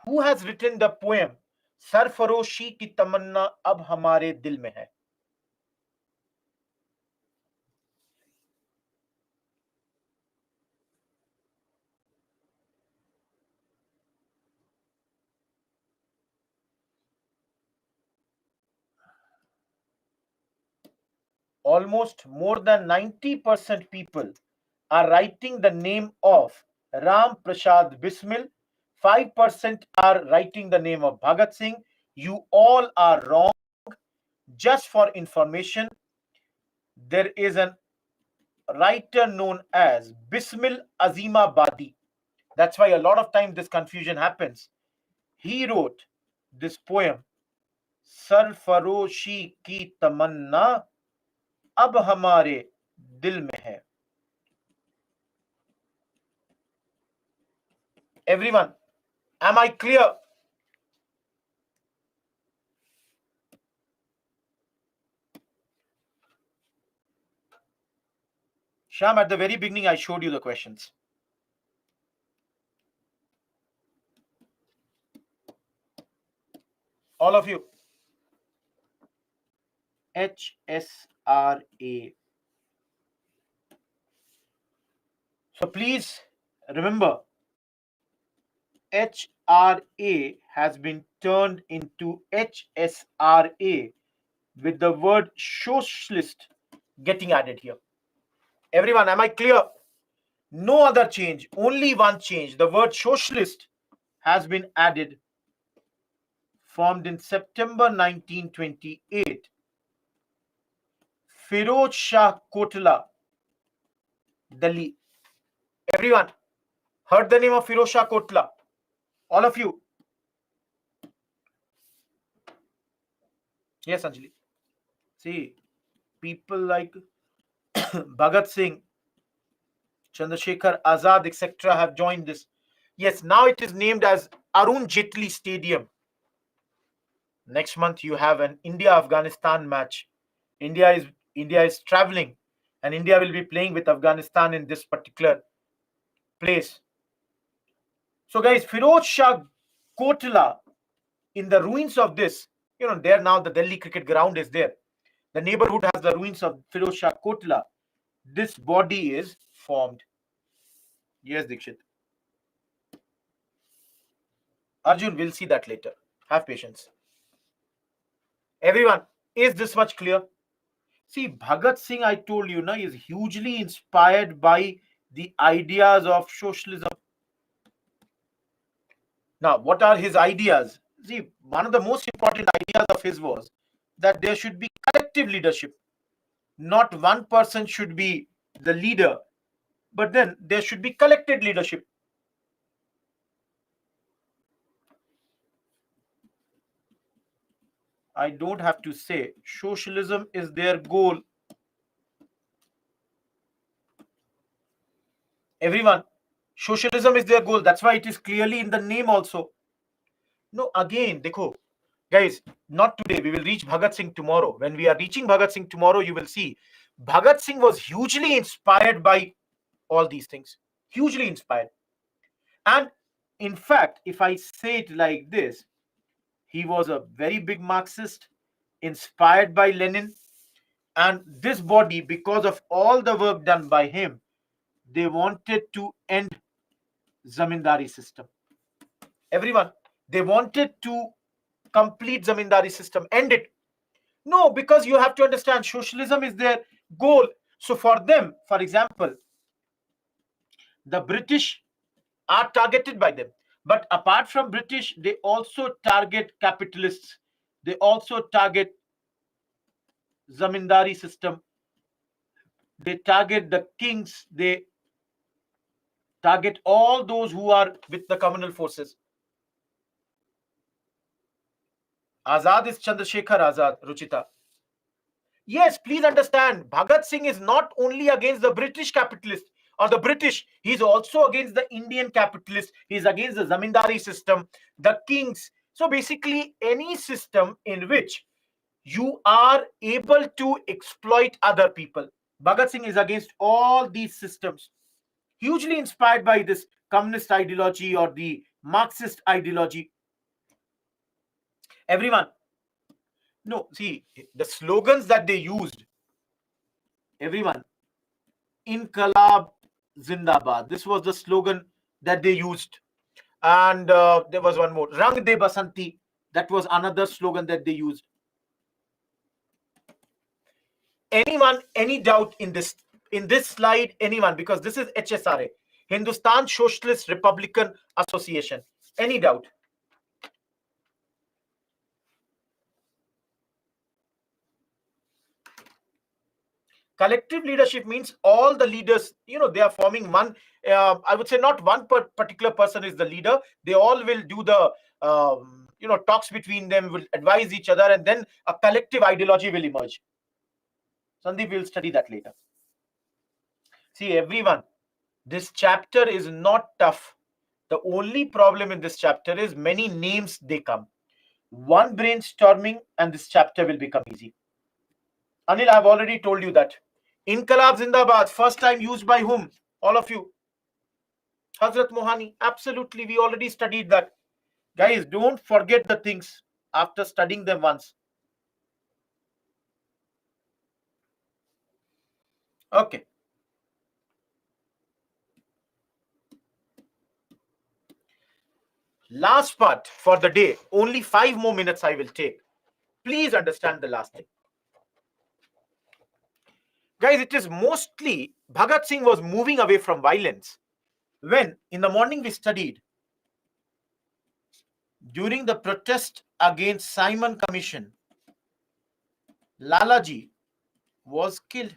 who has written the poem सरफरोशी की तमन्ना अब हमारे दिल में है? Almost more than 90% people are writing the name of Ram Prasad Bismil. 5% are writing the name of Bhagat Singh. You all are wrong. Just for information, there is a writer known as Bismil Azimabadi. That's why a lot of times this confusion happens. He wrote this poem, सरफरोशी की तमन्ना अब हमारे दिल में है. Everyone, am I clear? Sham, at the very beginning, I showed you the questions. All of you. HSRA. So please remember, HRA has been turned into HSRA with the word socialist getting added here. Everyone, am I clear? No other change, only one change. The word socialist has been added, formed in September 1928. Firoz Shah Kotla, Delhi. Everyone heard the name of Firoz Shah Kotla? All of you? Yes, Anjali. See, people like Bhagat Singh, Chandrasekhar Azad, etc. have joined this. Yes, now it is named as Arun Jaitley Stadium. Next month you have an India-Afghanistan match. India is traveling, and India will be playing with Afghanistan in this particular place. So, guys, Firoz Shah Kotla, in the ruins of this, there now the Delhi cricket ground is there. The neighborhood has the ruins of Firoz Shah Kotla. This body is formed. Yes, Dikshit. Arjun, we'll see that later. Have patience. Everyone, is this much clear? See, Bhagat Singh, I told you, is hugely inspired by the ideas of socialism. Now, what are his ideas? See, one of the most important ideas of his was that there should be collective leadership. Not one person should be the leader, but then there should be collected leadership. I don't have to say, socialism is their goal. Everyone, socialism is their goal. That's why it is clearly in the name also. No, again, dekho, guys, not today. We will reach Bhagat Singh tomorrow. When we are reaching Bhagat Singh tomorrow, you will see Bhagat Singh was hugely inspired by all these things. Hugely inspired. And in fact, if I say it like this, he was a very big Marxist, inspired by Lenin. And this body, because of all the work done by him, they wanted to end zamindari system. Everyone, they wanted to complete zamindari system, end it. No, because you have to understand, socialism is their goal. So for them, for example, the British are targeted by them. But apart from British, they also target capitalists. They also target zamindari system. They target the kings. They target all those who are with the communal forces. Azad is Chandrasekhar Azad, Ruchita. Yes, please understand, Bhagat Singh is not only against the British capitalists or the British, he's also against the Indian capitalists. He's against the zamindari system, the kings. So basically, any system in which you are able to exploit other people. Bhagat Singh is against all these systems, hugely inspired by this communist ideology or the Marxist ideology. Everyone, no, see, the slogans that they used, everyone, Inqalab Zindabad. This was the slogan that they used. And there was one more, Rang De Basanti. That was another slogan that they used. Anyone, any doubt in this slide? Anyone? Because this is HSRA, Hindustan Socialist Republican Association. Any doubt? Collective leadership means all the leaders, they are forming one. I would say not one particular person is the leader. They all will do the talks between them, will advise each other, and then a collective ideology will emerge. Sandeep will study that later. See, everyone, this chapter is not tough. The only problem in this chapter is many names they come. One brainstorming and this chapter will become easy. Anil, I've already told you that. Inqalab Zindabad, first time used by whom? All of you. Hazrat Mohani. Absolutely, we already studied that. Guys, don't forget the things after studying them once. Okay. Last part for the day. Only 5 more minutes I will take. Please understand the last thing. Guys, it is mostly Bhagat Singh was moving away from violence. When in the morning we studied, during the protest against Simon Commission, Lalaji was killed.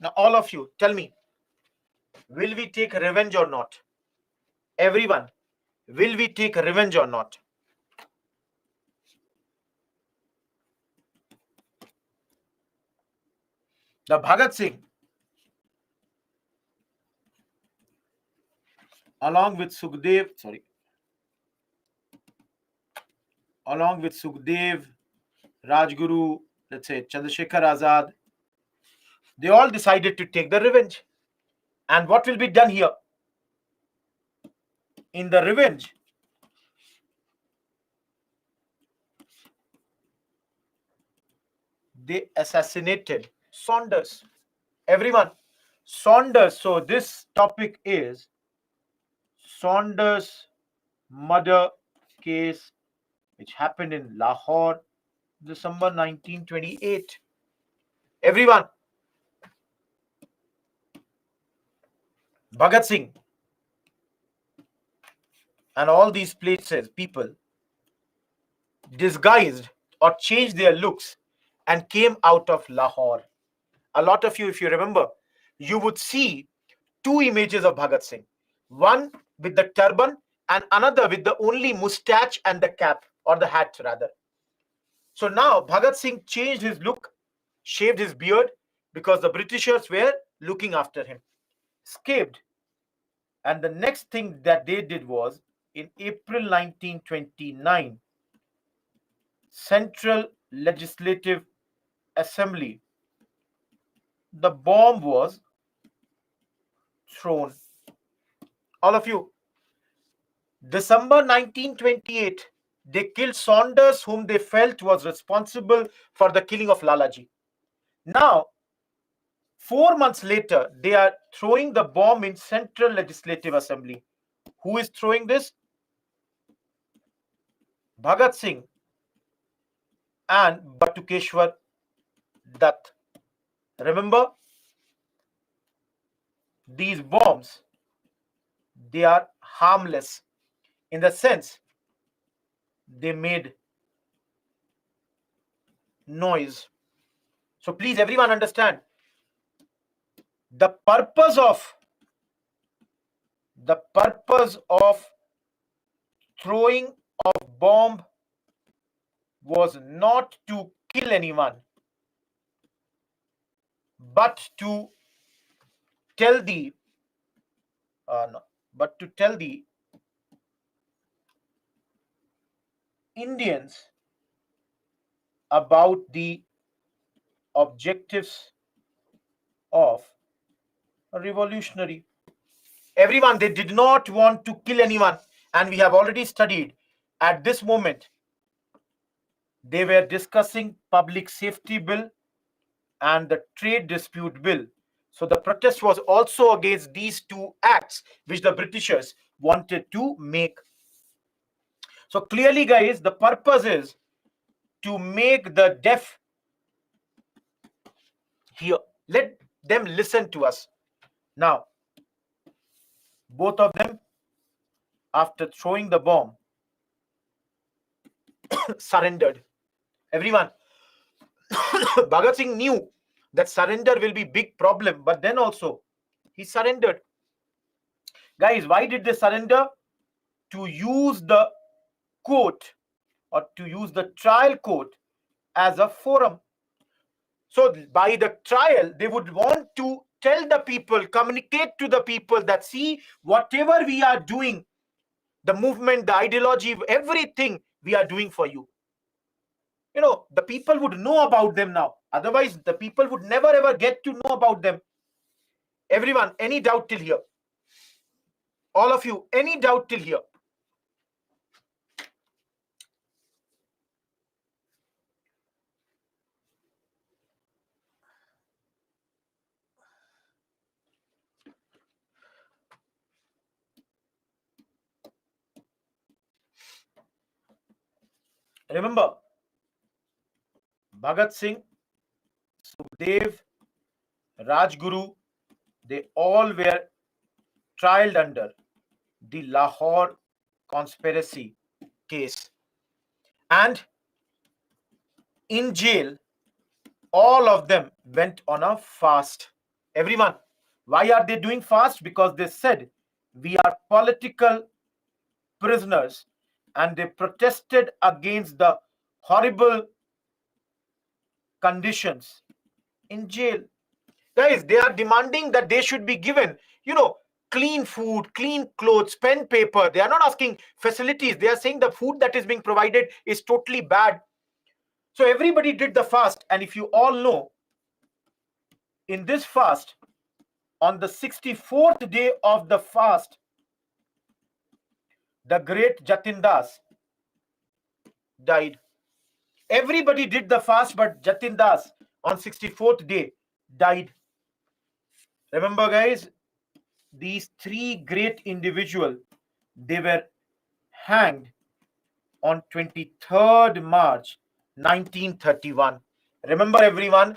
Now, all of you, tell me, will we take revenge or not? Everyone, will we take revenge or not? The Bhagat Singh, along with Sukhdev, Rajguru, let's say Chandrasekhar Azad, they all decided to take the revenge. And what will be done here? In the revenge, they assassinated Saunders. Everyone, Saunders. So this topic is Saunders murder case, which happened in Lahore, December 1928. Everyone, Bhagat Singh and all these places, people disguised or changed their looks and came out of Lahore. A lot of you, if you remember, you would see 2 images of Bhagat Singh. One with the turban and another with the only mustache and the cap, or the hat rather. So now Bhagat Singh changed his look, shaved his beard, because the Britishers were looking after him. Escaped. And the next thing that they did was, in April 1929, Central Legislative Assembly, the bomb was thrown. All of you, December 1928, they killed Saunders, whom they felt was responsible for the killing of Lalaji. Now, 4 months later, they are throwing the bomb in Central Legislative Assembly. Who is throwing this? Bhagat Singh and Batukeshwar Dutt. Remember, these bombs, they are harmless in the sense they made noise. So please, everyone understand, the purpose of throwing of bomb was not to kill anyone, but to tell the no, but to tell the Indians about the objectives of a revolutionary. Everyone, they did not want to kill anyone, and we have already studied at this moment they were discussing public safety bill and the trade dispute bill. So the protest was also against these two acts which the Britishers wanted to make. So clearly, guys, the purpose is to make the deaf hear. Let them listen to us. Now, both of them, after throwing the bomb, surrendered. Everyone, Bhagat Singh knew that surrender will be big problem, but then also he surrendered. Guys, why did they surrender? To use the court or to use the trial court as a forum. So by the trial, they would want to tell the people, communicate to the people that, see, whatever we are doing, the movement, the ideology, everything we are doing for you. You know, the people would know about them now. Otherwise, the people would never ever get to know about them. Everyone, any doubt till here? All of you, any doubt till here? Remember, Bhagat Singh, Sukhdev, Rajguru, they all were trialed under the Lahore conspiracy case. And in jail, all of them went on a fast. Everyone, why are they doing fast? Because they said, we are political prisoners, and they protested against the horrible conditions in jail. Guys, they are demanding that they should be given, clean food, clean clothes, pen, paper. They are not asking facilities. They are saying the food that is being provided is totally bad. So everybody did the fast. And if you all know, in this fast, on the 64th day of the fast, the great Jatin Das died. Everybody did the fast, but Jatin Das on 64th day died. Remember, guys, these three great individuals, they were hanged on 23rd March 1931. Remember, everyone,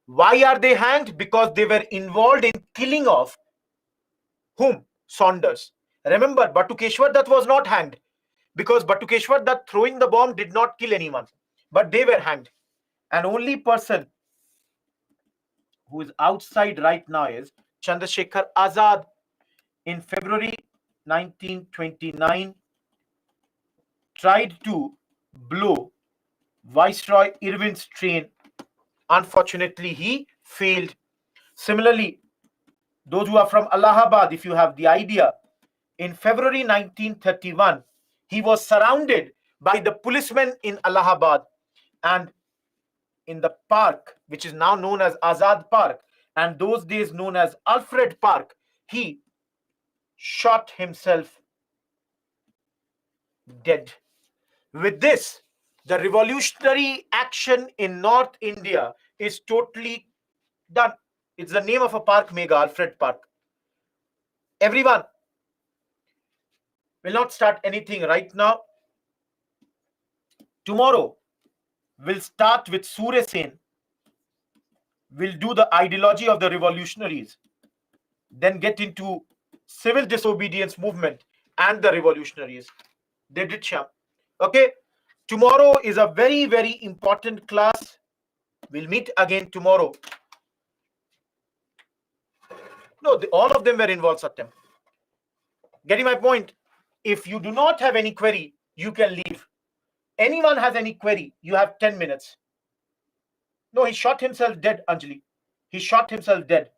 why are they hanged? Because they were involved in killing of whom? Saunders. Remember, Batukeshwar Dutt was not hanged because Batukeshwar Dutt throwing the bomb did not kill anyone, but they were hanged. And only person who is outside right now is Chandrasekhar Azad. In February 1929, tried to blow Viceroy Irwin's train. Unfortunately, he failed. Similarly, those who are from Allahabad, if you have the idea, in February 1931, he was surrounded by the policemen in Allahabad, and in the park, which is now known as Azad Park, and those days known as Alfred Park, he shot himself dead. With this, the revolutionary action in North India is totally done. It's the name of a park, Mega Alfred Park. Everyone, will not start anything right now. Tomorrow, we'll start with Surya Sen. We'll do the ideology of the revolutionaries, then get into civil disobedience movement and the revolutionaries. They did Sham. Okay, tomorrow is a very, very important class. We'll meet again tomorrow. No, all of them were involved, Satyam. Getting my point? If you do not have any query, you can leave. Anyone has any query, you have 10 minutes. No, he shot himself dead, Anjali. He shot himself dead.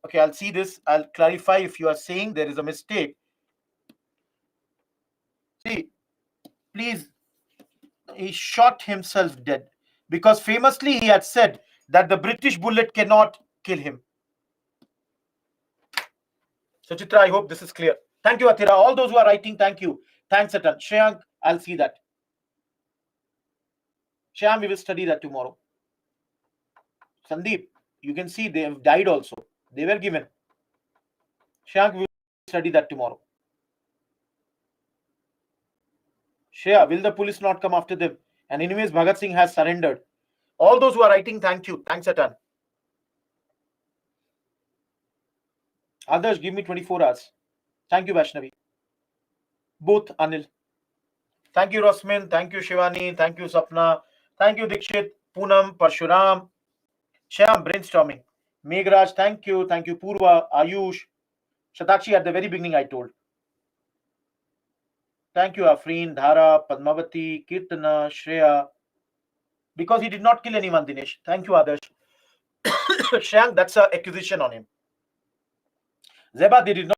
Okay, I'll see this. I'll clarify if you are saying there is a mistake. See, please, he shot himself dead because famously he had said that the British bullet cannot kill him. So, Chitra, I hope this is clear. Thank you, Athira. All those who are writing, thank you. Thanks, Atan. Shreyank, I'll see that. Shyam, we will study that tomorrow. Sandeep, you can see they have died also. They were given. Shyam, we will study that tomorrow. Shreya, will the police not come after them? And anyways, Bhagat Singh has surrendered. All those who are writing, thank you. Thanks, Atan. Others, give me 24 hours. Thank you, Vaishnavi. Both, Anil. Thank you, Rosmin. Thank you, Shivani. Thank you, Sapna. Thank you, Dikshit, Poonam, Parshuram, Shyam, brainstorming. Meghraj, thank you. Thank you, Purva, Ayush. Shatakshi, at the very beginning, I told. Thank you, Afreen, Dhara, Padmavati, Kirtana, Shreya. Because he did not kill anyone, Dinesh. Thank you, Adarsh. Shank, that's an accusation on him. Zeba, they did not